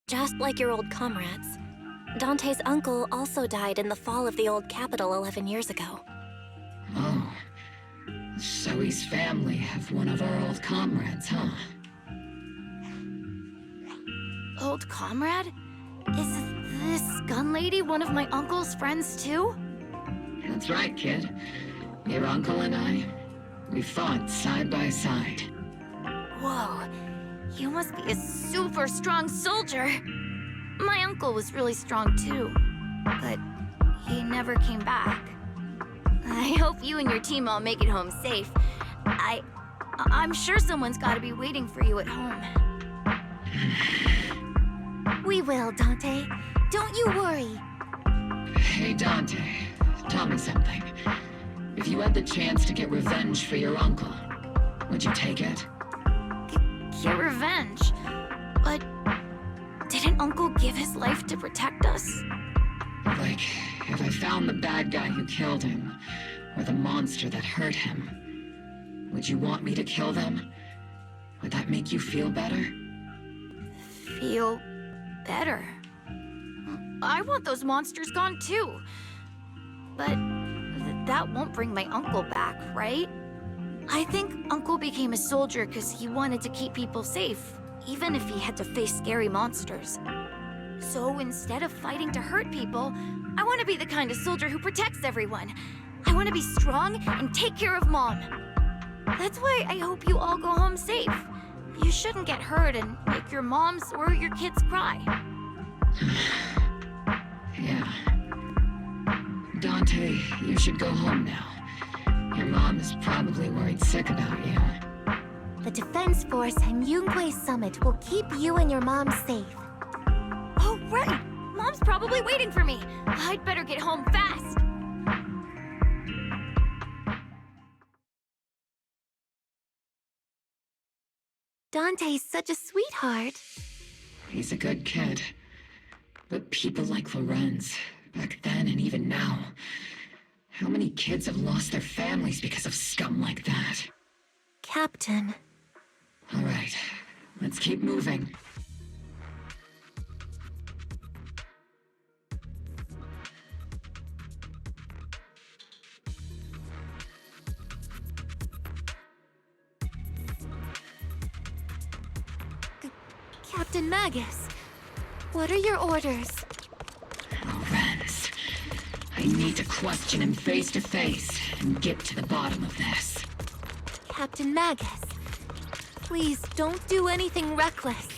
Just like your old comrades. Dante's uncle also died in the fall of the old capital 11 years ago.
Oh. Zoe's family have one of our old comrades, huh?
Old comrade? Is this gun lady one of my uncle's friends too?
That's right, kid. Your uncle and I, we fought side by side.
Whoa, you must be a super strong soldier. My uncle was really strong too, but he never came back. I hope you and your team all make it home safe. I'm sure someone's gotta be waiting for you at home.
We will, Dante. Don't you worry.
Hey, Dante, tell me something. If you had the chance to get revenge for your uncle, would you take it?
Get revenge? But didn't Uncle give his life to protect us?
Like, if I found the bad guy who killed him, or the monster that hurt him, would you want me to kill them? Would that make you feel better?
Feel better? I want those monsters gone too. But that won't bring my uncle back, right? I think Uncle became a soldier because he wanted to keep people safe, even if he had to face scary monsters. So instead of fighting to hurt people, I want to be the kind of soldier who protects everyone. I want to be strong and take care of Mom. That's why I hope you all go home safe. You shouldn't get hurt and make your moms or your kids cry.
Yeah. Dante, you should go home now. Your mom is probably worried sick about you.
The Defense Force and Yunque Summit will keep you and your mom safe.
Oh, right! Mom's probably waiting for me. I'd better get home fast.
Dante's such a sweetheart.
He's a good kid. But people like Lorenz, back then and even now, how many kids have lost their families because of scum like that?
Captain.
All right, let's keep moving.
Captain Magus, what are your orders?
Lorenz, I need to question him face to face and get to the bottom of this.
Captain Magus, please don't do anything reckless.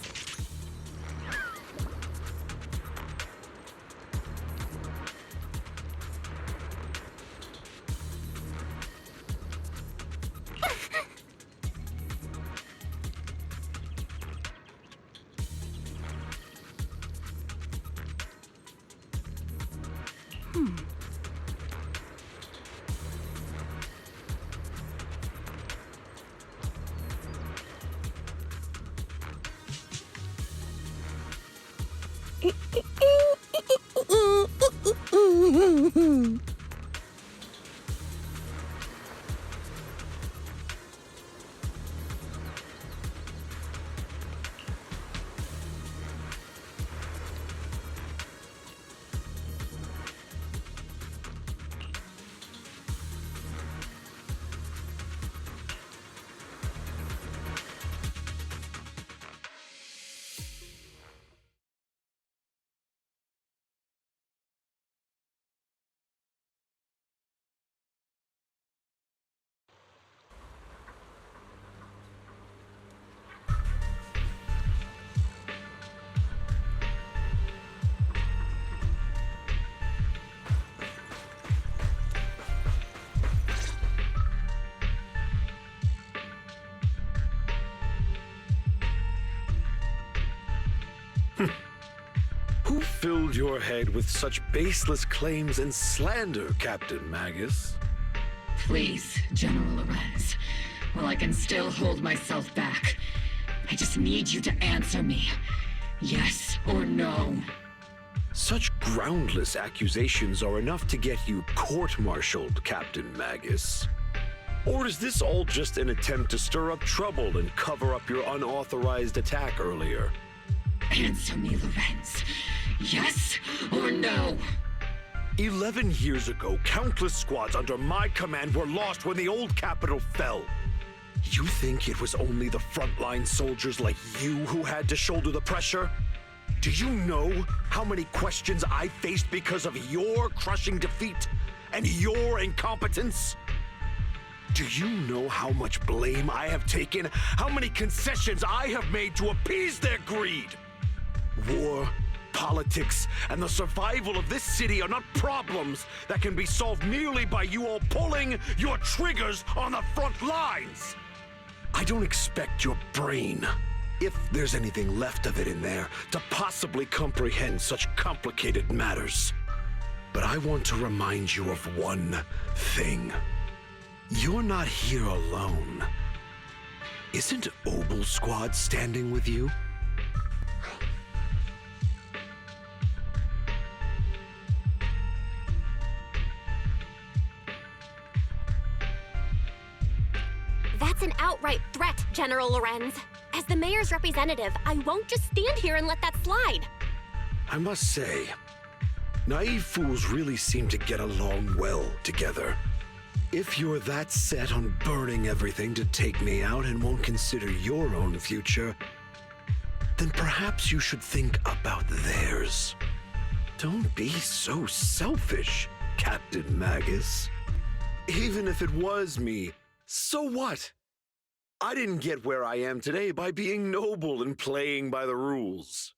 Who filled your head with such baseless claims and slander, Captain Magus?
Please, General Lorenz, while I can still hold myself back, I just need you to answer me. Yes or no?
Such groundless accusations are enough to get you court-martialed, Captain Magus. Or is this all just an attempt to stir up trouble and cover up your unauthorized attack earlier?
Answer me, Lorenz. Yes or no?
11 years ago, countless squads under my command were lost when the old capital fell. You think it was only the frontline soldiers like you who had to shoulder the pressure? Do you know how many questions I faced because of your crushing defeat and your incompetence? Do you know how much blame I have taken? How many concessions I have made to appease their greed? War, politics, and the survival of this city are not problems that can be solved merely by you all pulling your triggers on the front lines. I don't expect your brain, if there's anything left of it in there, to possibly comprehend such complicated matters. But I want to remind you of one thing. You're not here alone. Isn't Obol Squad standing with you?
That's an outright threat, General Lorenz. As the mayor's representative, I won't just stand here and let that slide.
I must say, naive fools really seem to get along well together. If you're that set on burning everything to take me out and won't consider your own future, then perhaps you should think about theirs. Don't be so selfish, Captain Magus. Even if it was me, so what? I didn't get where I am today by being noble and playing by the rules.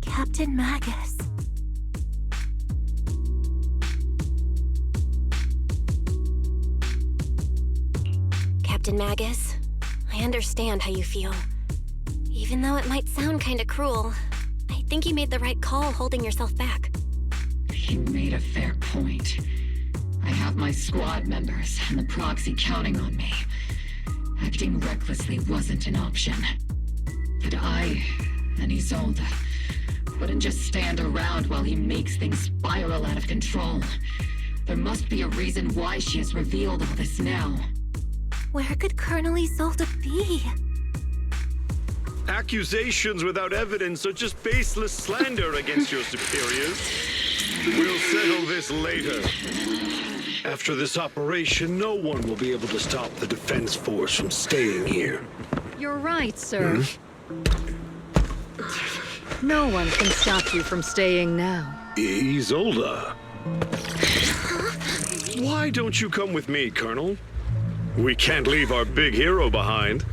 Captain Magus.
Captain Magus, I understand how you feel. Even though it might sound kinda cruel, I think you made the right call holding yourself back.
You made a fair point. I have my squad members and the proxy counting on me. Acting recklessly wasn't an option. But I and Isolde wouldn't just stand around while he makes things spiral out of control. There must be a reason why she has revealed all this now.
Where could Colonel Isolde be?
Accusations without evidence are just baseless slander against your superiors. We'll settle this later.
After this operation, no one will be able to stop the defense force from staying here.
You're right, sir. No one can stop you from staying now.
Isolde. Why don't you come with me, Colonel? We can't leave our big hero behind.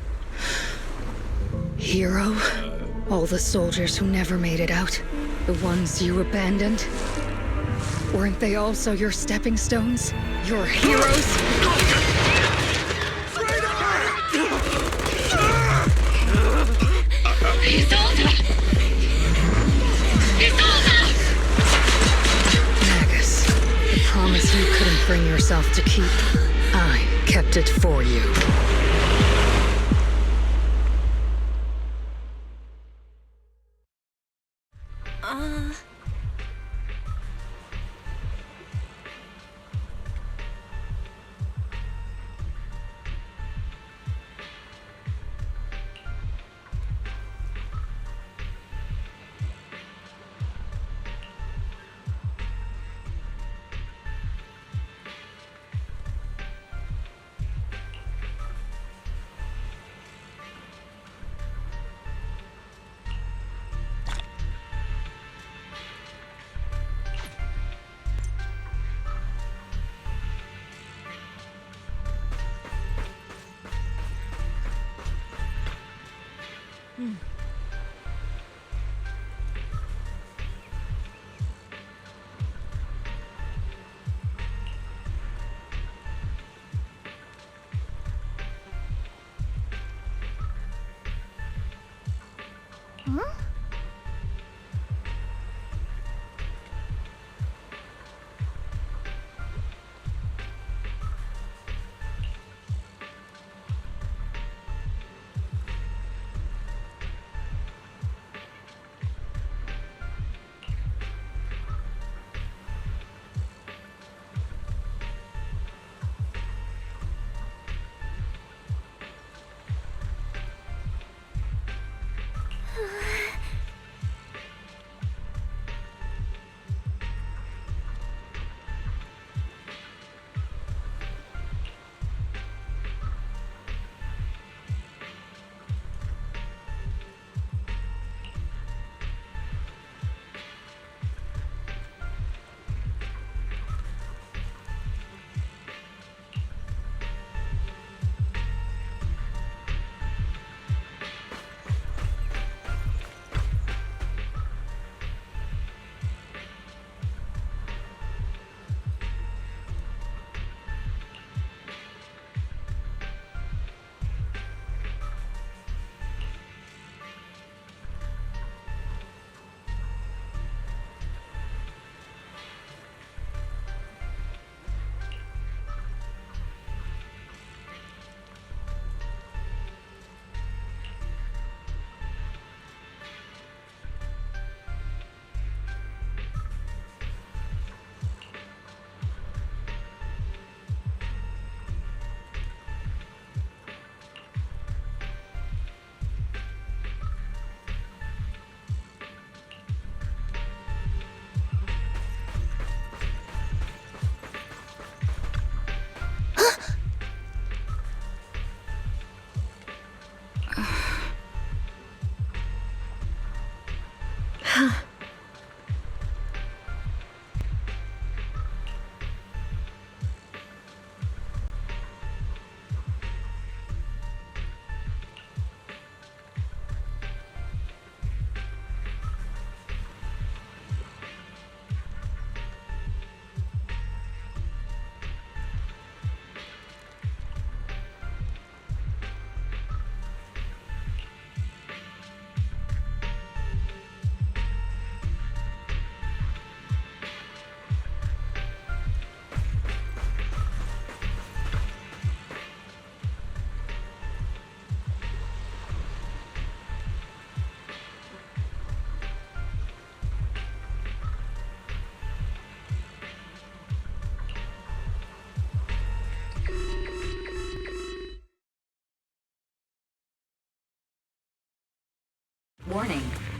Hero? All the soldiers who never made it out? The ones you abandoned? Weren't they also your stepping stones? Your heroes?
Isolde! Isolde!
Magus, the promise you couldn't bring yourself to keep, I kept it for you.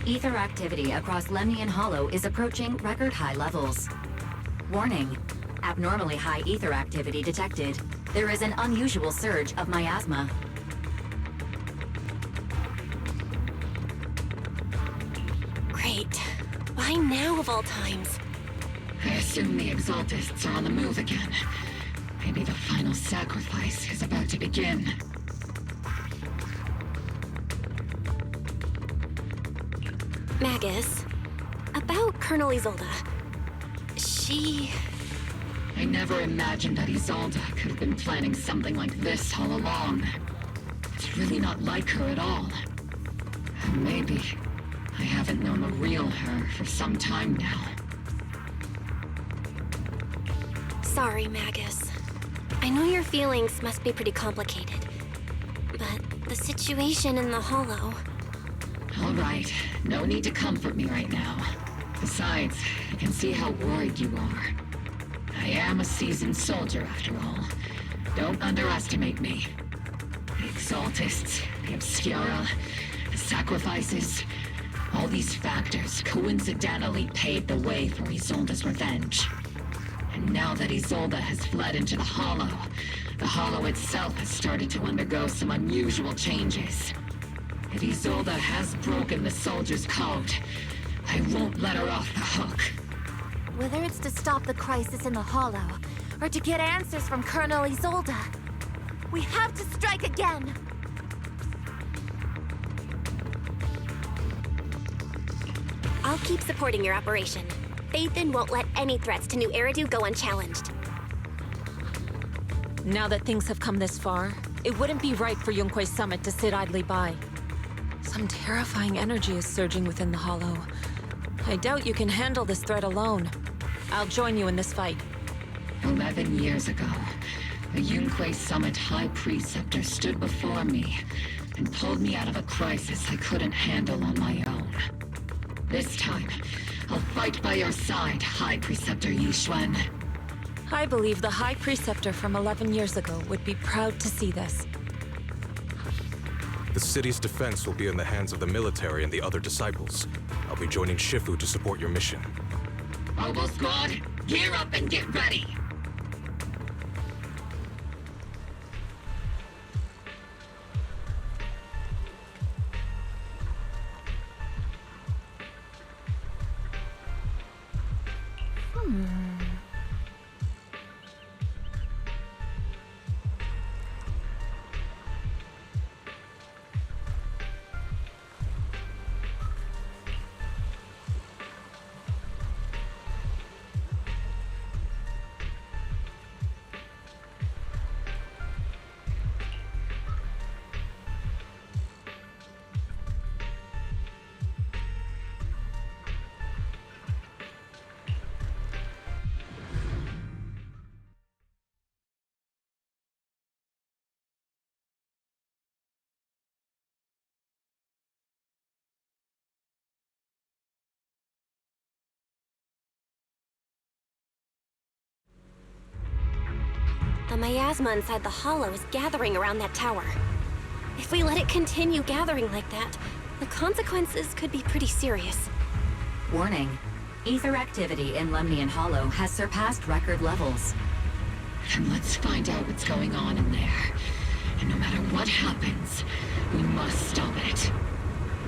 Ether activity across Lemnian Hollow is approaching record-high levels. Warning. Abnormally high ether activity detected. There is an unusual surge of miasma.
Great. Why now of all times?
I assume the Exaltists are on the move again. Maybe the final sacrifice is about to begin.
Magus, about Colonel Isolde. She...
I never imagined that Isolde could have been planning something like this all along. It's really not like her at all. And maybe I haven't known the real her for some time now.
Sorry, Magus. I know your feelings must be pretty complicated, but the situation in the Hollow...
All right, no need to comfort me right now. Besides, I can see how worried you are. I am a seasoned soldier, after all. Don't underestimate me. The Exaltists, the Obscura, the sacrifices, all these factors coincidentally paved the way for Isolde's revenge. And now that Isolde has fled into the Hollow itself has started to undergo some unusual changes. If Isolde has broken the soldier's code, I won't let her off the hook.
Whether it's to stop the crisis in the Hollow, or to get answers from Colonel Isolde, we have to strike again!
I'll keep supporting your operation. Phaethon won't let any threats to New Eridu go unchallenged.
Now that things have come this far, it wouldn't be right for Yunque's summit to sit idly by. Some terrifying energy is surging within the Hollow. I doubt you can handle this threat alone. I'll join you in this fight.
11 years ago, the Yunque Summit High Preceptor stood before me and pulled me out of a crisis I couldn't handle on my own. This time, I'll fight by your side, High Preceptor Yixuan.
I believe the High Preceptor from 11 years ago would be proud to see this.
The city's defense will be in the hands of the military and the other disciples. I'll be joining Shifu to support your mission.
Obol Squad, gear up and get ready!
The miasma inside the Hollow is gathering around that tower. If we let it continue gathering like that, the consequences could be pretty serious.
Warning. Ether activity in Lemnian Hollow has surpassed record levels.
Then let's find out what's going on in there. And no matter what happens, we must stop it.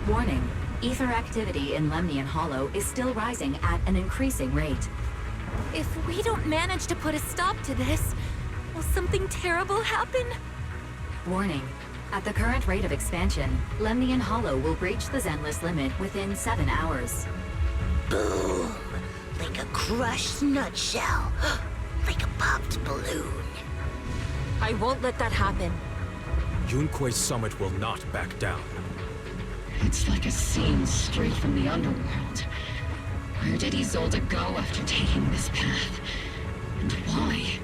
Warning. Ether activity in Lemnian Hollow is still rising at an increasing rate.
If we don't manage to put a stop to this, will something terrible happen?
Warning. At the current rate of expansion, Lemnian Hollow will breach the Zenless limit within 7 hours.
Boom! Like a crushed nutshell. Like a popped balloon.
I won't let that happen.
Yunque's summit will not back down.
It's like a scene straight from the underworld. Where did Isolde go after taking this path? And why?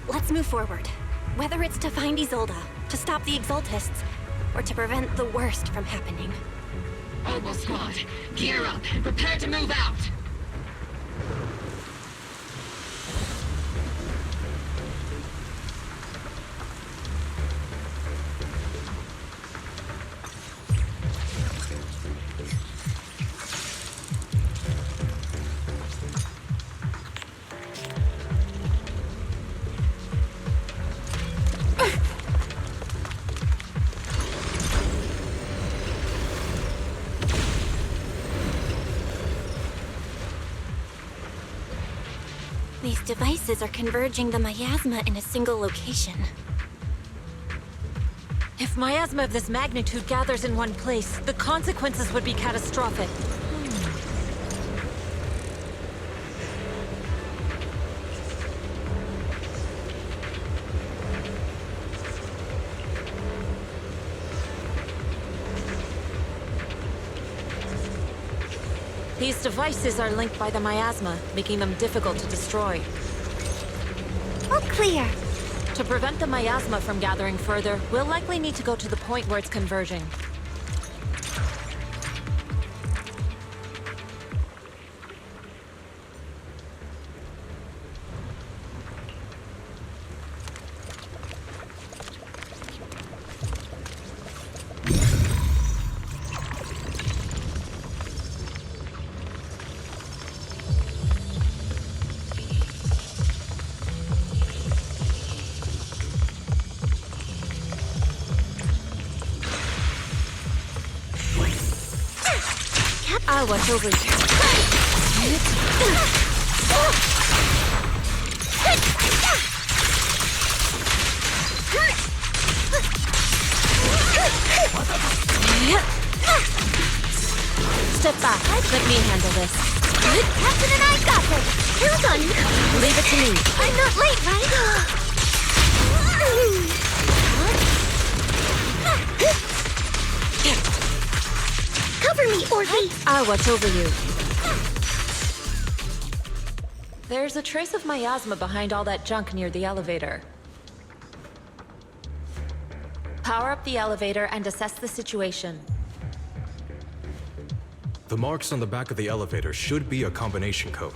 Let's move forward. Whether it's to find Isolde, to stop the Exaltists, or to prevent the worst from happening.
Obol Squad, gear up and prepare to move out!
These devices are converging the miasma in a single location.
If miasma of this magnitude gathers in one place, the consequences would be catastrophic. These devices are linked by the miasma, making them difficult to destroy.
All clear.
To prevent the miasma from gathering further, we'll likely need to go to the point where it's converging.
I'll watch over you.
Step back. Let me handle this.
Captain and I got this. Well done.
Leave it to me.
I'm not late, right? Cover me, Orphe!
I'll watch over you. There's a trace of miasma behind all that junk near the elevator. Power up the elevator and assess the situation.
The marks on the back of the elevator should be a combination code.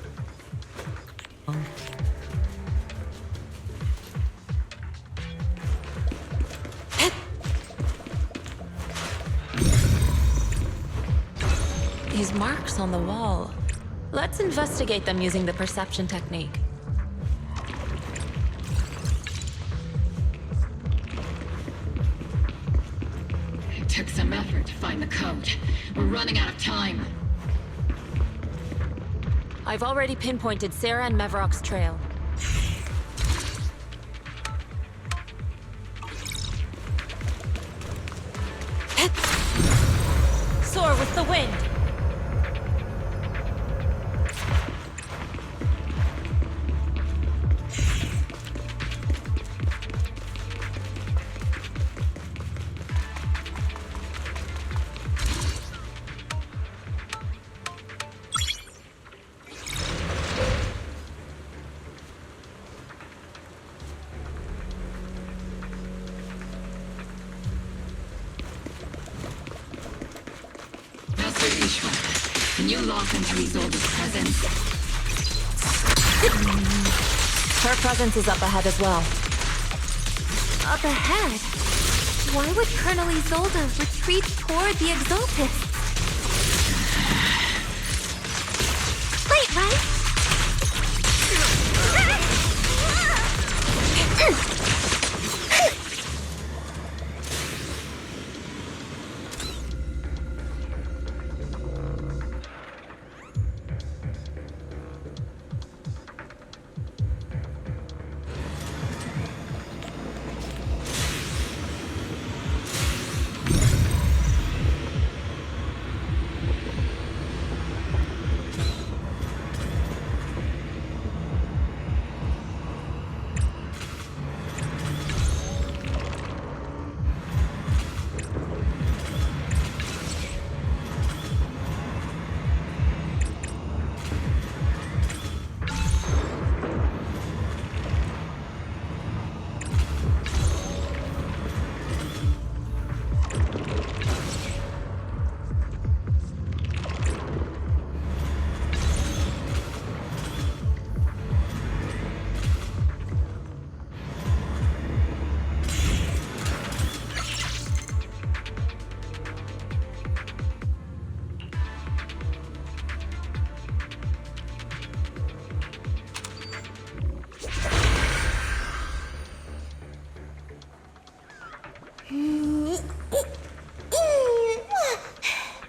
These marks on the wall. Let's investigate them using the perception technique.
It took some effort to find the code. We're running out of time.
I've already pinpointed Sarah and Mevrock's trail. Soar with the wind!
Can you lock into Isolde's presence?
Her presence is up ahead as well.
Up ahead? Why would Colonel Isolde retreat toward the Exaltist? Wait, right?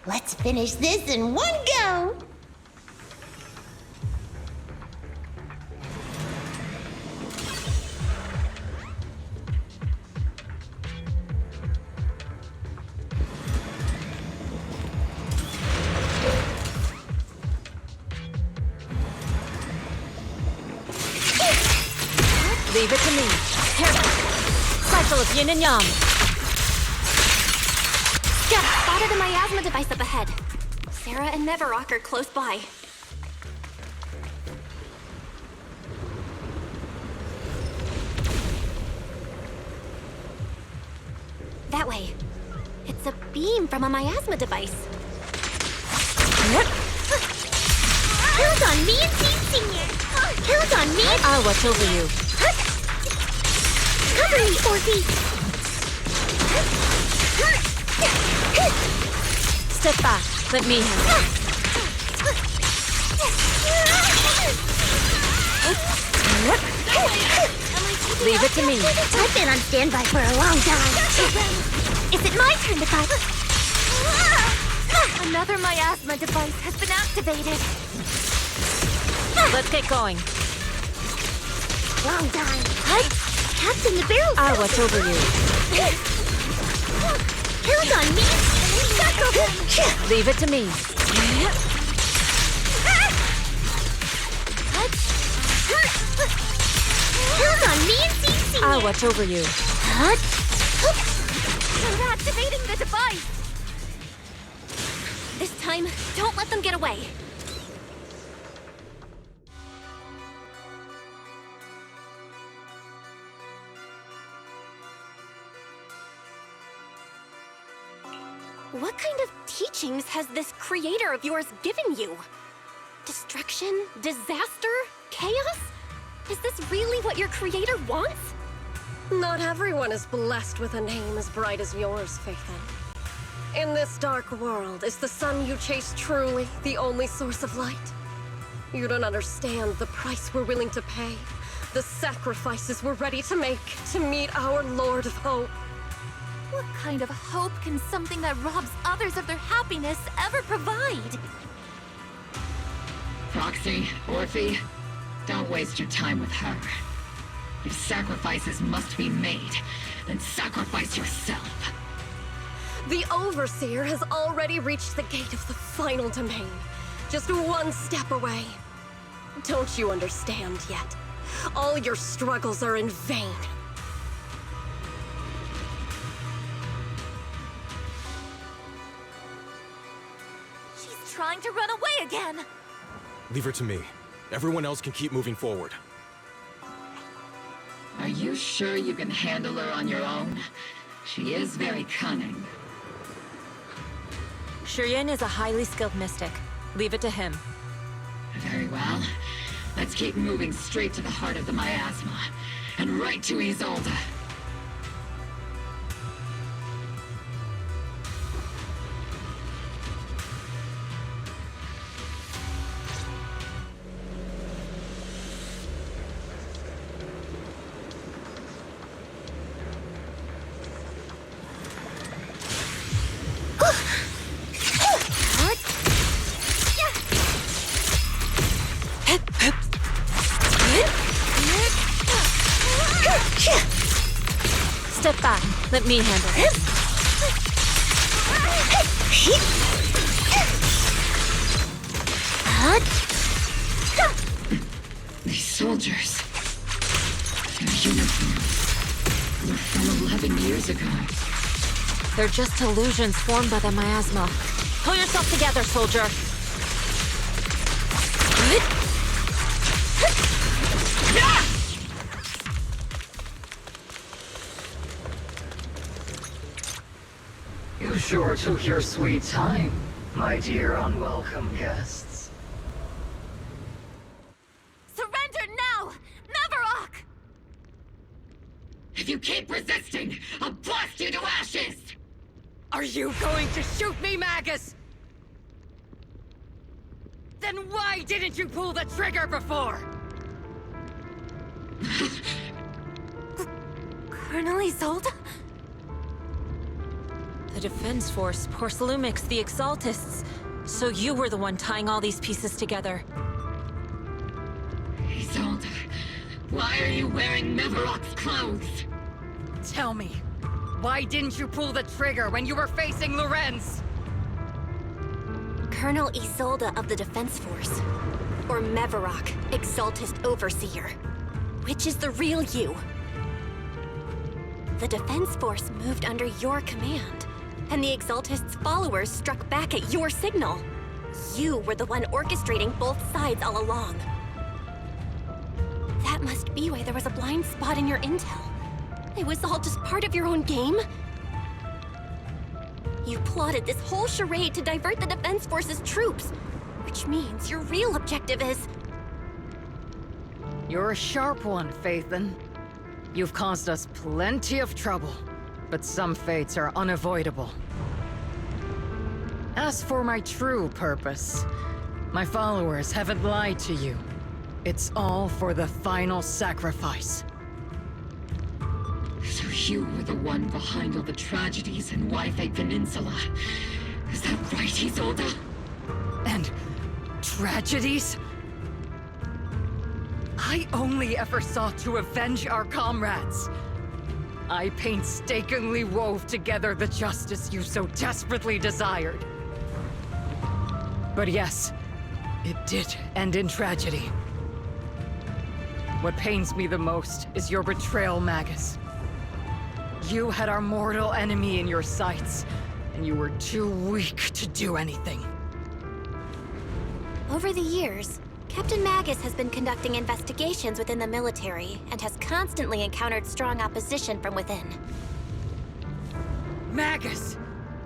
Let's finish this in one go!
Leave it to me. Careful. Cycle of yin and yang.
Spotted a miasma device up ahead. Sarah and Neverrock are close by. That way. It's a beam from a miasma device.
Kills on me and Team Senior! Kills on me and...
I'll watch over you.
Cover me, Orphe!
Step back. Let me handle it. Leave it to me.
I've been on standby for a long time. Is it my turn to fight?
Another miasma device has been activated.
Let's get going.
Long time. Captain, the barrel's...
I'll watch over you.
Kills on me.
Leave it to me.
Kills on me and Team Senior.
I'll watch over you.
They're activating the device.
This time, don't let them get away. What kind of teachings has this creator of yours given you? Destruction? Disaster? Chaos? Is this really what your creator wants?
Not everyone is blessed with a name as bright as yours, Phaethon. In this dark world, is the sun you chase truly the only source of light? You don't understand the price we're willing to pay, the sacrifices we're ready to make to meet our Lord of Hope.
What kind of hope can something that robs others of their happiness ever provide?
Proxy, Orphe, don't waste your time with her. If sacrifices must be made, then sacrifice yourself.
The Overseer has already reached the gate of the final domain, just one step away. Don't you understand yet? All your struggles are in vain.
She's trying to run away again!
Leave her to me. Everyone else can keep moving forward.
Are you sure you can handle her on your own? She is very cunning.
Shurien is a highly skilled mystic. Leave it to him.
Very well. Let's keep moving straight to the heart of the miasma, and right to Isolde.
Step back. Let me handle it.
These soldiers. Their uniforms were from 11 years ago.
They're just illusions formed by the miasma. Pull yourself together, soldier.
You sure took your sweet time, my dear unwelcome guests.
Surrender now! Neverrock!
If you keep resisting, I'll blast you to ashes!
Are you going to shoot me, Magus? Then why didn't you pull the trigger before?
Colonel Isolde?
The Defense Force, Porcelumix, the Exaltists. So you were the one tying all these pieces together.
Isolde, why are you wearing Neverrock's clothes?
Tell me, why didn't you pull the trigger when you were facing Lorenz?
Colonel Isolde of the Defense Force, or Neverrock, Exaltist Overseer. which is the real you. The Defense Force moved under your command, and the Exaltist's followers struck back at your signal. You were the one orchestrating both sides all along. That must be why there was a blind spot in your intel. It was all just part of your own game? You plotted this whole charade to divert the Defense Force's troops, which means your real objective is...
You're a sharp one, Phaethon. You've caused us plenty of trouble, but some fates are unavoidable. As for my true purpose, my followers haven't lied to you. It's all for the final sacrifice.
So you were the one behind all the tragedies in Wi-Fi Peninsula. Is that right, Isolde?
And tragedies? I only ever sought to avenge our comrades. I painstakingly wove together the justice you so desperately desired. But yes, it did end in tragedy. What pains me the most is your betrayal, Magus. You had our mortal enemy in your sights, and you were too weak to do anything.
Over the years, Captain Magus has been conducting investigations within the military and has constantly encountered strong opposition from within.
Magus!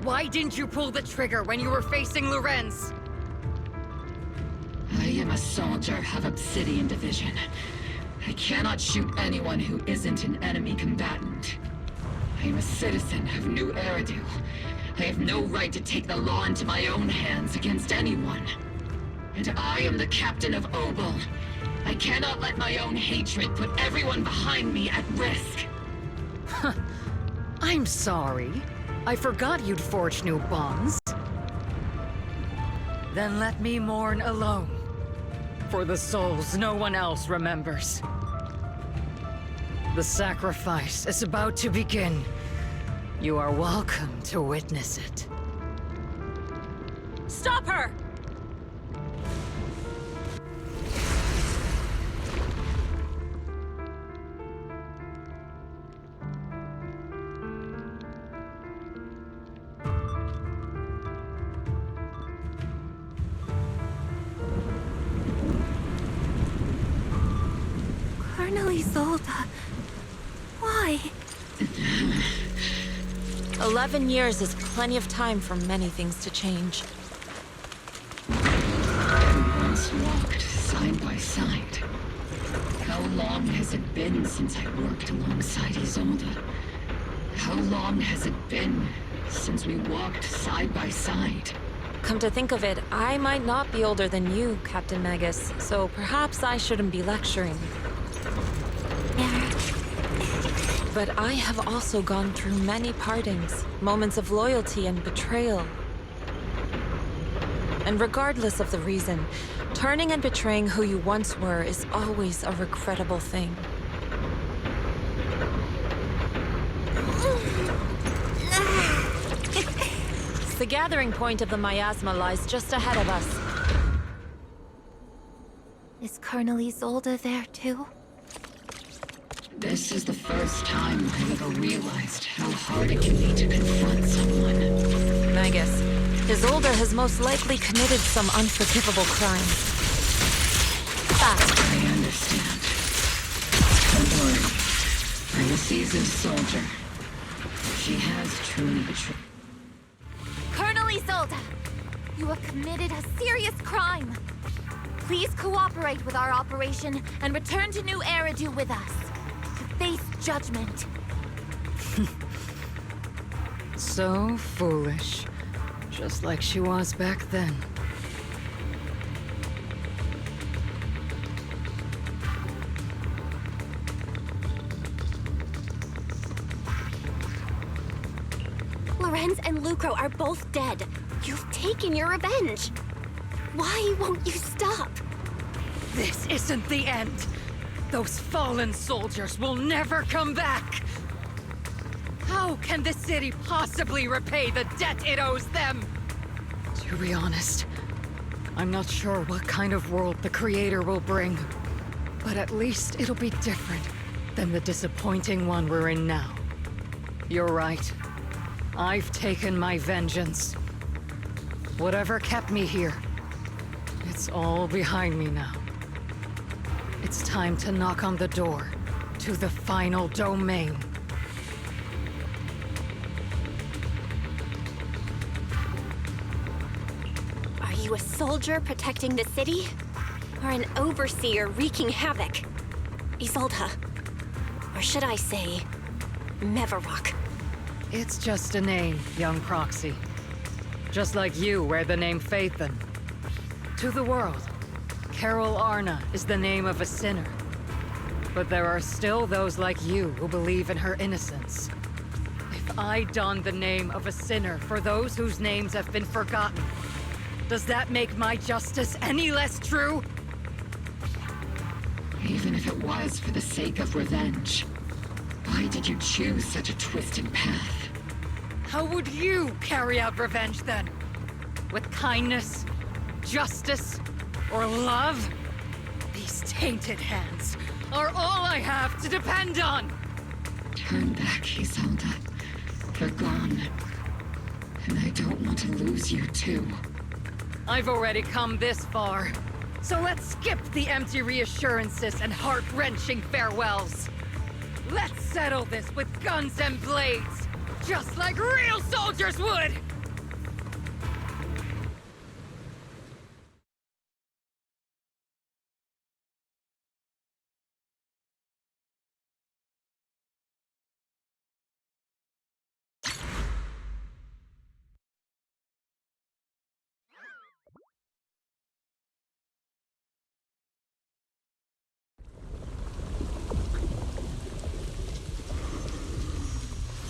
Why didn't you pull the trigger when you were facing Lorenz?
I am a soldier of Obsidian Division. I cannot shoot anyone who isn't an enemy combatant. I am a citizen of New Eridu. I have no right to take the law into my own hands against anyone. And I am the captain of Obol. I cannot let my own hatred put everyone behind me at risk.
I'm sorry. I forgot you'd forged new bonds. Then let me mourn alone. For the souls no one else remembers. The sacrifice is about to begin. You are welcome to witness it.
Stop her!
Colonel Isolde. Why?
11 years is plenty of time for many things to change.
We once walked side by side. How long has it been since I worked alongside Isolde? How long has it been since we walked side by side?
Come to think of it, I might not be older than you, Captain Magus, so perhaps I shouldn't be lecturing. But I have also gone through many partings, moments of loyalty and betrayal. And regardless of the reason, turning and betraying who you once were is always a regrettable thing. The gathering point of the miasma lies just ahead of us.
Is Colonel Isolde there too?
This is the first time I've ever realized how hard it can be to confront someone.
Magus, Isolde has most likely committed some unforgivable crime.
I understand. Don't worry. I'm a seasoned soldier. She has truly betrayed.
Colonel Isolde! You have committed a serious crime. Please cooperate with our operation and return to New Eridu with us. Face judgment.
So foolish. Just like she was back then.
Lorenz and Lucro are both dead. You've taken your revenge. Why won't you stop?
This isn't the end. Those fallen soldiers will never come back! How can the city possibly repay the debt it owes them? To be honest, I'm not sure what kind of world the Creator will bring. But at least it'll be different than the disappointing one we're in now. You're right. I've taken my vengeance. Whatever kept me here, it's all behind me now. It's time to knock on the door to the final domain.
Are you a soldier protecting the city? Or an overseer wreaking havoc? Isolde. Or should I say, Mevarok?
It's just a name, young proxy. Just like you wear the name Phaethon. To the world, Carol Arna is the name of a sinner. But there are still those like you who believe in her innocence. If I don the name of a sinner for those whose names have been forgotten, does that make my justice any less true?
Even if it was for the sake of revenge, why did you choose such a twisted path?
How would you carry out revenge then? With kindness, justice, or love? These tainted hands are all I have to depend on!
Turn back, Isolde. They're gone. And I don't want to lose you, too.
I've already come this far. So let's skip the empty reassurances and heart-wrenching farewells. Let's settle this with guns and blades, just like real soldiers would!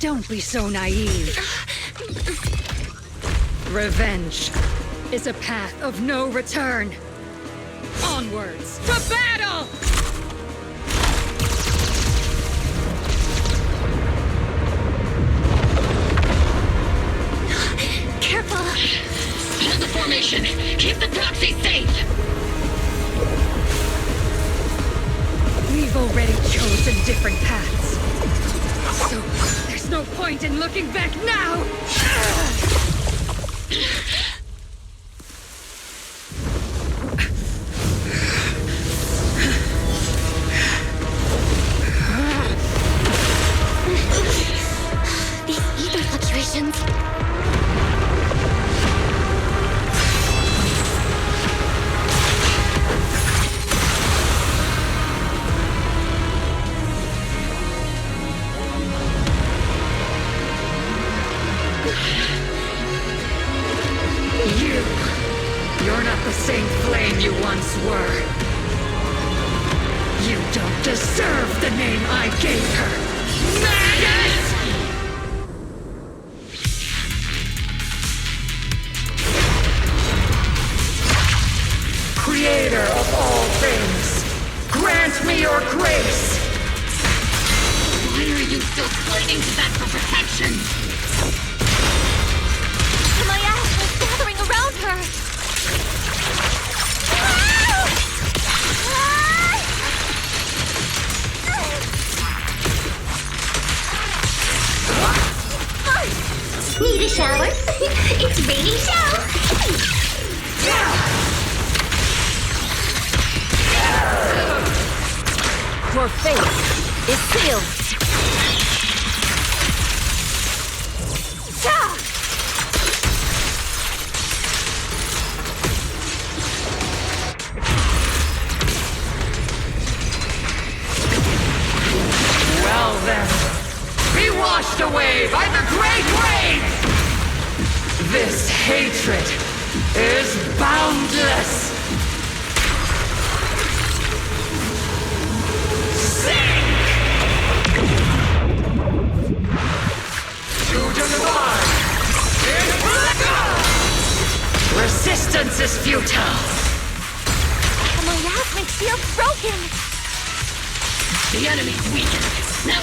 Don't be so naive. Revenge is a path of no return. Onwards to battle!
Careful!
Hold the formation! Keep the proxy safe!
We've already chosen different paths. So, there's no point in looking back now!
These ether fluctuations...
You're not the same flame you once were. You don't deserve the name I gave her. Magus! Creator of all things, grant me your grace!
Why are you still clinging to that for protection?
My ass was gathering around her!
Need a shower? It's rainy shower!
Your fate is sealed!
Well then, be washed away by the great wave! This hatred is boundless! Sink! To divide! Resistance is futile!
My asthmatic shield's broken!
The enemy's weakened. Now...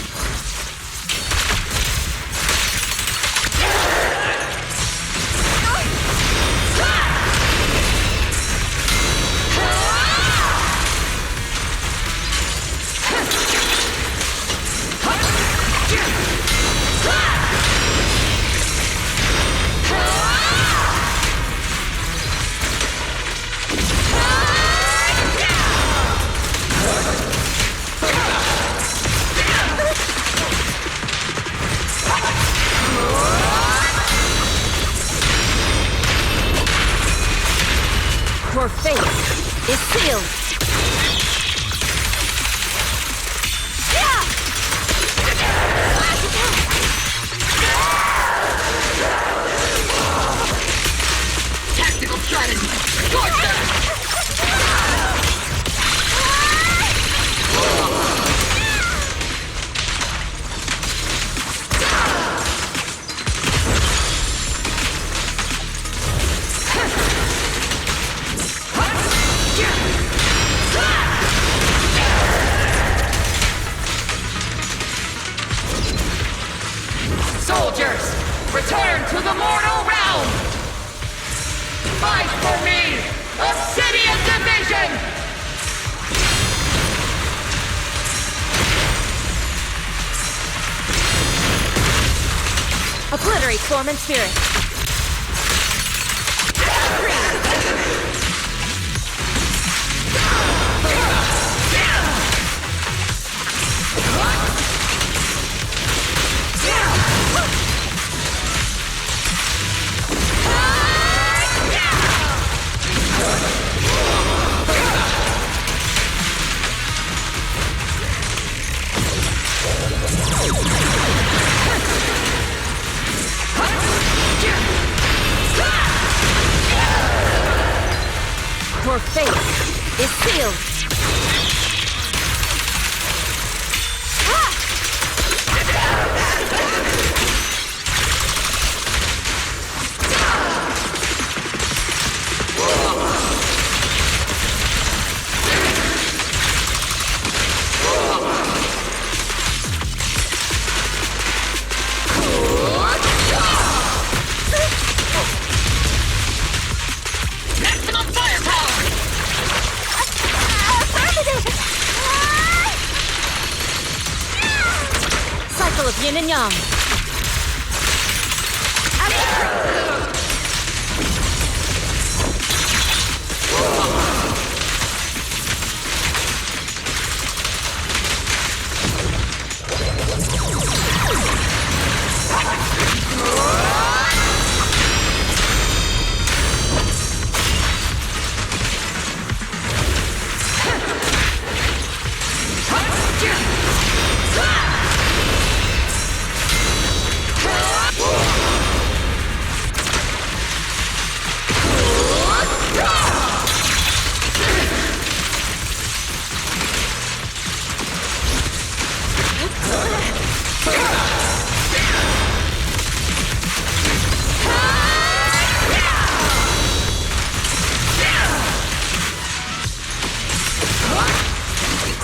Obliterate form and spirit. Your fate is sealed. Cycle of yin and yang.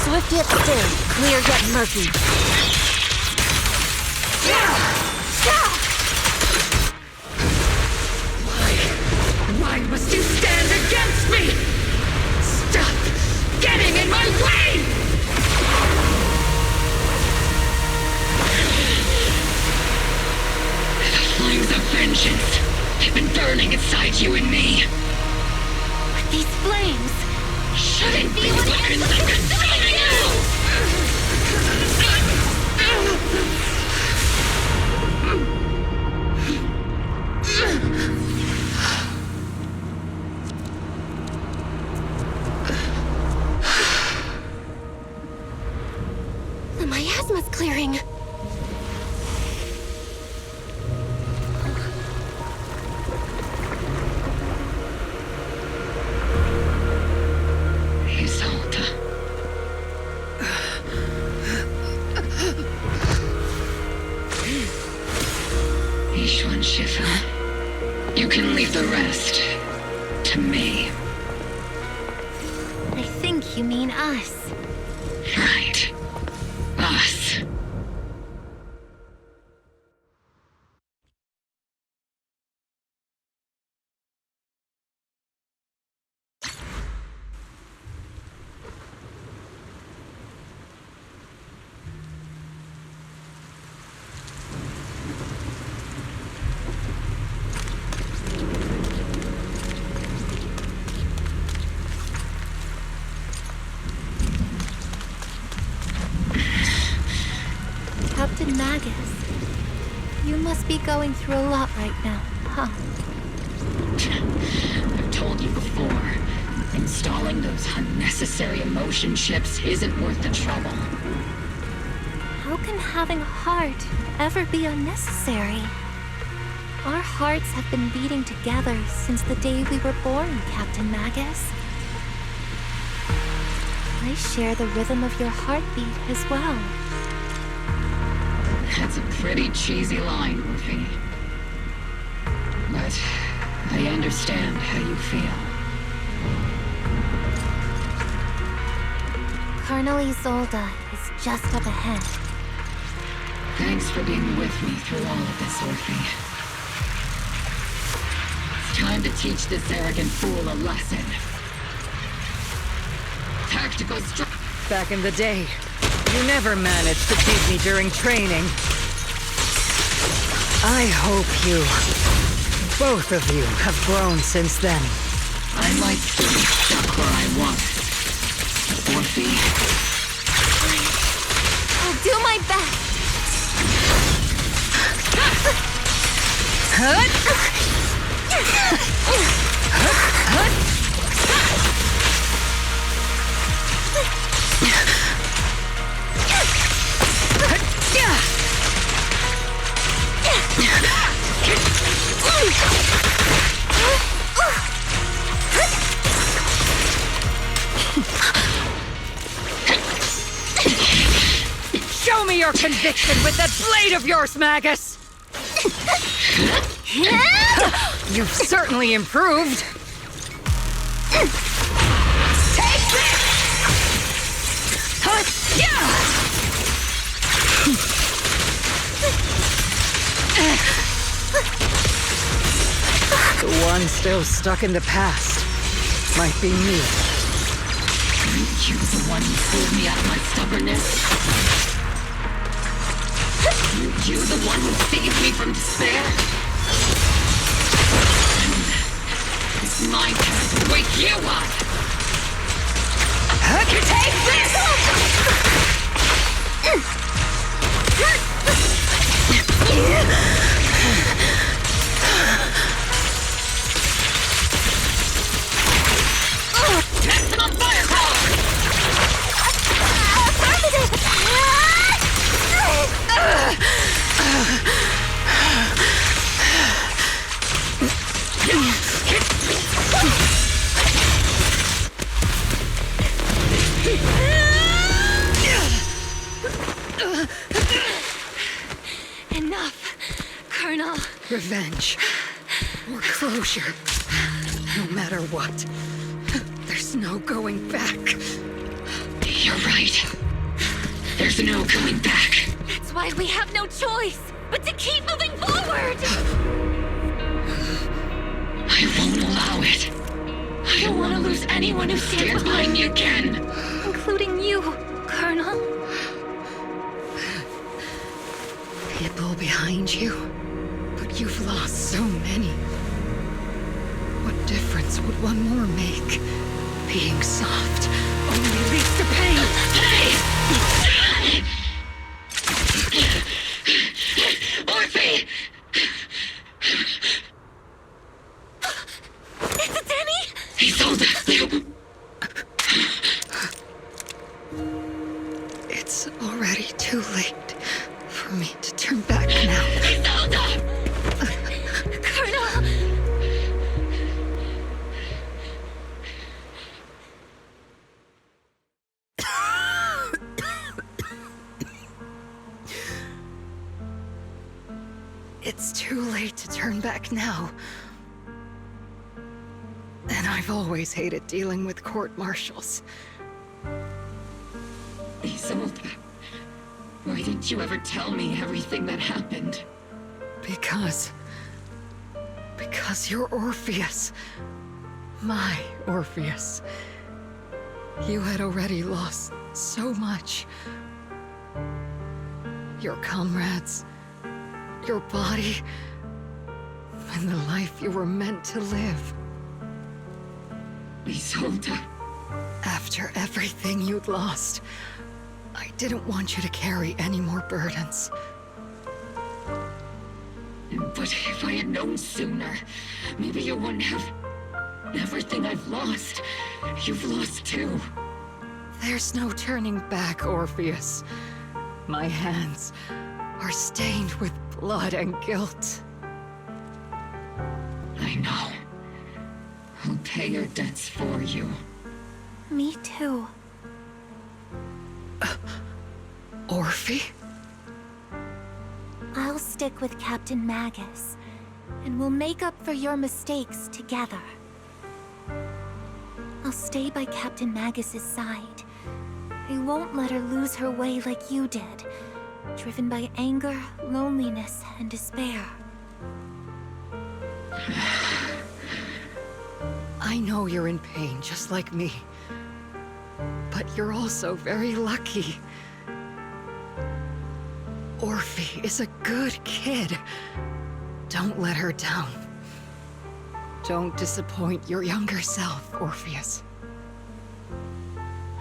Swift yet still, clear yet murky.
Why must you stand against me? Stop getting in my way! The flames of vengeance have been burning inside you and me.
But these flames
shouldn't be weapons of consuming you!
The miasma's clearing.
Isolde. Ishwan Shifa. You can leave the rest to me.
I think you mean us.
Right. Us.
Captain Magus, you must be going through a lot right now, huh?
I've told you before, installing those unnecessary emotion chips isn't worth the trouble.
How can having a heart ever be unnecessary? Our hearts have been beating together since the day we were born, Captain Magus. I share the rhythm of your heartbeat as well.
That's a pretty cheesy line, Wolfie. But I understand how you feel.
Colonel Isolde is just up ahead.
Thanks for being with me through all of this, Orphe. It's time to teach this arrogant fool a lesson. Tactical
Back in the day, you never managed to beat me during training. I hope you, both of you, have grown since then.
I might still be stuck where I was. Orphe.
I'll do my best.
Show me your conviction with that blade of yours, Magus! You've certainly improved.
Take this!
The one still stuck in the past might be me.
You're the one who pulled me out of my stubbornness. You're the one who saved me from despair. It's my turn to wake you up. Take this! Maximum firepower!
Enough, Colonel.
Revenge. Or closure. No matter what. There's no going back.
You're right. There's no going back.
That's why we have no choice but to keep moving forward.
I won't allow it. I don't want to lose anyone who stands behind me again.
Including you, Colonel.
People behind you, but you've lost so many. What difference would one more make? Being soft only leads to pain.
Orphe!
It's Danny!
Isolde!
It's already too late for me to turn back now.
Isolde!
Colonel!
It's too late to turn back now. And I've always hated dealing with court-martials.
Isolde, why didn't you ever tell me everything that happened?
Because you're Orpheus. My Orpheus. You had already lost so much. Your comrades, your body, and the life you were meant to live.
Isolde.
After everything you'd lost, I didn't want you to carry any more burdens.
But if I had known sooner, maybe you wouldn't have... Everything I've lost, you've lost too.
There's no turning back, Orpheus. My hands are stained with blood and guilt.
I know. I'll pay your debts for you.
Me too.
Orphe?
I'll stick with Captain Magus, and we'll make up for your mistakes together. I'll stay by Captain Magus's side. I won't let her lose her way like you did, driven by anger, loneliness, and despair.
I know you're in pain, just like me. But you're also very lucky. Orphe is a good kid. Don't let her down. Don't disappoint your younger self, Orpheus.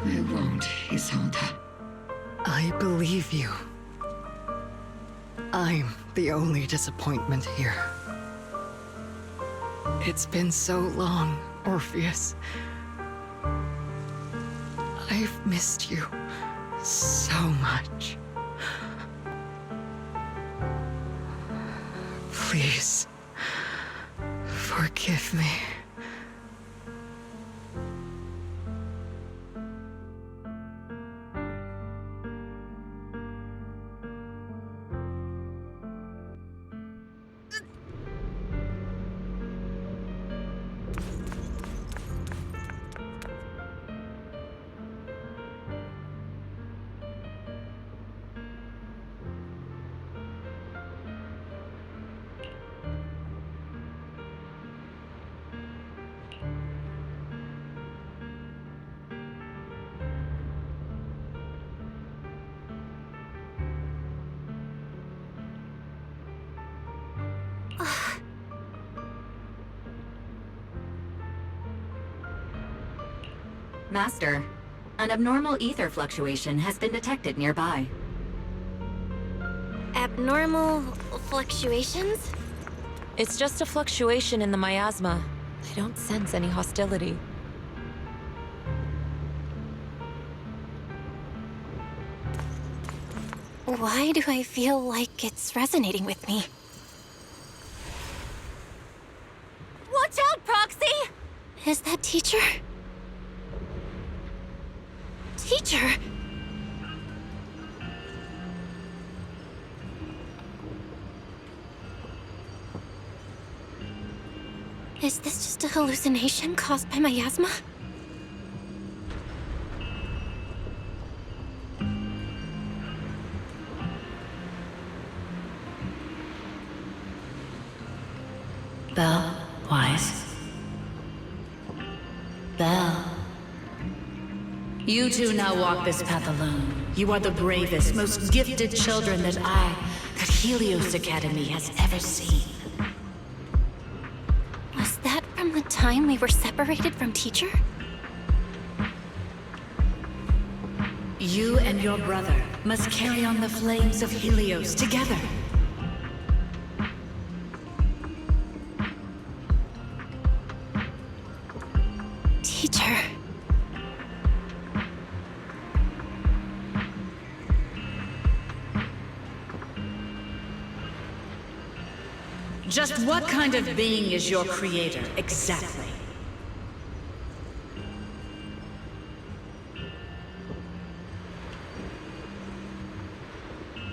I won't, Isolde.
I believe you. I'm the only disappointment here. It's been so long, Orpheus. I've missed you so much. Please, forgive me.
Master, an abnormal ether fluctuation has been detected nearby.
Abnormal fluctuations?
It's just a fluctuation in the miasma. I don't sense any hostility.
Why do I feel like it's resonating with me?
Watch out, Proxy!
Is that teacher? Teacher? Is this just a hallucination caused by miasma?
Belle, Wise. Belle. You two now walk this path alone. You are the bravest, most gifted children that Helios Academy has ever seen.
Was that from the time we were separated from teacher?
You and your brother must carry on the flames of Helios together.
Teacher.
Just what kind of being is your creator, exactly?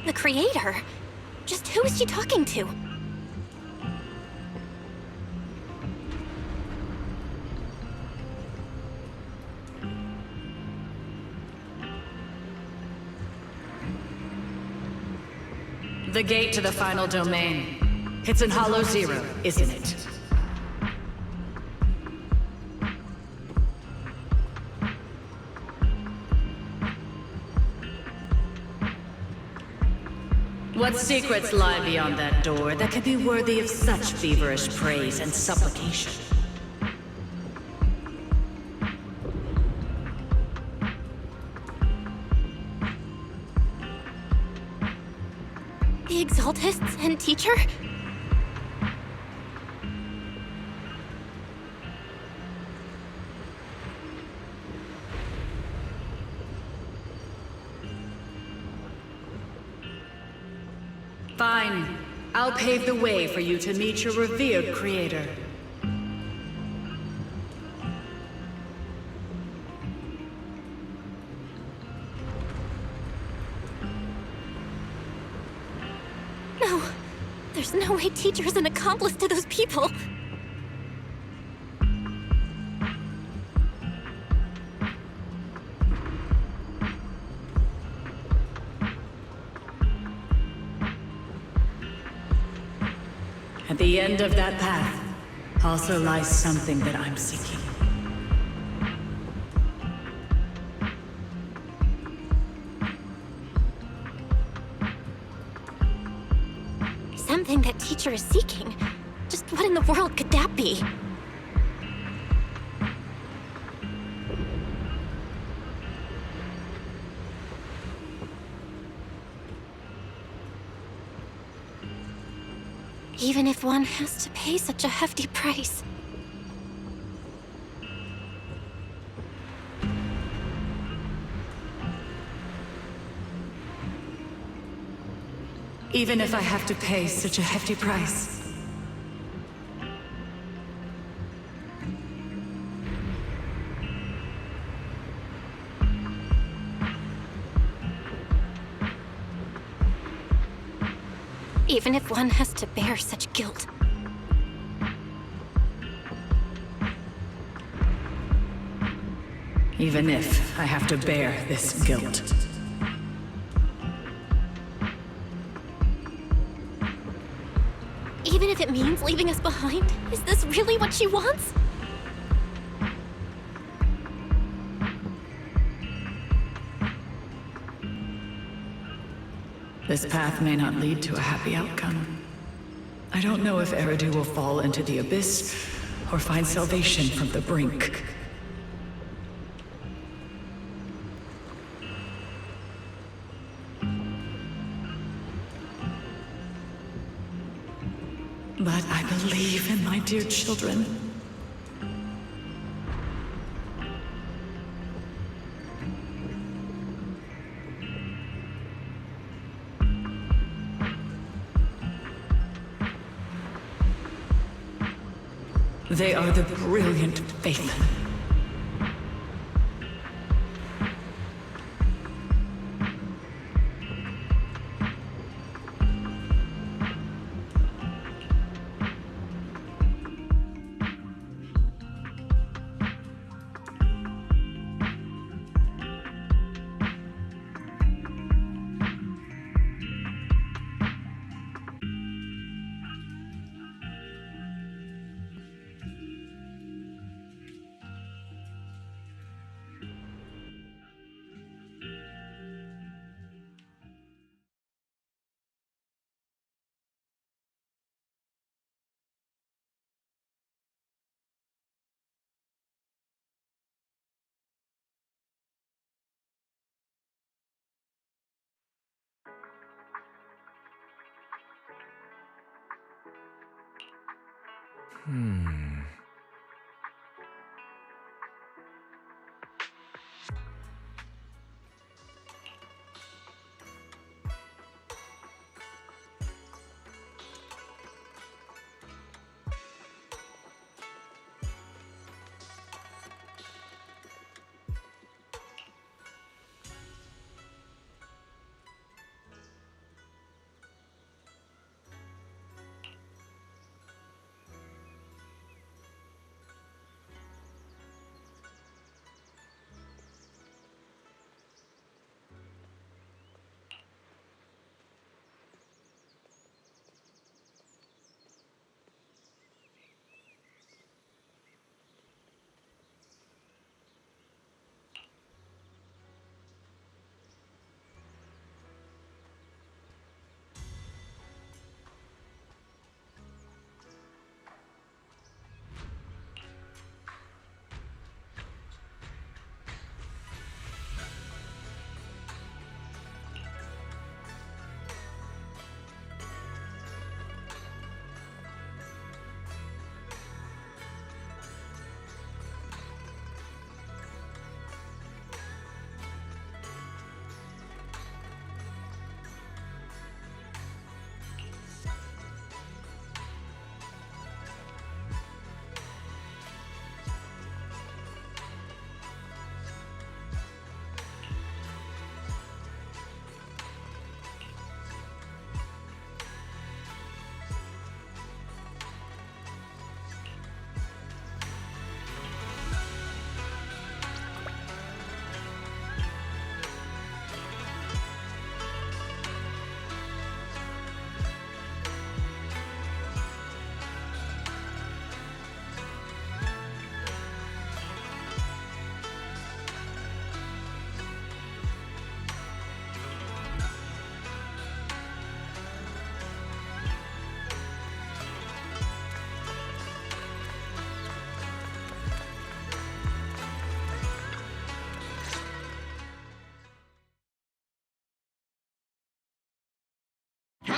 The creator? Just who is she talking to?
The gate to the final domain. It's in Hollow Zero, isn't it? What secrets lie beyond that door that could be worthy of such feverish praise and supplication?
The Exaltists and teacher?
Fine. I'll pave the way for you to meet your revered creator.
No. There's no way teacher is an accomplice to those people.
At the end of that path also lies something that I'm seeking.
one thing that teacher is seeking. Just what in the world could that be? Even if one has to pay such a hefty price.
Even if I have to pay such a hefty price.
Even if one has to bear such guilt.
Even if I have to bear this guilt.
Even if it means leaving us behind? Is this really what she wants?
This path may not lead to a happy outcome. I don't know if Eridu will fall into the abyss or find salvation from the brink. But I believe in my dear children. They are the brilliant Faithen.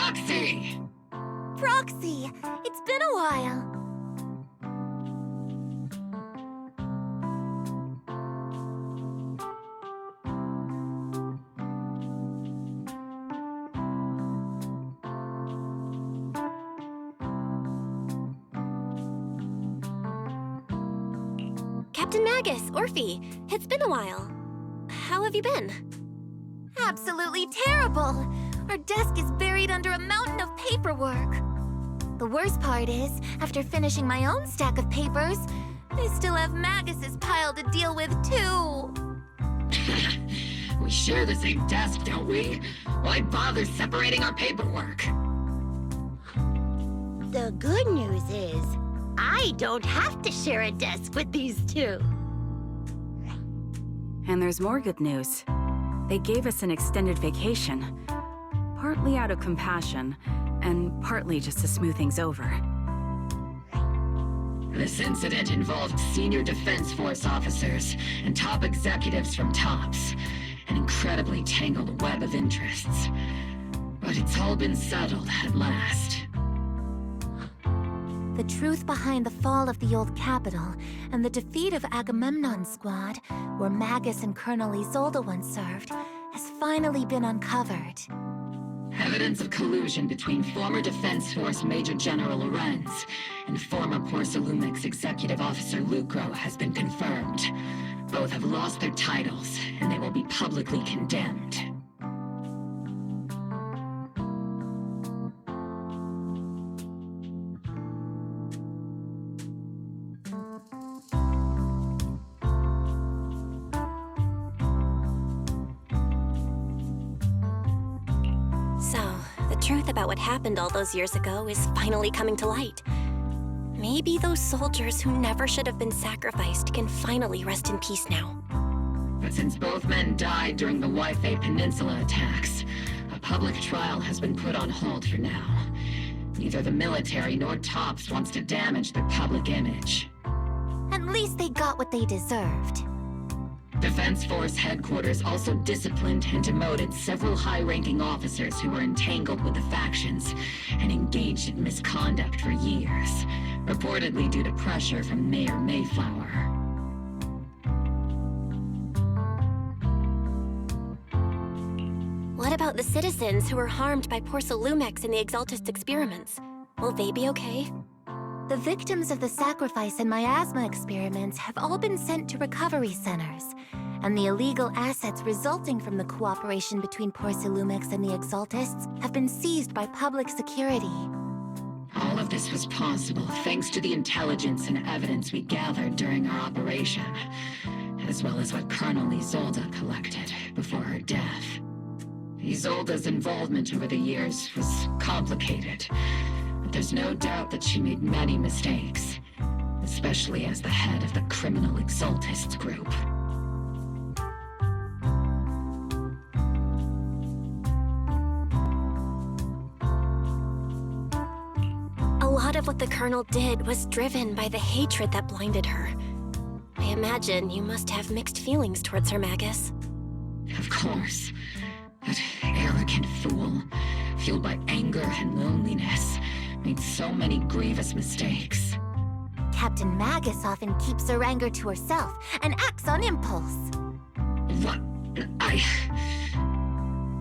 Proxy!
Proxy, it's been a while.
Captain Magus, Orphe, it's been a while. How have you been?
Absolutely terrible! Our desk is buried under a mountain of paperwork. The worst part is, after finishing my own stack of papers, I still have Magus's pile to deal with too.
We share the same desk, don't we? Why bother separating our paperwork?
The good news is, I don't have to share a desk with these two.
And there's more good news. They gave us an extended vacation. Partly out of compassion, and partly just to smooth things over.
This incident involved senior Defense Force officers and top executives from TOPS. An incredibly tangled web of interests. But it's all been settled at last.
The truth behind the fall of the old capital and the defeat of Agamemnon's squad, where Magus and Colonel Isolde once served, has finally been uncovered.
Evidence of collusion between former Defense Force Major General Lorenz and former Porcelumix Executive Officer Lucro has been confirmed. Both have lost their titles, and they will be publicly condemned.
The truth about what happened all those years ago is finally coming to light. Maybe those soldiers who never should have been sacrificed can finally rest in peace now.
But since both men died during the Wi-Fi Peninsula attacks, a public trial has been put on hold for now. Neither the military nor TOPS wants to damage their public image.
At least they got what they deserved.
Defense Force headquarters also disciplined and demoted several high-ranking officers who were entangled with the factions and engaged in misconduct for years, reportedly due to pressure from Mayor Mayflower.
What about the citizens who were harmed by Porcelumix and the Exaltist experiments? Will they be okay?
The victims of the sacrifice and miasma experiments have all been sent to recovery centers, and the illegal assets resulting from the cooperation between Porcelumix and the Exaltists have been seized by public security.
All of this was possible thanks to the intelligence and evidence we gathered during our operation, as well as what Colonel Isolde collected before her death. Isolde's involvement over the years was complicated, but there's no doubt that she made many mistakes, especially as the head of the criminal Exaltist group.
A lot of what the Colonel did was driven by the hatred that blinded her. I imagine you must have mixed feelings towards her, Magus.
Of course. That arrogant fool, fueled by anger and loneliness, made so many grievous mistakes.
Captain Magus often keeps her anger to herself and acts on impulse.
What?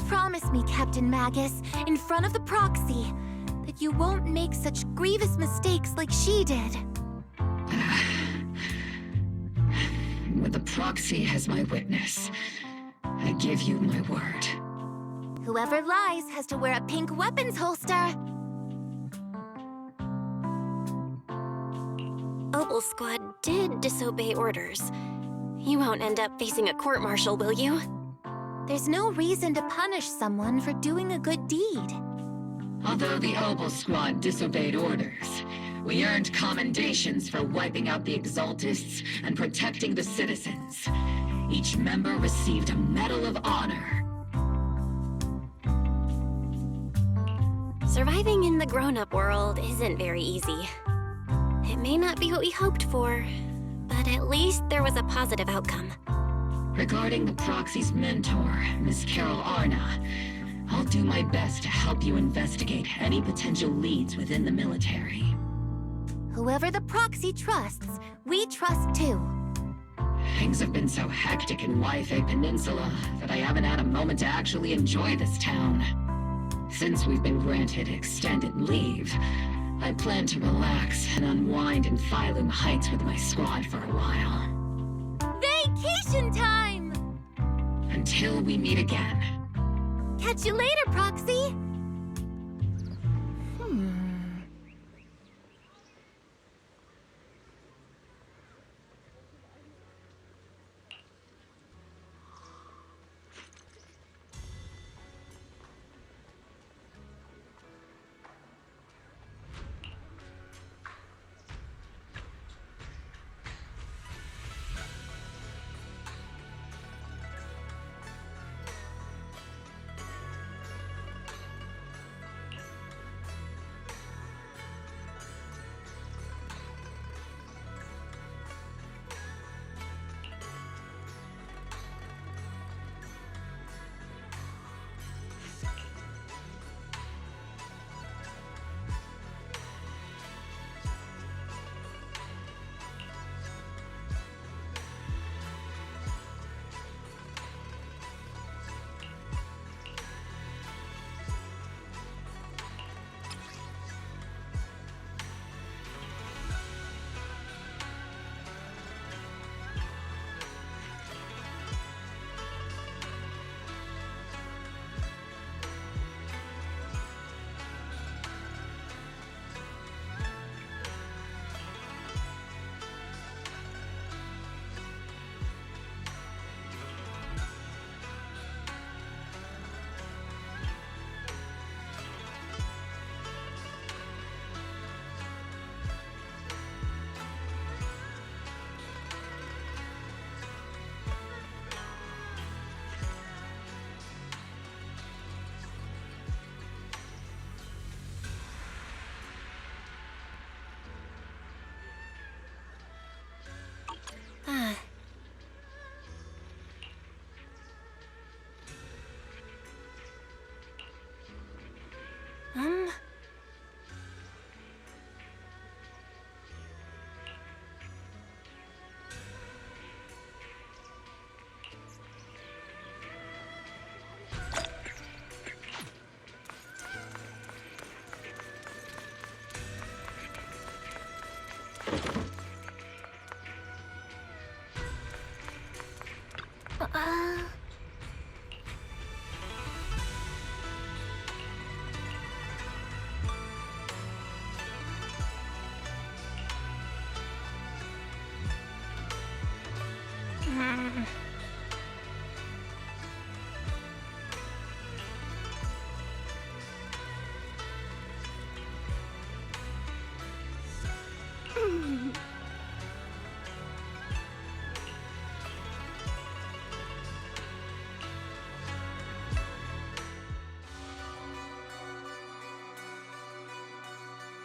Promise me, Captain Magus, in front of the proxy, that you won't make such grievous mistakes like she did.
With the proxy as my witness, I give you my word.
Whoever lies has to wear a pink weapons holster.
Obol squad did disobey orders. You won't end up facing a court-martial, will you?
There's no reason to punish someone for doing a good deed.
Although the Obol squad disobeyed orders, we earned commendations for wiping out the Exaltists and protecting the citizens. Each member received a Medal of Honor.
Surviving in the grown-up world isn't very easy. It may not be what we hoped for, but at least there was a positive outcome.
Regarding the proxy's mentor, Miss Carol Arna, I'll do my best to help you investigate any potential leads within the military.
Whoever the proxy trusts, we trust too.
Things have been so hectic in Wi-Fi Peninsula that I haven't had a moment to actually enjoy this town. Since we've been granted extended leave, I plan to relax and unwind in Phylum Heights with my squad for a while.
Vacation time!
Until we meet again.
Catch you later, Proxy!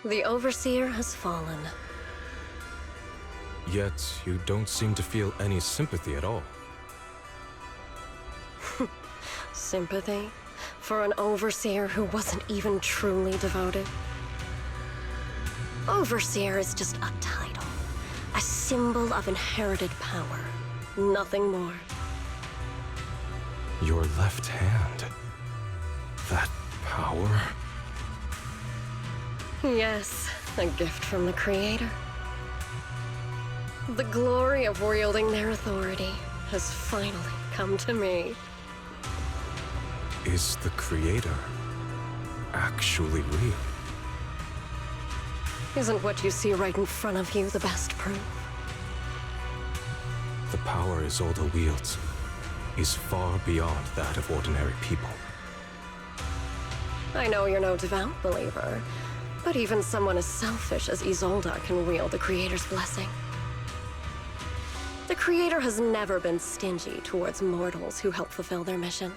The Overseer has fallen.
Yet, you don't seem to feel any sympathy at all.
Sympathy? For an Overseer who wasn't even truly devoted? Overseer is just a title. A symbol of inherited power. Nothing more.
Your left hand. That power?
Yes, a gift from the Creator. The glory of wielding their authority has finally come to me.
Is the Creator actually real?
Isn't what you see right in front of you the best proof?
The power Isolde wields is far beyond that of ordinary people.
I know you're no devout believer, but even someone as selfish as Isolde can wield the Creator's blessing. The Creator has never been stingy towards mortals who help fulfill their mission.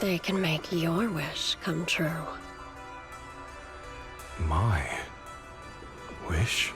They can make your wish come true.
My wish?